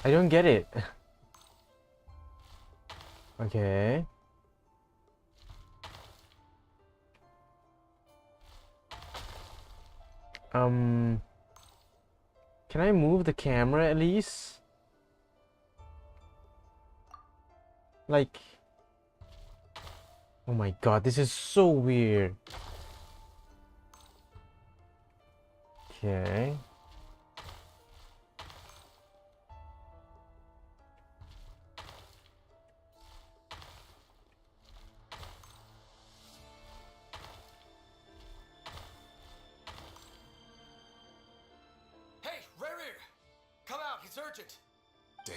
I don't get it. Okay. Can I move the camera at least? Like, oh my god, this is so weird. Okay. Hey, Riri! Come out, it's urgent! Dane?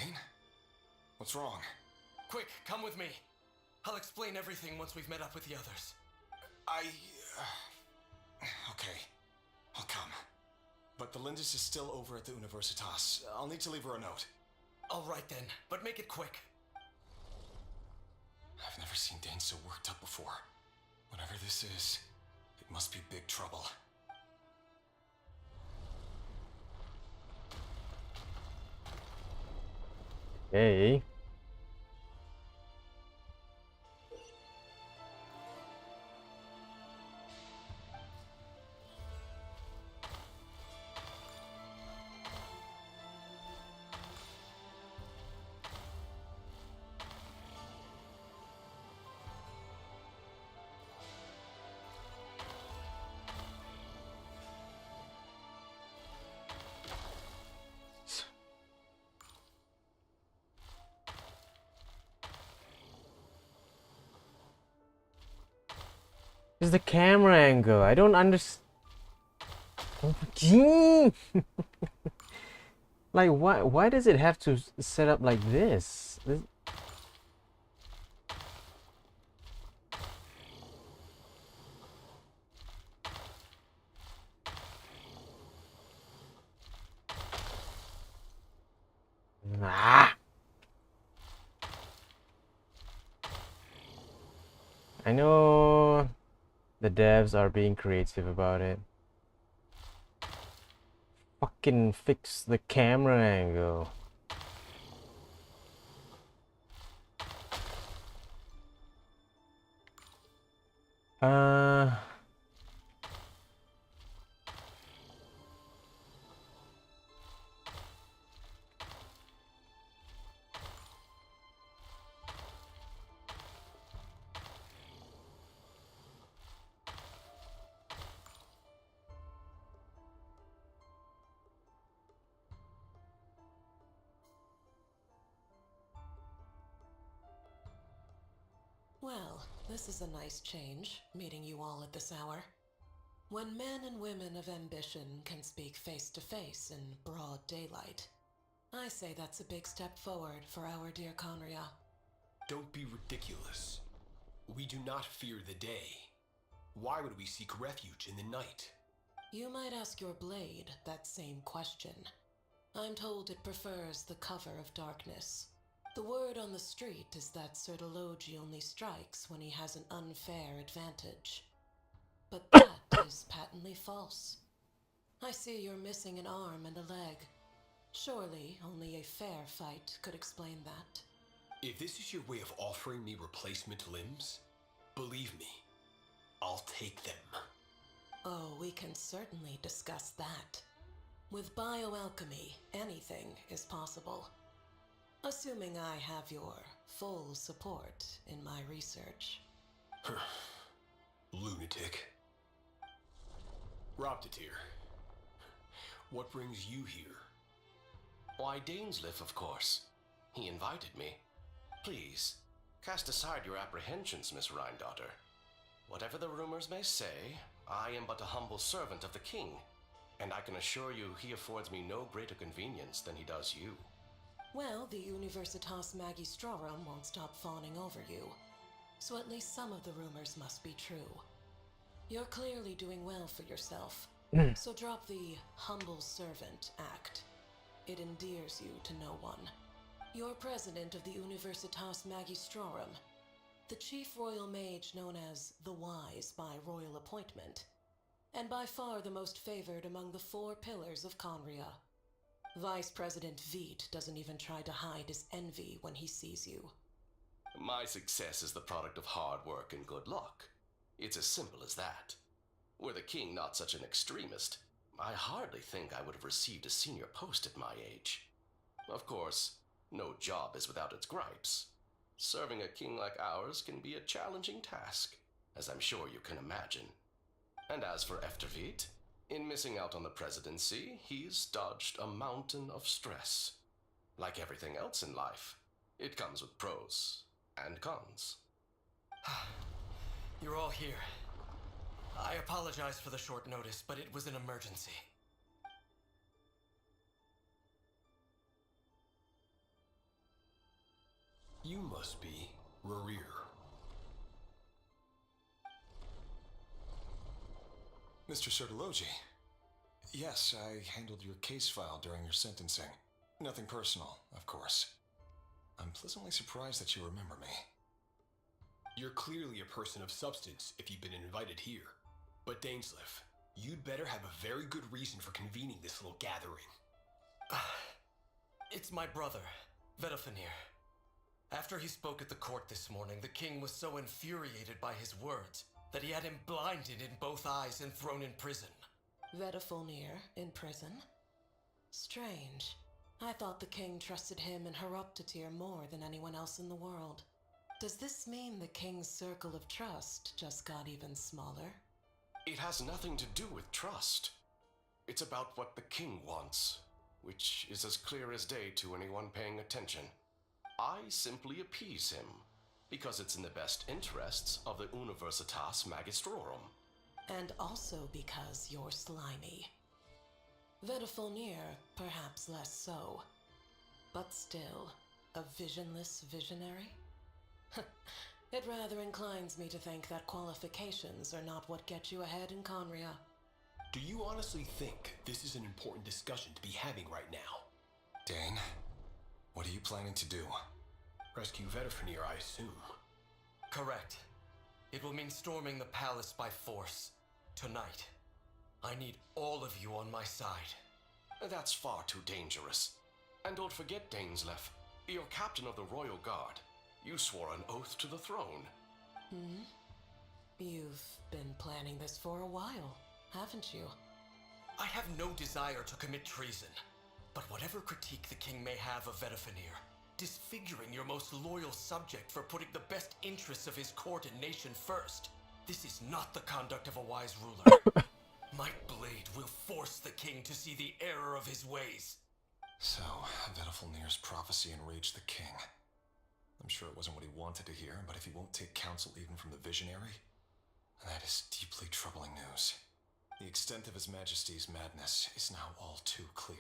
What's wrong? Quick, come with me. I'll explain everything once we've met up with the others. Okay. I'll come. But the Lindis is still over at the Universitas. I'll need to leave her a note. All right then, but make it quick. I've never seen Dane so worked up before. Whatever this is, it must be big trouble. Hey. It's the camera angle. I don't understand. Like, why does it have to set up like this? Ah! I know the devs are being creative about it. Fucking fix the camera angle. Well, this is a nice change, meeting you all at this hour. When men and women of ambition can speak face to face in broad daylight, I say that's a big step forward for our dear Conria. Don't be ridiculous. We do not fear the day. Why would we seek refuge in the night? You might ask your blade that same question. I'm told it prefers the cover of darkness. The word on the street is that Sertologi only strikes when he has an unfair advantage. But that is patently false. I see you're missing an arm and a leg. Surely only a fair fight could explain that. If this is your way of offering me replacement limbs, believe me, I'll take them. Oh, we can certainly discuss that. With bioalchemy, anything is possible. Assuming I have your full support in my research. Lunatic. Robtatir, what brings you here? Why, Dainsliff, of course. He invited me. Please, cast aside your apprehensions, Miss Rhindaughter. Whatever the rumors may say, I am but a humble servant of the king, and I can assure you he affords me no greater convenience than he does you. Well, the Universitas Magistrorum won't stop fawning over you, so at least some of the rumors must be true. You're clearly doing well for yourself, so drop the humble servant act. It endears you to no one. You're president of the Universitas Magistrorum, the chief royal mage known as the Wise by royal appointment, and by far the most favored among the 4 pillars of Conria. Vice President Veet doesn't even try to hide his envy when he sees you. My success is the product of hard work and good luck. It's as simple as that. Were the king not such an extremist, I hardly think I would have received a senior post at my age. Of course, no job is without its gripes. Serving a king like ours can be a challenging task, as I'm sure you can imagine. And as for Efterveet, in missing out on the presidency, he's dodged a mountain of stress. Like everything else in life, it comes with pros and cons. You're all here. I apologize for the short notice, but it was an emergency. You must be Rerir. Mr. Sertologi. Yes, I handled your case file during your sentencing. Nothing personal, of course. I'm pleasantly surprised that you remember me. You're clearly a person of substance if you've been invited here. But Dainsleif, you'd better have a very good reason for convening this little gathering. It's my brother, Vedafenir. After he spoke at the court this morning, the king was so infuriated by his words that he had him blinded in both eyes and thrown in prison. Vedafenir in prison? Strange. I thought the king trusted him and Hoyoverse more than anyone else in the world. Does this mean the king's circle of trust just got even smaller? It has nothing to do with trust. It's about what the king wants, which is as clear as day to anyone paying attention. I simply appease him, because it's in the best interests of the Universitas Magistrorum. And also because you're slimy. Vedafenir, perhaps less so. But still, a visionless visionary? It rather inclines me to think that qualifications are not what get you ahead in Conria. Do you honestly think this is an important discussion to be having right now? Dane, what are you planning to do? Rescue Vedafenir, I assume. Correct. It will mean storming the palace by force. Tonight. I need all of you on my side. That's far too dangerous. And don't forget, Dainsleif, you're captain of the Royal Guard. You swore an oath to the throne. You've been planning this for a while, haven't you? I have no desire to commit treason. But whatever critique the king may have of Vedafenir, disfiguring your most loyal subject for putting the best interests of his court and nation first, this is not the conduct of a wise ruler. My blade will force the king to see the error of his ways. So, Vedafenir's prophecy enraged the king. I'm sure it wasn't what he wanted to hear, but if he won't take counsel even from the visionary, that is deeply troubling news. The extent of His Majesty's madness is now all too clear.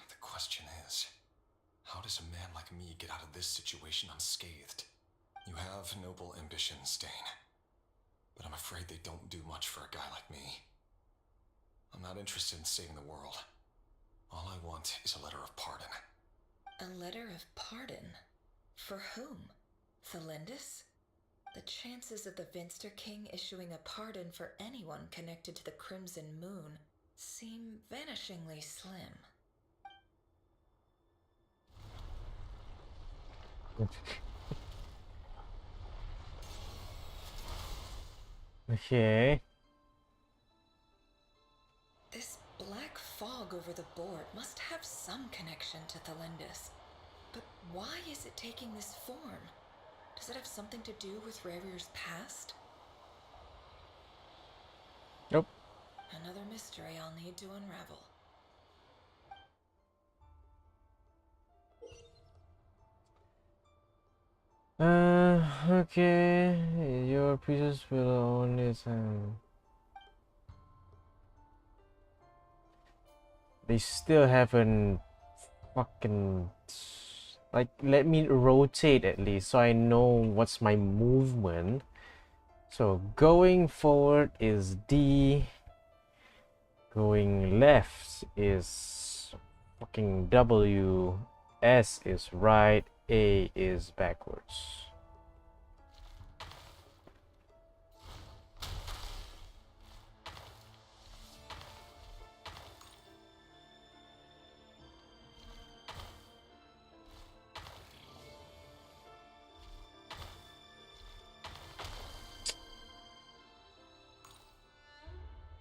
The question is, how does a man like me get out of this situation unscathed? You have noble ambitions, Dane, but I'm afraid they don't do much for a guy like me. I'm not interested in saving the world. All I want is a letter of pardon. A letter of pardon? For whom? Thelindis? The chances of the Vinster King issuing a pardon for anyone connected to the Crimson Moon seem vanishingly slim. Okay. This black fog over the board must have some connection to Thelindis. But why is it taking this form? Does it have something to do with Rerir's past? Nope. Another mystery I'll need to unravel. Okay. Your pieces will own it and they still haven't fucking like let me rotate at least so I know what's my movement. So going forward is D. Going left is fucking W. S is right. A is backwards.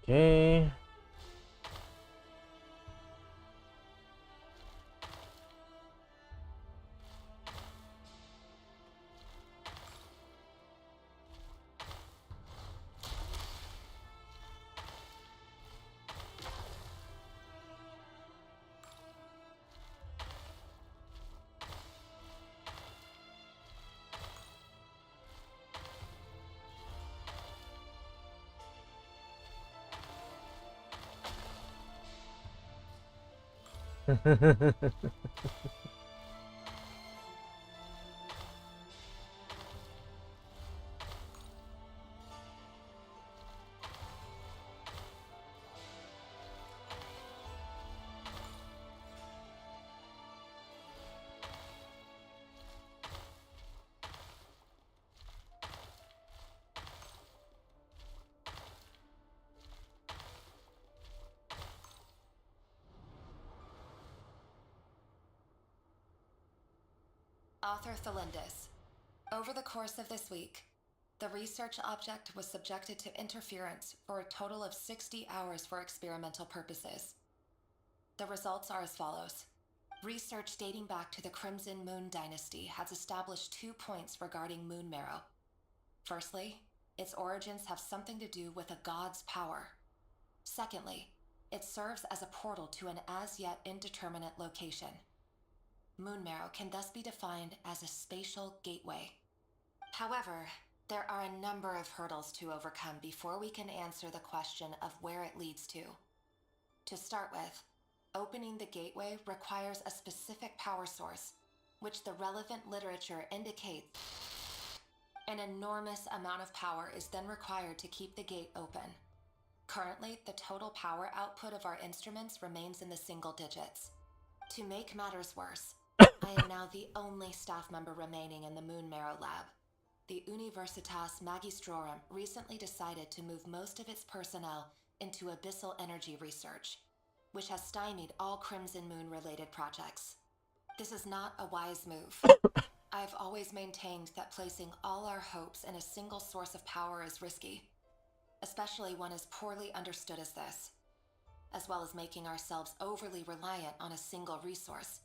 Okay. Author Thelindis. Over the course of this week, the research object was subjected to interference for a total of 60 hours for experimental purposes. The results are as follows. Research dating back to the Crimson Moon Dynasty has established 2 points regarding moon marrow. Firstly, its origins have something to do with a god's power. Secondly, it serves as a portal to an as-yet indeterminate location. Moon marrow can thus be defined as a spatial gateway. However, there are a number of hurdles to overcome before we can answer the question of where it leads to. To start with, opening the gateway requires a specific power source, which the relevant literature indicates. An enormous amount of power is then required to keep the gate open. Currently, the total power output of our instruments remains in the single digits. To make matters worse, I am now the only staff member remaining in the Moon Marrow lab. The Universitas Magistrorum recently decided to move most of its personnel into abyssal energy research, which has stymied all Crimson Moon-related projects. This is not a wise move. I've always maintained that placing all our hopes in a single source of power is risky, especially one as poorly understood as this. As well as making ourselves overly reliant on a single resource,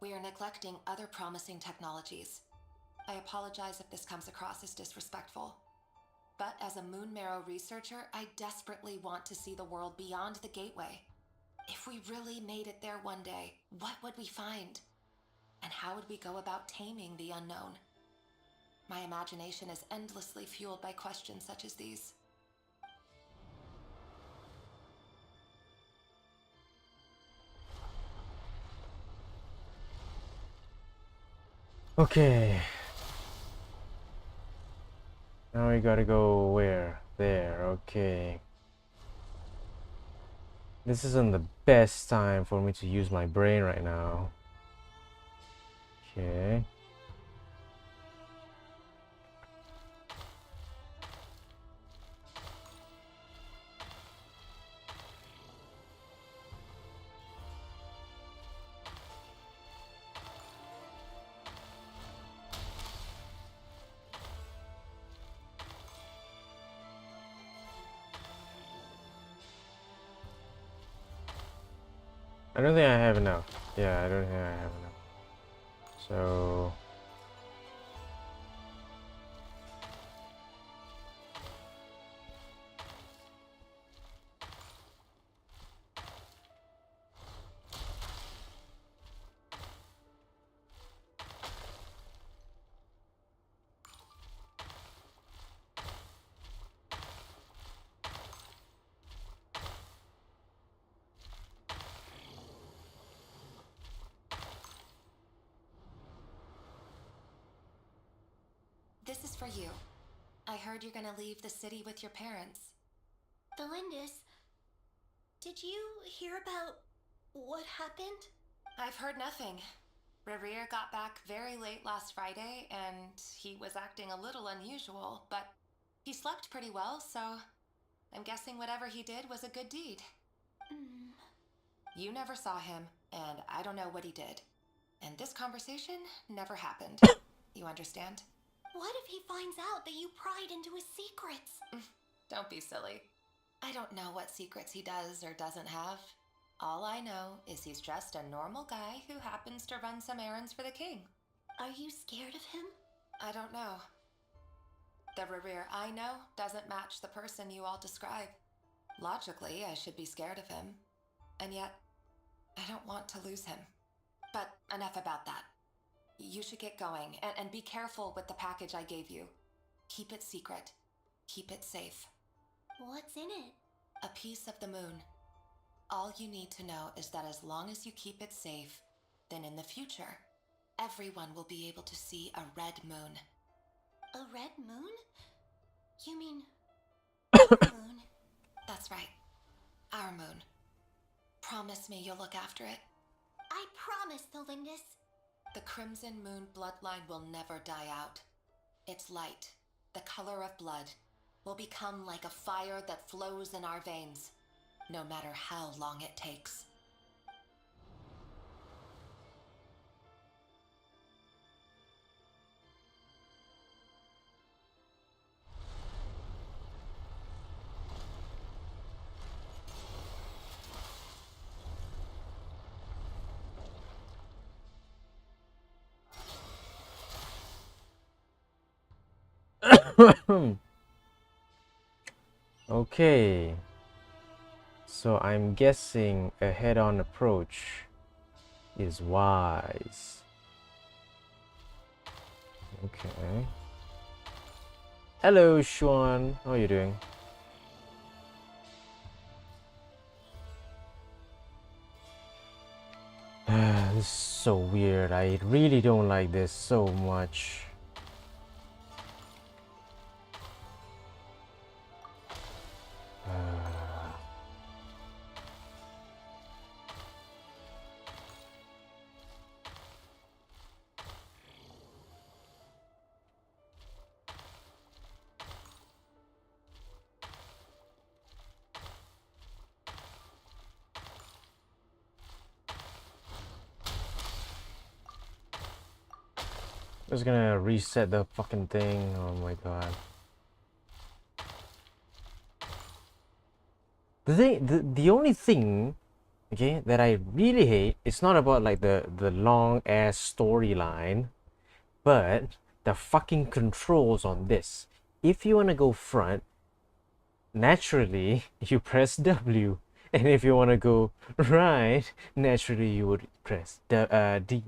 we are neglecting other promising technologies. I apologize if this comes across as disrespectful. But as a Moon Marrow researcher, I desperately want to see the world beyond the gateway. If we really made it there one day, what would we find? And how would we go about taming the unknown? My imagination is endlessly fueled by questions such as these. Okay. Now we gotta go where? There, okay. This isn't the best time for me to use my brain right now. Okay. I don't think I have enough. Yeah, I don't think I have enough. So... This is for you. I heard you're gonna leave the city with your parents. Delindis, did you hear about what happened? I've heard nothing. Rerir got back very late last Friday, and he was acting a little unusual, but he slept pretty well, so I'm guessing whatever he did was a good deed. You never saw him, and I don't know what he did. And this conversation never happened. You understand? What if he finds out that you pried into his secrets? Don't be silly. I don't know what secrets he does or doesn't have. All I know is he's just a normal guy who happens to run some errands for the king. Are you scared of him? I don't know. The Rerir I know doesn't match the person you all describe. Logically, I should be scared of him. And yet, I don't want to lose him. But enough about that. You should get going, and be careful with the package I gave you. Keep it secret. Keep it safe. What's in it? A piece of the moon. All you need to know is that as long as you keep it safe, then in the future, everyone will be able to see a red moon. A red moon? You mean our moon? That's right. Our moon. Promise me you'll look after it. I promise, Delindis. The Crimson Moon bloodline will never die out. Its light, the color of blood, will become like a fire that flows in our veins, no matter how long it takes. Okay. So I'm guessing a head-on approach is wise. Okay. Hello, Sean. How are you doing? This is so weird. I really don't like this so much. Just gonna reset the fucking thing. Oh my god. The only thing, okay, that I really hate, it's not about like the long ass storyline, but the fucking controls on this. If you wanna go front, naturally you press W, and if you wanna go right, naturally you would press D.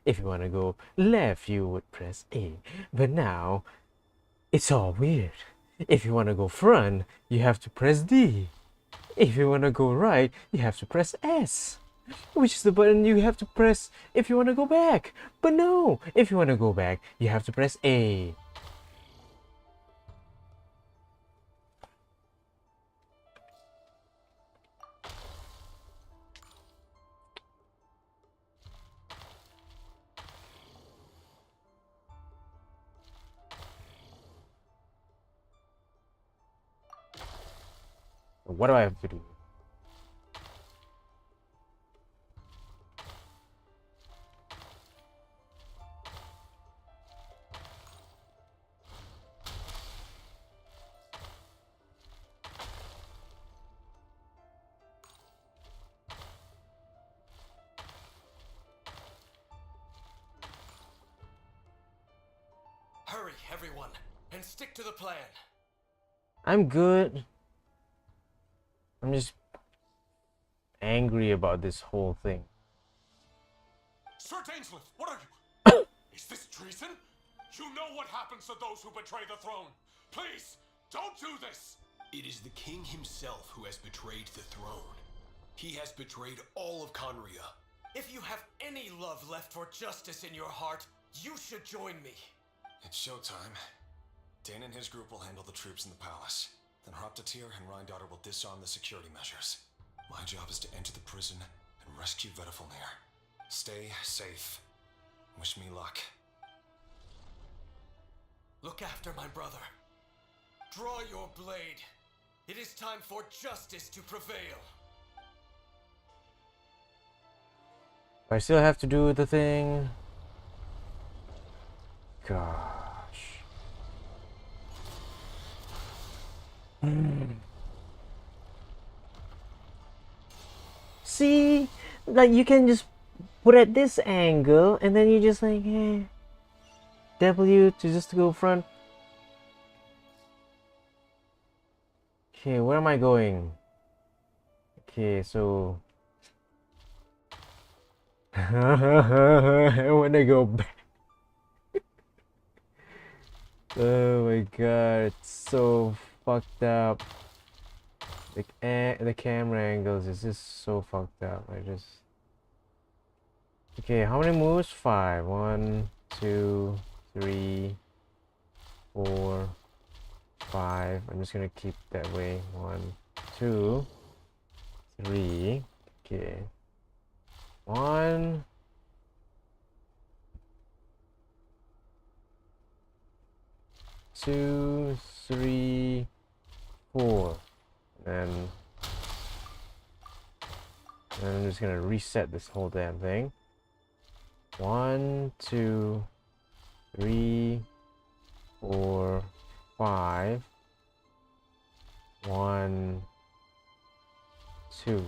If you want to go left, you would press A. But now, it's all weird. If you want to go front, you have to press D. If you want to go right, you have to press S. Which is the button you have to press if you want to go back. But no, if you want to go back, you have to press A. What do I have to do? Hurry, everyone, and stick to the plan. I'm good. I'm just angry about this whole thing. Sir Dainsleif, what are you? Is this treason? You know what happens to those who betray the throne. Please, don't do this. It is the king himself who has betrayed the throne. He has betrayed all of Conria. If you have any love left for justice in your heart, you should join me. It's showtime. Dan and his group will handle the troops in the palace. Then Hraptatir and Rheindotter will disarm the security measures. My job is to enter the prison and rescue Vedafilnir. Stay safe. Wish me luck. Look after my brother. Draw your blade. It is time for justice to prevail. I still have to do the thing. Gosh. See, like you can just put at this angle, and then you just like, W to just to go front. Okay, where am I going? Okay, so I want to go back. Oh my god, it's so fucked up. The camera angles is just so fucked up. Okay, how many moves? 5. 1, 2, 3, 4, 5. I'm just gonna keep that way. 1, 2, 3. Okay. 1. 2, 3, 4. And I'm just gonna reset this whole damn thing. 1, 2, 3, 4, 5. 1, 2.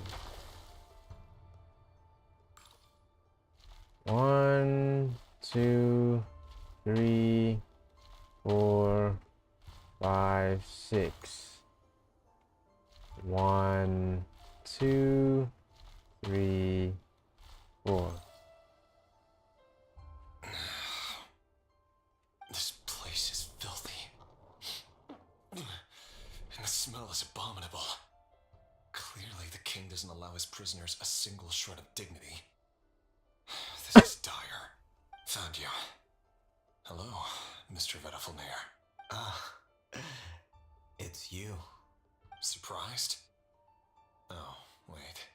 1, 2, 3, 4, 5, 6. 1, 2, 3, 4. This place is filthy. And the smell is abominable. Clearly the king doesn't allow his prisoners a single shred of dignity. This is dire. Found you. Hello, Mr. Vedafilnir. It's you. Surprised? Oh, wait.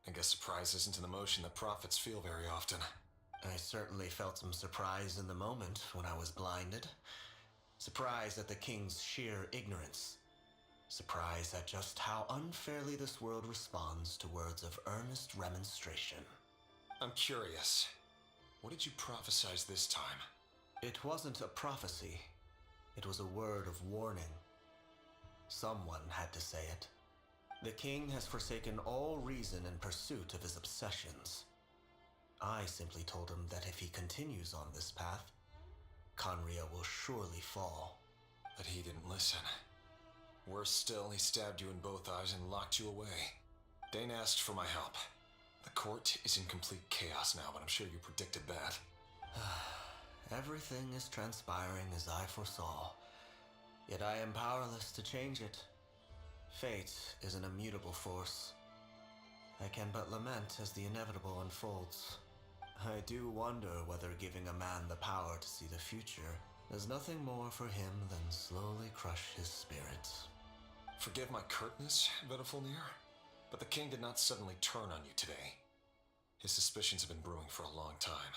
I guess surprise isn't an emotion that prophets feel very often. I certainly felt some surprise in the moment when I was blinded. Surprise at the king's sheer ignorance. Surprise at just how unfairly this world responds to words of earnest remonstration. I'm curious. What did you prophesize this time? It wasn't a prophecy. It was a word of warning. Someone had to say it. The king has forsaken all reason in pursuit of his obsessions. I simply told him that if he continues on this path, Khaenri'ah will surely fall. But he didn't listen. Worse still, he stabbed you in both eyes and locked you away. Dane asked for my help. The court is in complete chaos now, but I'm sure you predicted that. Everything is transpiring as I foresaw, yet I am powerless to change it. Fate is an immutable force. I can but lament as the inevitable unfolds. I do wonder whether giving a man the power to see the future does nothing more for him than slowly crush his spirits. Forgive my curtness, Vedafilnir, but the king did not suddenly turn on you today. His suspicions have been brewing for a long time.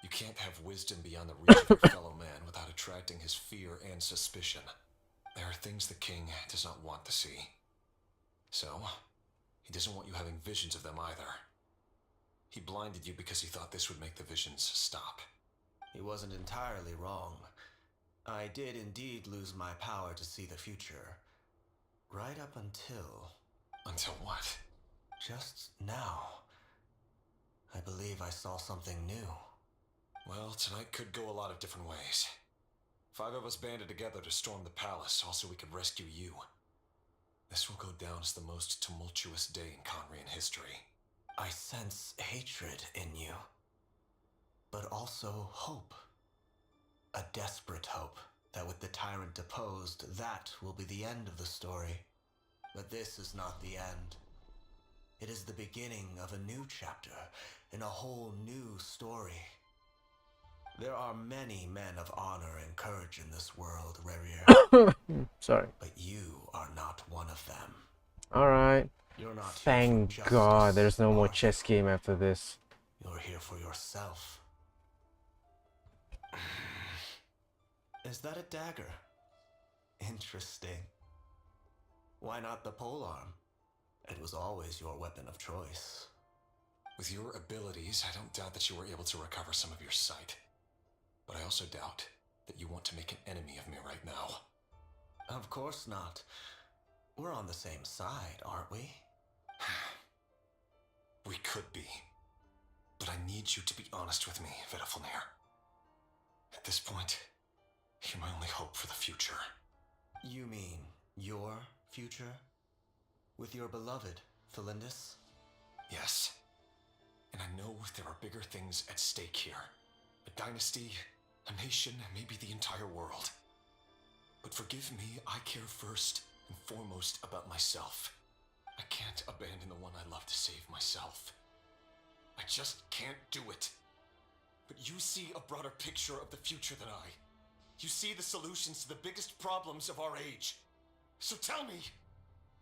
You can't have wisdom beyond the reach of your fellow man without attracting his fear and suspicion. There are things the king does not want to see. So, he doesn't want you having visions of them either. He blinded you because he thought this would make the visions stop. He wasn't entirely wrong. I did indeed lose my power to see the future. Right up until... Until what? Just now. I believe I saw something new. Well, tonight could go a lot of different ways. 5 of us banded together to storm the palace, also we could rescue you. This will go down as the most tumultuous day in Khaenri'ah history. I sense hatred in you, but also hope. A desperate hope that with the tyrant deposed, that will be the end of the story. But this is not the end. It is the beginning of a new chapter in a whole new story. There are many men of honor and courage in this world, Rarier. Sorry. But you are not one of them. Alright. You're not Thank here for God justice, there's no more are chess game after this. You're here for yourself. Is that a dagger? Interesting. Why not the polearm? It was always your weapon of choice. With your abilities, I don't doubt that you were able to recover some of your sight. But I also doubt that you want to make an enemy of me right now. Of course not. We're on the same side, aren't we? We could be. But I need you to be honest with me, Vedafilnir. At this point, you're my only hope for the future. You mean your future? With your beloved, Felindis? Yes. And I know there are bigger things at stake here. A dynasty, a nation, maybe the entire world. But forgive me, I care first and foremost about myself. I can't abandon the one I love to save myself. I just can't do it. But you see a broader picture of the future than I. You see the solutions to the biggest problems of our age. So tell me,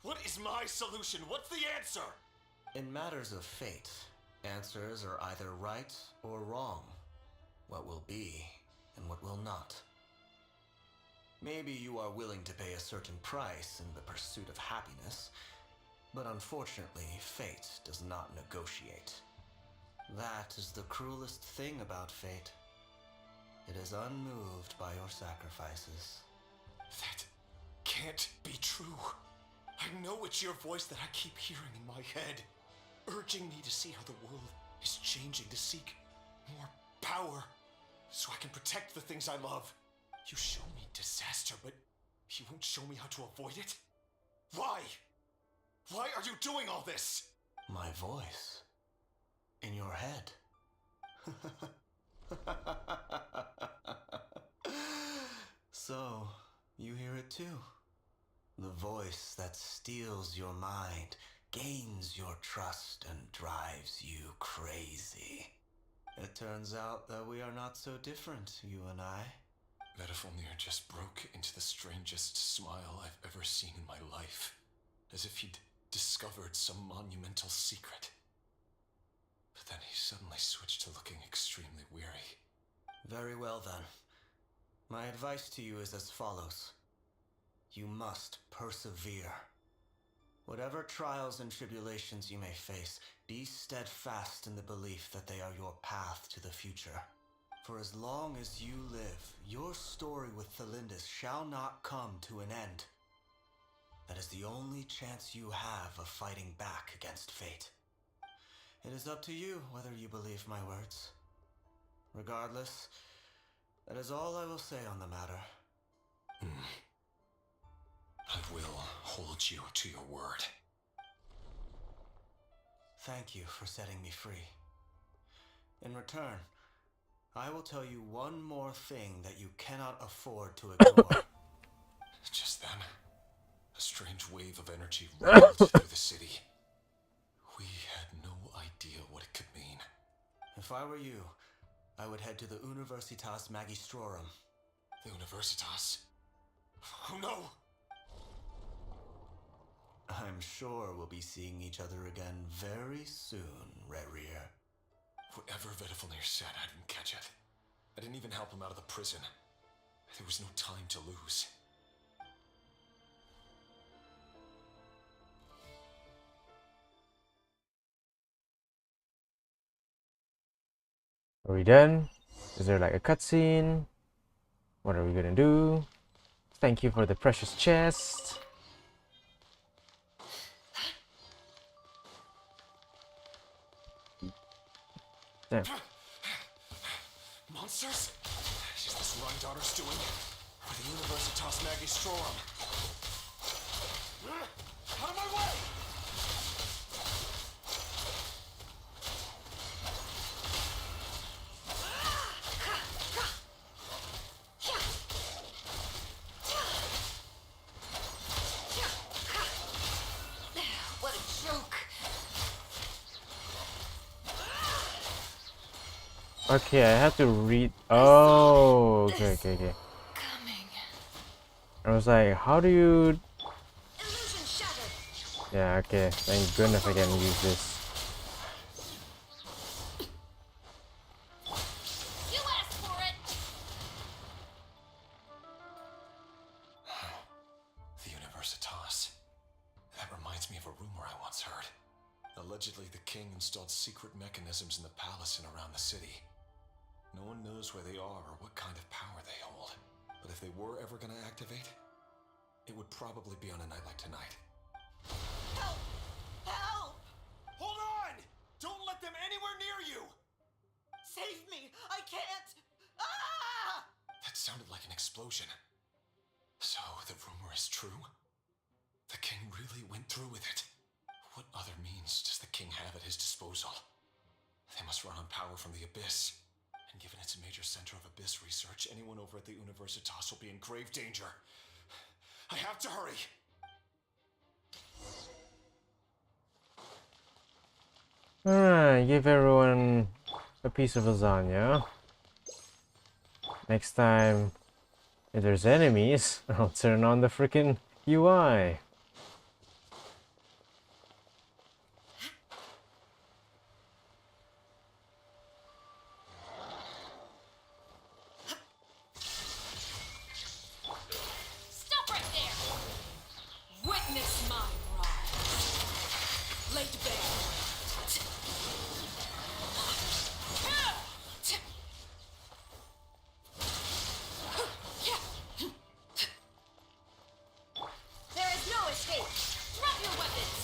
what is my solution? What's the answer? In matters of fate, answers are either right or wrong. What will be and what will not. Maybe you are willing to pay a certain price in the pursuit of happiness, but unfortunately, fate does not negotiate. That is the cruelest thing about fate. It is unmoved by your sacrifices. That can't be true. I know it's your voice that I keep hearing in my head, urging me to see how the world is changing, to seek more power, so I can protect the things I love. You show me disaster, but you won't show me how to avoid it? Why? Why are you doing all this? My voice. In your head. So, you hear it too. The voice that steals your mind, gains your trust, and drives you crazy. It turns out that we are not so different, you and I. Vedafilnir just broke into the strangest smile I've ever seen in my life, as if he'd discovered some monumental secret. But then he suddenly switched to looking extremely weary. Very well then. My advice to you is as follows. You must persevere. Whatever trials and tribulations you may face, be steadfast in the belief that they are your path to the future. For as long as you live, your story with Felindis shall not come to an end. That is the only chance you have of fighting back against fate. It is up to you whether you believe my words. Regardless, that is all I will say on the matter. I will hold you to your word. Thank you for setting me free. In return, I will tell you one more thing that you cannot afford to ignore. Just then, a strange wave of energy rolled through the city. We had no idea what it could mean. If I were you, I would head to the Universitas Magistrorum. The Universitas? Oh no! I'm sure we'll be seeing each other again very soon, Rarier. Whatever Vedafilnir said, I didn't catch it. I didn't even help him out of the prison. There was no time to lose. Are we done? Is there like a cutscene? What are we gonna do? Thank you for the precious chest. Damn. Monsters? Is this what my daughter's doing? Or the Universitas Magistrorum? Out of my way! What a joke! Okay, I have to read. Oh, okay. I was like, how do you? Yeah, okay. Thank goodness I can use this. You asked for it. The Universitas. That reminds me of a rumor I once heard. Allegedly, the king installed secret mechanisms in the palace and around the city. No one knows where they are or what kind of power they hold. But if they were ever gonna activate, it would probably be on a night like tonight. Help! Help! Hold on! Don't let them anywhere near you! Save me! I can't! Ah! That sounded like an explosion. So, the rumor is true? The king really went through with it. What other means does the king have at his disposal? They must run on power from the Abyss. And given it's a major center of Abyss research, anyone over at the Universitas will be in grave danger. I have to hurry! Alright, give everyone a piece of lasagna. Next time, if there's enemies, I'll turn on the freaking UI. Stop right there! Witness my rise. Laid bare. There is no escape. Drop your weapons.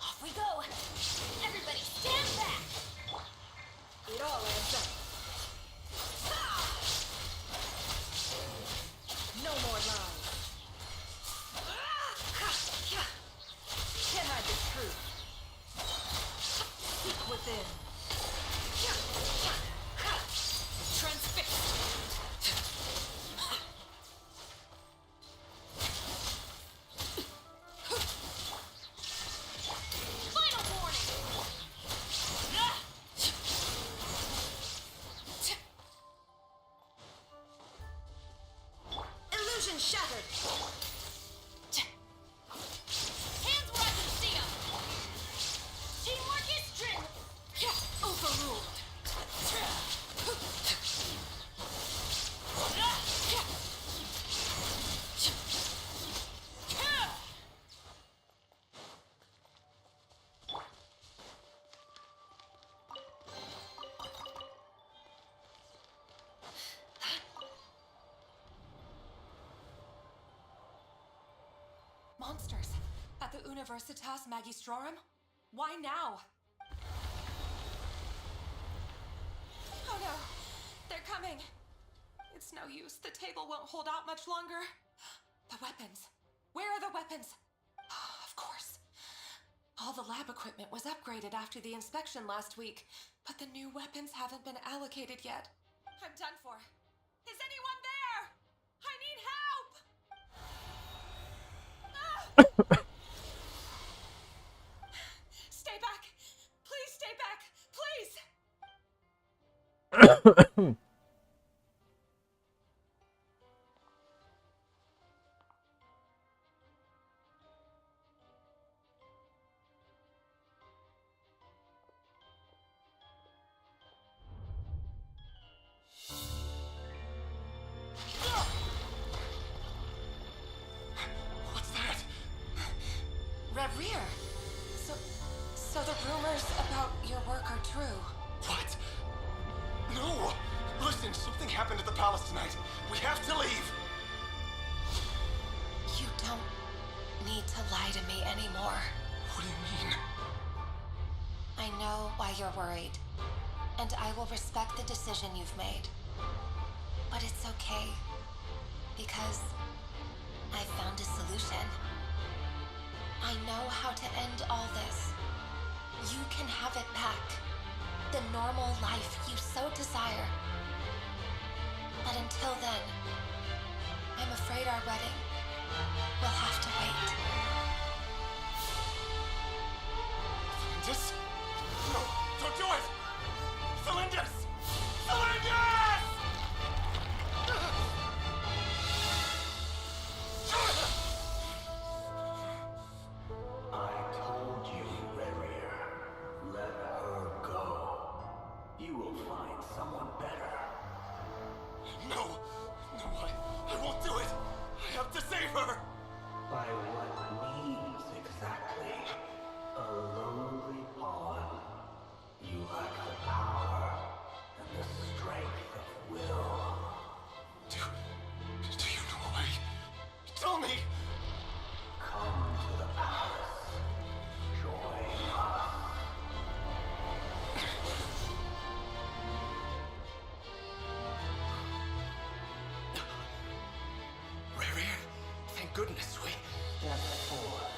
Off we go. Everybody stand back. It all adds up. No more lies. Can't hide the truth. Seek within. Transfixed. Final warning. Illusion shattered. Hands where I can see 'em. Teamwork is strength. Overruled. Monsters at the Universitas Magistrorum? Why now? Oh no, they're coming. It's no use. The table won't hold out much longer. The weapons. Where are the weapons? Of course. All the lab equipment was upgraded after the inspection last week, but the new weapons haven't been allocated yet. I'm done for. Is anyone there? I need help! Stay back! Please stay back! Please! What's that? Reverie! So the rumors about your work are true. What? No! Listen, something happened at the palace tonight. We have to leave! You don't need to lie to me anymore. What do you mean? I know why you're worried, and I will respect the decision you've made. But it's okay, because I found a solution. I know how to end all this. You can have it back. The normal life you so desire. But until then, I'm afraid our wedding will have to wait. Lindis? No, don't do it! Lindis! goodness, we... Step forth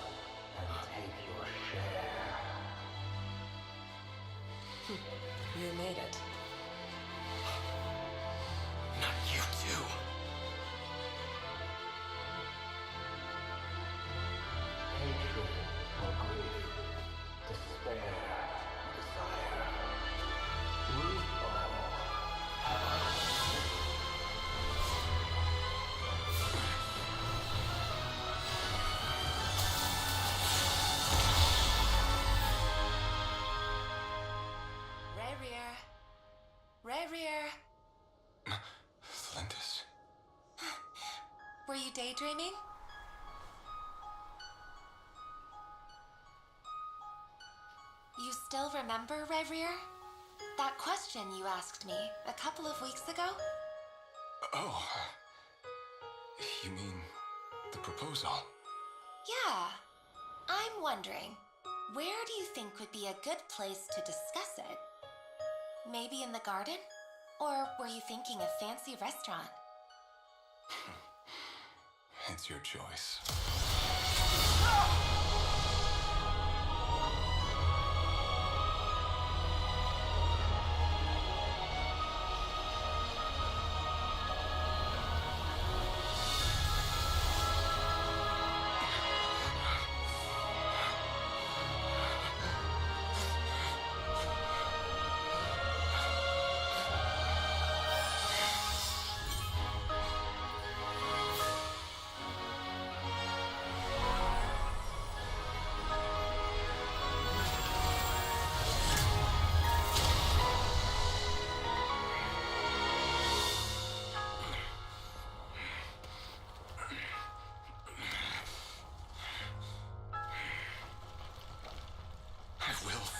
and take your share. You made it. Not you too. Hatred or grief, despair or desire. We all have our own. Rarier. Lindis. Were you daydreaming? You still remember, Rarier? That question you asked me a couple of weeks ago? Oh. You mean the proposal? Yeah. I'm wondering, where do you think would be a good place to discuss it? Maybe in the garden? Or were you thinking a fancy restaurant? It's your choice.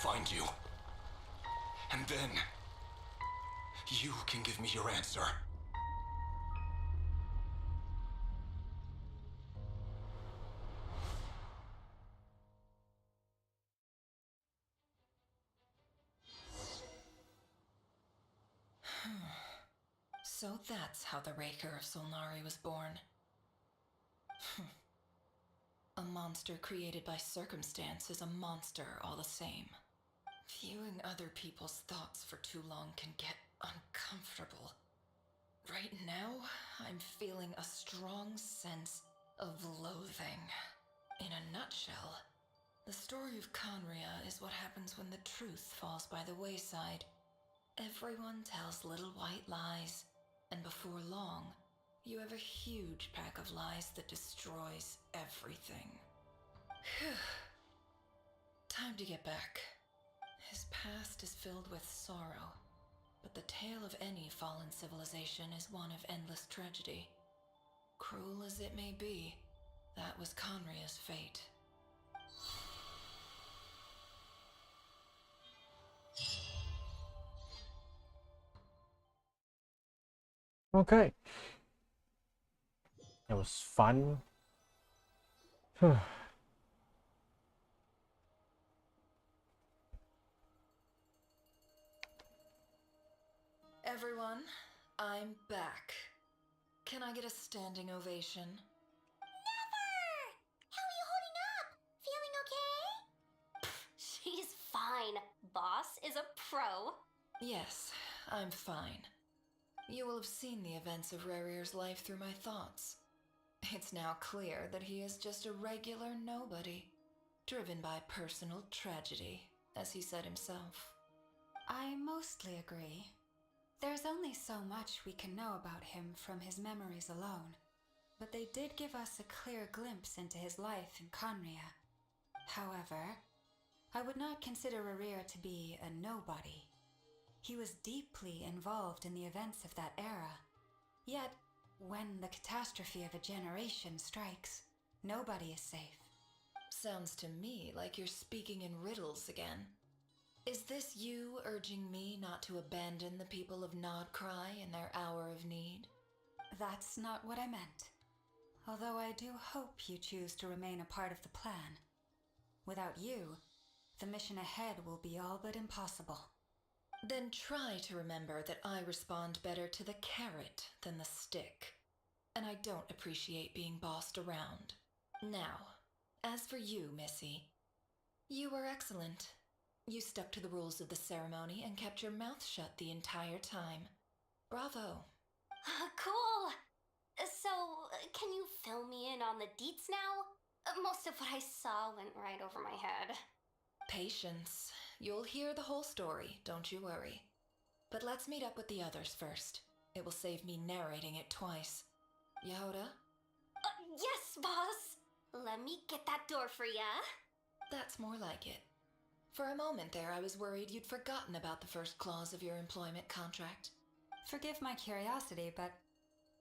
Find you. And then you can give me your answer. So that's how the Raker of Solnari was born. A monster created by circumstance is a monster all the same. Viewing other people's thoughts for too long can get uncomfortable. Right now, I'm feeling a strong sense of loathing. In a nutshell, the story of Conria is what happens when the truth falls by the wayside. Everyone tells little white lies, and before long, you have a huge pack of lies that destroys everything. Time to get back. His past is filled with sorrow, but the tale of any fallen civilization is one of endless tragedy. Cruel as it may be, that was Conria's fate. Okay. It was fun. Everyone, I'm back. Can I get a standing ovation? Never! How are you holding up? Feeling okay? She's fine. Boss is a pro. Yes, I'm fine. You will have seen the events of Rarier's life through my thoughts. It's now clear that he is just a regular nobody, driven by personal tragedy, as he said himself. I mostly agree. There's only so much we can know about him from his memories alone, but they did give us a clear glimpse into his life in Conria. However, I would not consider Rarir to be a nobody. He was deeply involved in the events of that era. Yet, when the catastrophe of a generation strikes, nobody is safe. Sounds to me like you're speaking in riddles again. Is this you urging me not to abandon the people of Krai'd in their hour of need? That's not what I meant. Although I do hope you choose to remain a part of the plan. Without you, the mission ahead will be all but impossible. Then try to remember that I respond better to the carrot than the stick. and I don't appreciate being bossed around. Now, as for you, Missy, you were excellent. You stuck to the rules of the ceremony and kept your mouth shut the entire time. Bravo. Cool! So, can you fill me in on the deets now? Most of what I saw went right over my head. Patience. You'll hear the whole story, don't you worry. But let's meet up with the others first. It will save me narrating it twice. Yehoda? Yes, boss! Let me get that door for ya. That's more like it. For a moment there, I was worried you'd forgotten about the first clause of your employment contract. Forgive my curiosity, but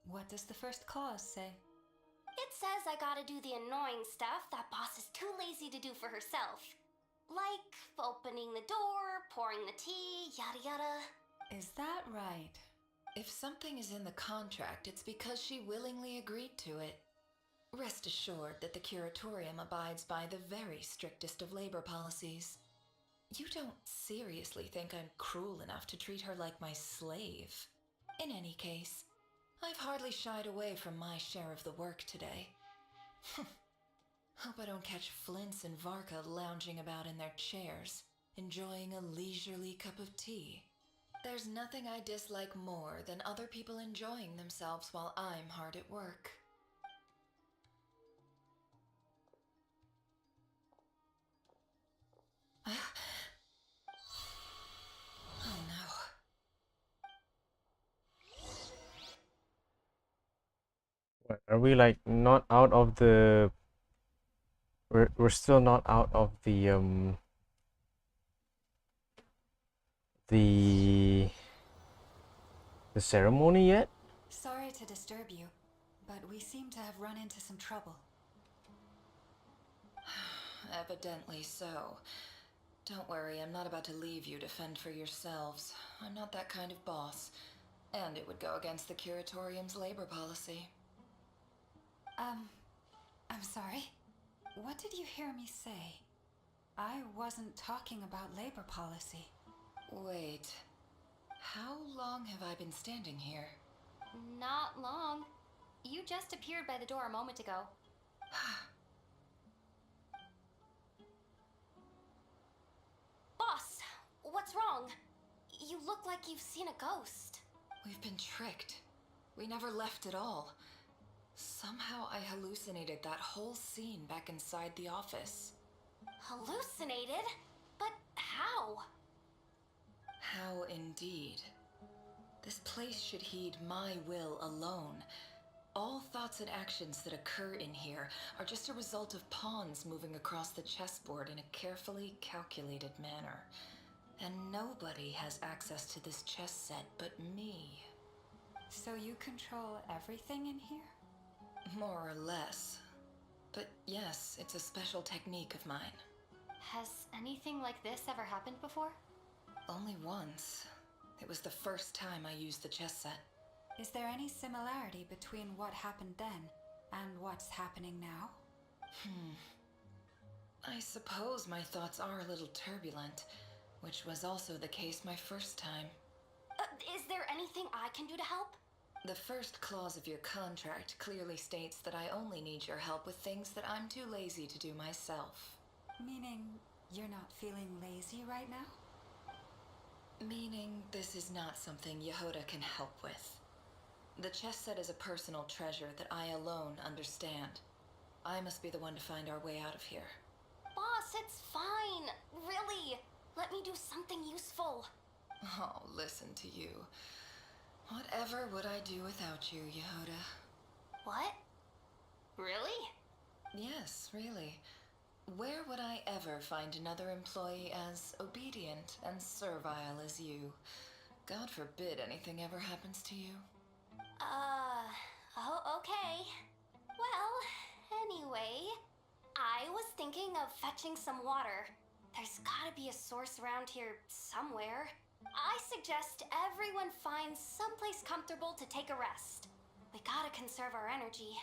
what does the first clause say? It says I gotta do the annoying stuff that boss is too lazy to do for herself. Like opening the door, pouring the tea, yada yada. Is that right? If something is in the contract, it's because she willingly agreed to it. Rest assured that the curatorium abides by the very strictest of labor policies. You don't seriously think I'm cruel enough to treat her like my slave? In any case, I've hardly shied away from my share of the work today. Hope I don't catch Flintz and Varka lounging about in their chairs, enjoying a leisurely cup of tea. There's nothing I dislike more than other people enjoying themselves while I'm hard at work. Oh no. What, are we like not out of the? We're still not out of the ceremony yet? Sorry to disturb you, but we seem to have run into some trouble. Evidently so. Don't worry, I'm not about to leave you to fend for yourselves. I'm not that kind of boss. And it would go against the curatorium's labor policy. I'm sorry. What did you hear me say? I wasn't talking about labor policy. Wait. How long have I been standing here? Not long. You just appeared by the door a moment ago. Boss, what's wrong? You look like you've seen a ghost. We've been tricked. We never left at all. Somehow I hallucinated that whole scene back inside the office. Hallucinated? But how? How indeed. This place should heed my will alone. All thoughts and actions that occur in here are just a result of pawns moving across the chessboard in a carefully calculated manner. And nobody has access to this chess set but me. So you control everything in here? More or less. But yes, it's a special technique of mine. Has anything like this ever happened before? Only once. It was the first time I used the chess set. Is there any similarity between what happened then and what's happening now? I suppose my thoughts are a little turbulent, which was also the case my first time. Is there anything I can do to help? The first clause of your contract clearly states that I only need your help with things that I'm too lazy to do myself. Meaning you're not feeling lazy right now? Meaning this is not something Yehoda can help with. The chess set is a personal treasure that I alone understand. I must be the one to find our way out of here. Boss, it's fine. Really. Let me do something useful. Oh, listen to you. Whatever would I do without you, Yehoda? What? Really? Yes, really. Where would I ever find another employee as obedient and servile as you? God forbid anything ever happens to you. Oh, okay. Well, anyway, I was thinking of fetching some water. There's gotta be a source around here somewhere. I suggest everyone finds someplace comfortable to take a rest. We gotta conserve our energy.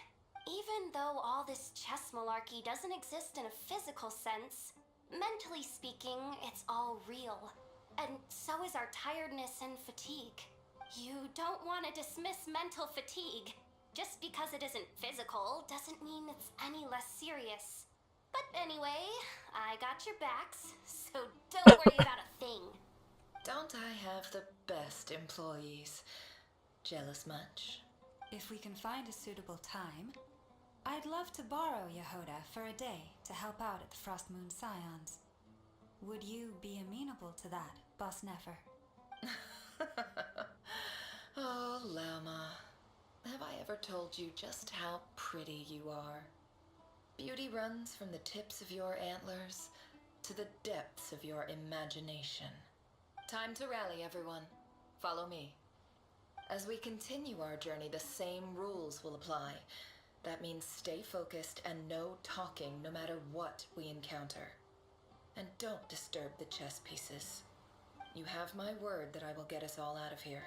Even though all this chess malarkey doesn't exist in a physical sense, mentally speaking, it's all real. And so is our tiredness and fatigue. You don't want to dismiss mental fatigue. Just because it isn't physical doesn't mean it's any less serious. But anyway, I got your backs, so don't worry about a thing. Don't I have the best employees? Jealous much? If we can find a suitable time, I'd love to borrow Yehoda for a day to help out at the Frost Moon Scions. Would you be amenable to that, Boss Nefer? Oh, Lama. Have I ever told you just how pretty you are? Beauty runs from the tips of your antlers to the depths of your imagination. Time to rally, everyone. Follow me. As we continue our journey, the same rules will apply. That means stay focused and no talking no matter what we encounter. And don't disturb the chess pieces. You have my word that I will get us all out of here.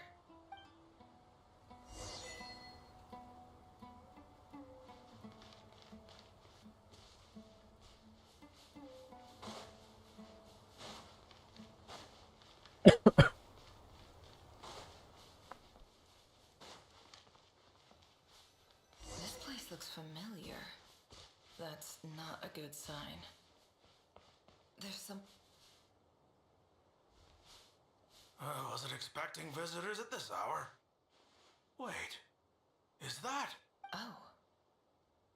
This place looks familiar. That's not a good sign. There's some... I wasn't expecting visitors at this hour. Wait, is that? Oh,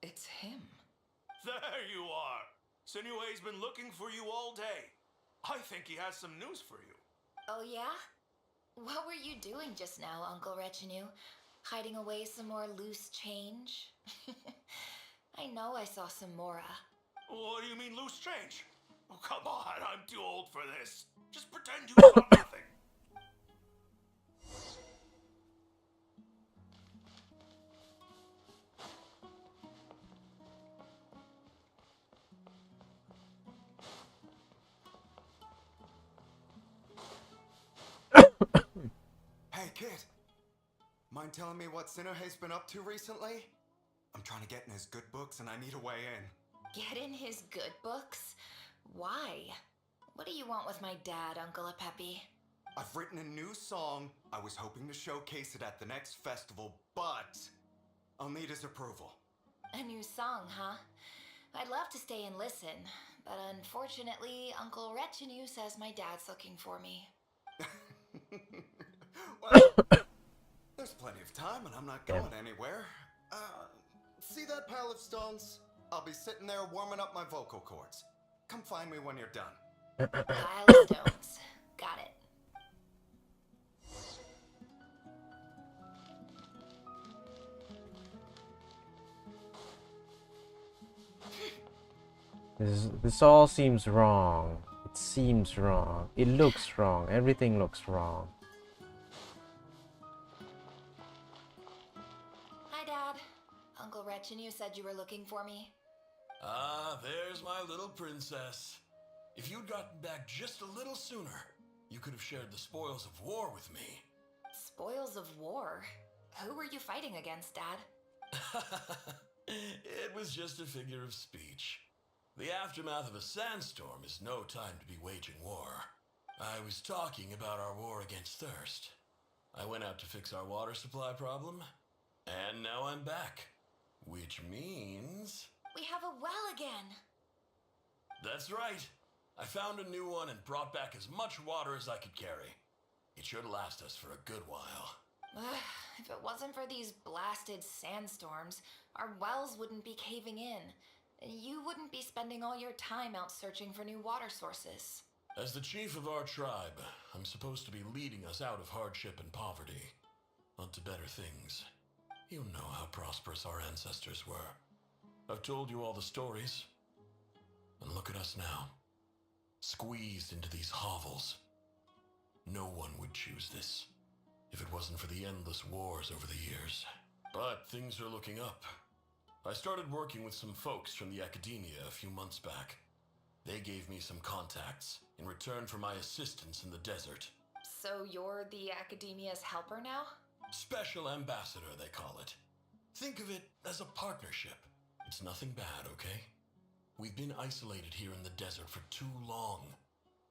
it's him. There you are! Sinue's been looking for you all day. I think he has some news for you. Oh yeah? What were you doing just now, Uncle Retinue? Hiding away some more loose change? I know I saw some Mora. What do you mean loose change? Oh, come on, I'm too old for this. Just pretend you saw nothing. Hey, kid. Mind telling me what Sinuhe's been up to recently? I'm trying to get in his good books and I need a way in. Get in his good books? Why? What do you want with my dad, Uncle Apepi? I've written a new song. I was hoping to showcase it at the next festival, but I'll need his approval. A new song, huh? I'd love to stay and listen, but unfortunately, Uncle Retinue says my dad's looking for me. Well, there's plenty of time and I'm not going anywhere. See that pile of stones? I'll be sitting there warming up my vocal cords. Come find me when you're done. Pile of stones. Got it. This all seems wrong. It seems wrong. It looks wrong. Everything looks wrong. Hi, Dad. Uncle Retinue said you were looking for me. Ah, there's my little princess. If you'd gotten back just a little sooner, you could have shared the spoils of war with me. Spoils of war? Who were you fighting against, Dad? It was just a figure of speech. The aftermath of a sandstorm is no time to be waging war. I was talking about our war against thirst. I went out to fix our water supply problem, and now I'm back. Which means... We have a well again! That's right. I found a new one and brought back as much water as I could carry. It should last us for a good while. If it wasn't for these blasted sandstorms, our wells wouldn't be caving in. You wouldn't be spending all your time out searching for new water sources. As the chief of our tribe, I'm supposed to be leading us out of hardship and poverty, onto better things. You know how prosperous our ancestors were. I've told you all the stories. And look at us now. Squeezed into these hovels. No one would choose this, if it wasn't for the endless wars over the years. But things are looking up. I started working with some folks from the academia a few months back. They gave me some contacts in return for my assistance in the desert. So you're the academia's helper now? Special ambassador, they call it. Think of it as a partnership. It's nothing bad, okay? We've been isolated here in the desert for too long.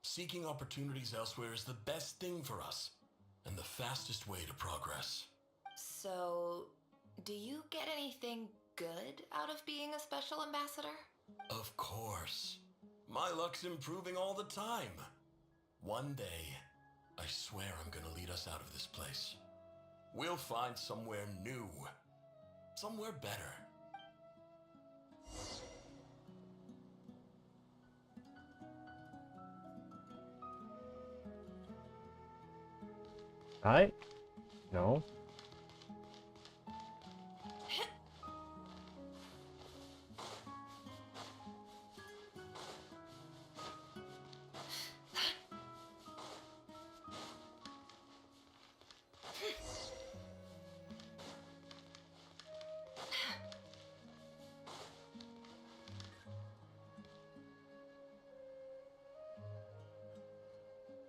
Seeking opportunities elsewhere is the best thing for us, and the fastest way to progress. So, Do you get anything good out of being a special ambassador? Of course. My luck's improving all the time. One day, I swear I'm gonna lead us out of this place. We'll find somewhere new. Somewhere better. Right? No.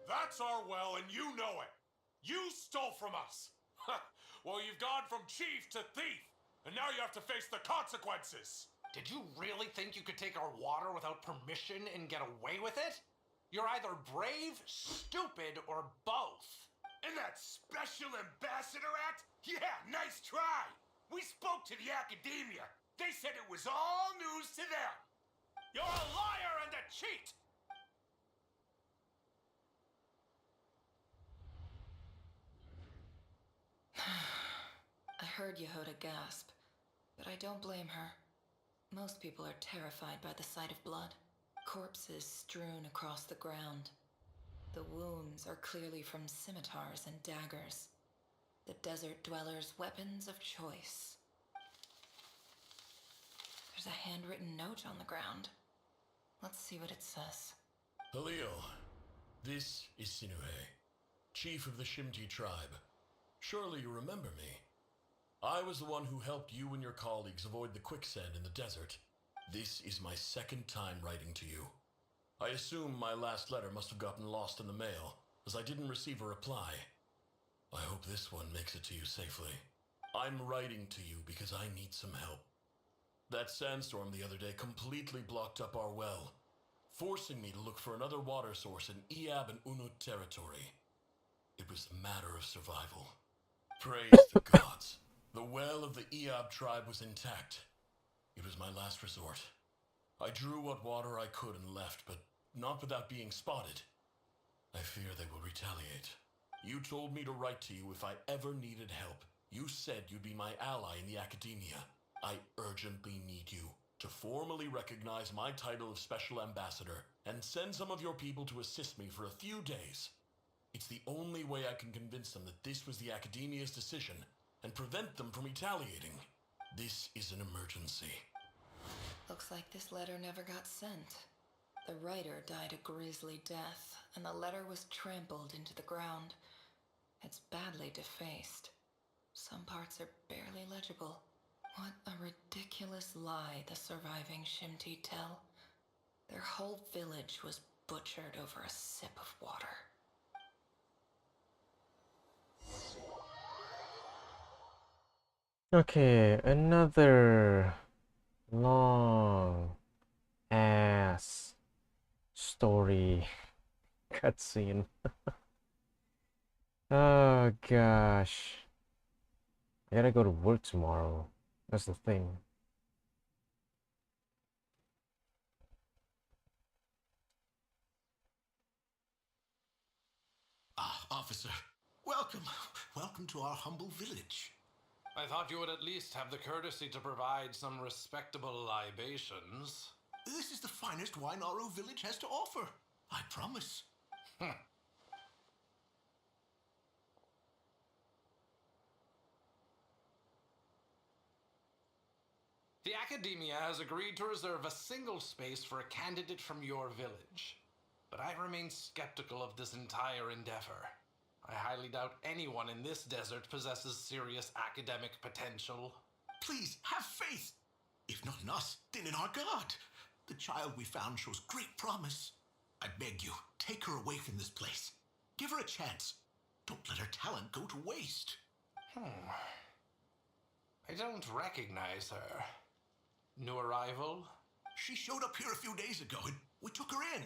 That's our well, and you know it. You stole from us. Well, you've gone from chief to thief, and now you have to face the consequences. Did you really think you could take our water without permission and get away with it? You're either brave, stupid, or both. And that special ambassador act? Yeah, nice try. We spoke to the academia. They said it was all news to them. You're a liar and a cheat. I heard Yehoda gasp, but I don't blame her. Most people are terrified by the sight of blood. Corpses strewn across the ground. The wounds are clearly from scimitars and daggers. The desert dwellers' weapons of choice. There's a handwritten note on the ground. Let's see what it says. Halil, this is Sinuhe, chief of the Shimti tribe. Surely you remember me. I was the one who helped you and your colleagues avoid the quicksand in the desert. This is my second time writing to you. I assume my last letter must have gotten lost in the mail, as I didn't receive a reply. I hope this one makes it to you safely. I'm writing to you because I need some help. That sandstorm the other day completely blocked up our well, forcing me to look for another water source in Iab and Unut territory. It was a matter of survival. Praise the gods. The well of the Iab tribe was intact. It was my last resort. I drew what water I could and left, but not without being spotted. I fear they will retaliate. You told me to write to you if I ever needed help. You said you'd be my ally in the academia. I urgently need you to formally recognize my title of Special Ambassador and send some of your people to assist me for a few days. It's the only way I can convince them that this was the academia's decision and prevent them from retaliating. This is an emergency. Looks like this letter never got sent. The writer died a grisly death, and the letter was trampled into the ground. It's badly defaced. Some parts are barely legible. What a ridiculous lie the surviving Shimti tell. Their whole village was butchered over a sip of water. Okay, another long ass story cutscene. Oh gosh. I gotta go to work tomorrow. That's the thing. Ah, officer. Welcome. Welcome to our humble village. I thought you would at least have the courtesy to provide some respectable libations. This is the finest wine our village has to offer. I promise. The Academia has agreed to reserve a single space for a candidate from your village. But I remain skeptical of this entire endeavor. I highly doubt anyone in this desert possesses serious academic potential. Please, have faith. If not in us, then in our God. The child we found shows great promise. I beg you, take her away from this place. Give her a chance. Don't let her talent go to waste. I don't recognize her. New arrival? She showed up here a few days ago and we took her in.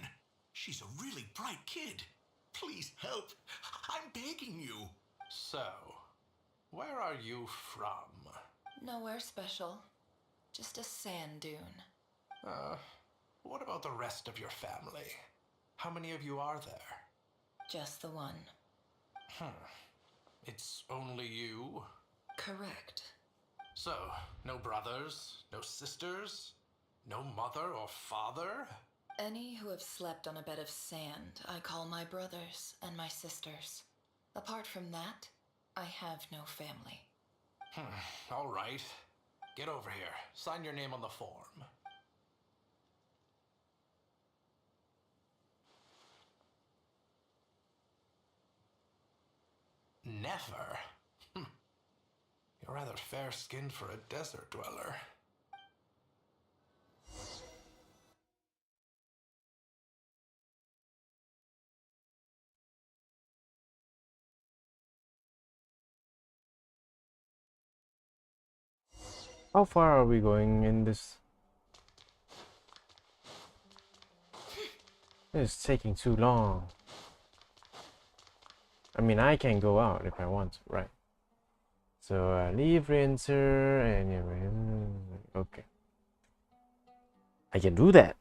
She's a really bright kid. Please help. I'm begging you. So, where are you from? Nowhere special. Just a sand dune. What about the rest of your family? How many of you are there? Just the one. It's only you? Correct. So, no brothers, no sisters, no mother or father? Any who have slept on a bed of sand, I call my brothers and my sisters. Apart from that, I have no family. All right. Get over here. Sign your name on the form. Never? You're rather fair-skinned for a desert dweller. How far are we going in this? It's taking too long. I mean, I can go out if I want to, right? So leave rinser and okay. I can do that.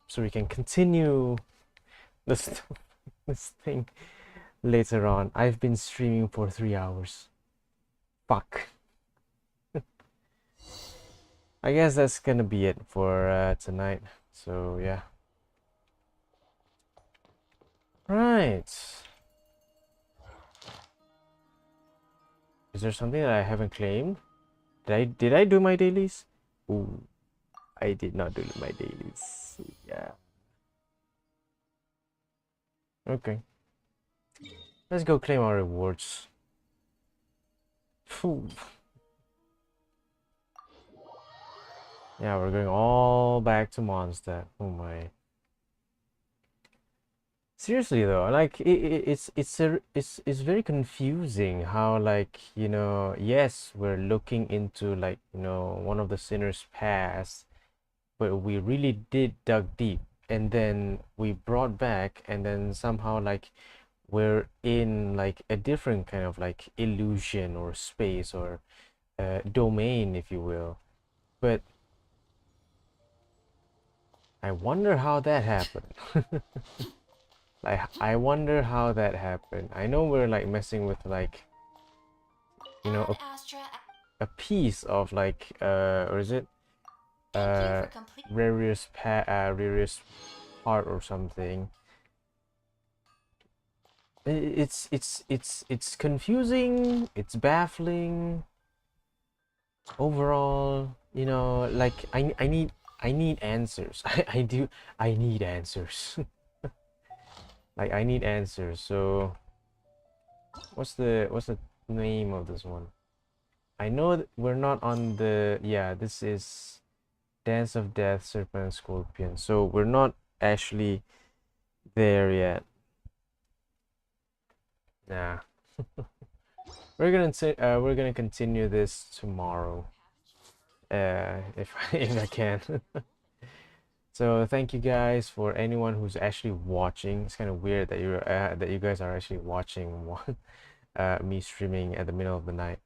So we can continue this thing later on. I've been streaming for 3 hours. Fuck. I guess that's gonna be it for tonight. So yeah. Right. Is there something that I haven't claimed? Did I do my dailies? Ooh, I did not do my dailies. Yeah. Okay. Let's go claim our rewards. Phew. Yeah, we're going all back to Mondstadt. Oh my. Seriously though, like it's very confusing how, like, you know, yes, we're looking into, like, you know, one of the sinners' past, but we really did dug deep, and then we brought back, and then somehow, like, we're in like a different kind of like illusion or space or domain, if you will. But I wonder how that happened. I wonder how that happened. I know we're like messing with, like, you know, a piece of like or is it rarest part or something. It's confusing, it's baffling overall, you know, like I need answers. I need answers. Like, I need answers. So what's the name of this one? I know we're not on the, yeah, this is Dance of Death, Serpent and Scorpion. So we're not actually there yet. Nah. we're gonna continue this tomorrow. If if I can. So thank you guys for anyone who's actually watching. It's kind of weird that you guys are actually watching me streaming at the middle of the night.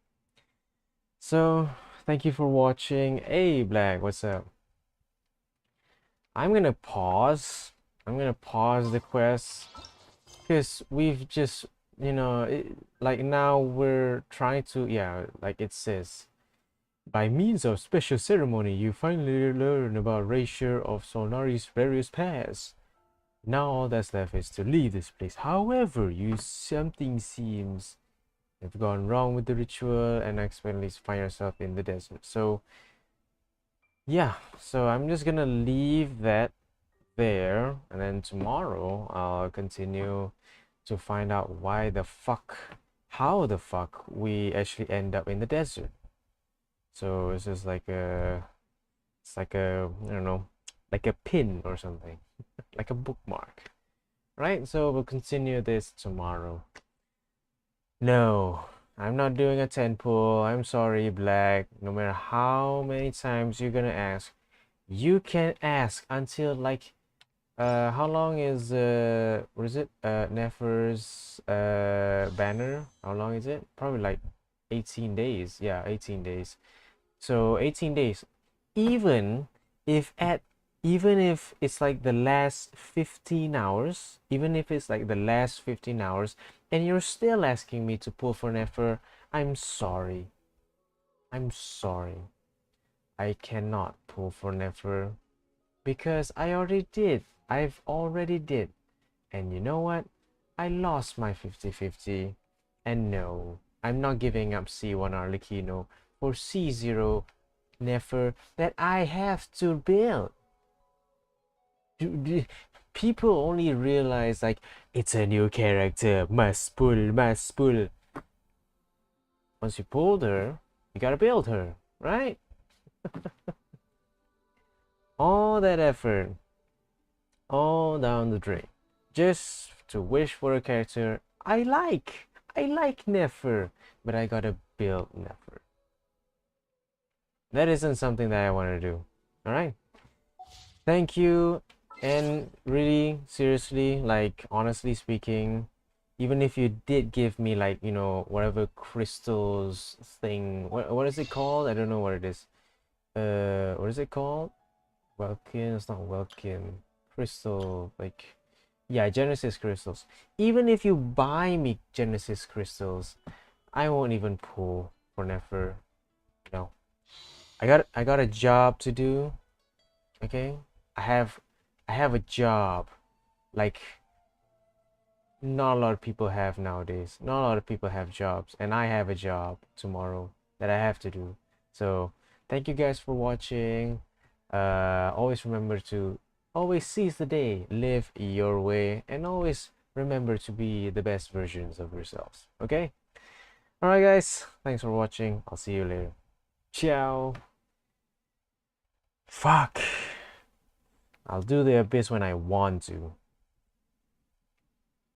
So thank you for watching. Hey Black, what's up? I'm gonna pause the quest because we've just, you know, like now we're trying to, yeah, like it says, by means of special ceremony, you finally learn about erasure of Solnari's various paths. Now all that's left is to leave this place. However, something seems to have gone wrong with the ritual and accidentally find yourself in the desert. So yeah, so I'm just gonna leave that there, and then tomorrow I'll continue to find out how the fuck we actually end up in the desert. So it's just like I don't know, like a pin or something, like a bookmark, right? So we'll continue this tomorrow. No, I'm not doing a 10 pull. I'm sorry, Black. No matter how many times you're gonna ask, you can ask until, like, how long is what is it, Nefer's banner? How long is it? Probably like 18 days. Yeah, 18 days. So 18 days. Even if it's like the last 15 hours, even if it's like the last 15 hours, and you're still asking me to pull for Nefer, I'm sorry. I'm sorry. I cannot pull for Nefer because I already did. I've already did. And you know what? I lost my 50-50. And no, I'm not giving up C1 Arlecchino for C0 Nefer that I have to build. People only realize like it's a new character, must pull, must pull. Once you pulled her, you gotta build her, right? All that effort, all down the drain, just to wish for a character I like. I like Nefer, but I gotta build Nefer. That isn't something that I want to do. All right. Thank you. And really, seriously, like honestly speaking, even if you did give me like, you know, whatever crystals thing, what is it called? I don't know what it is. What is it called? Welkin, it's not Welkin. Crystal, like, yeah, Genesis crystals. Even if you buy me Genesis crystals, I won't even pull for Nefer. No. I got a job to do. Okay? I have a job. Like not a lot of people have nowadays. Not a lot of people have jobs, and I have a job tomorrow that I have to do. So thank you guys for watching. Always remember to always seize the day, live your way, and always remember to be the best versions of yourselves. Okay? Alright guys, thanks for watching. I'll see you later. Ciao. Fuck. I'll do the abyss when I want to.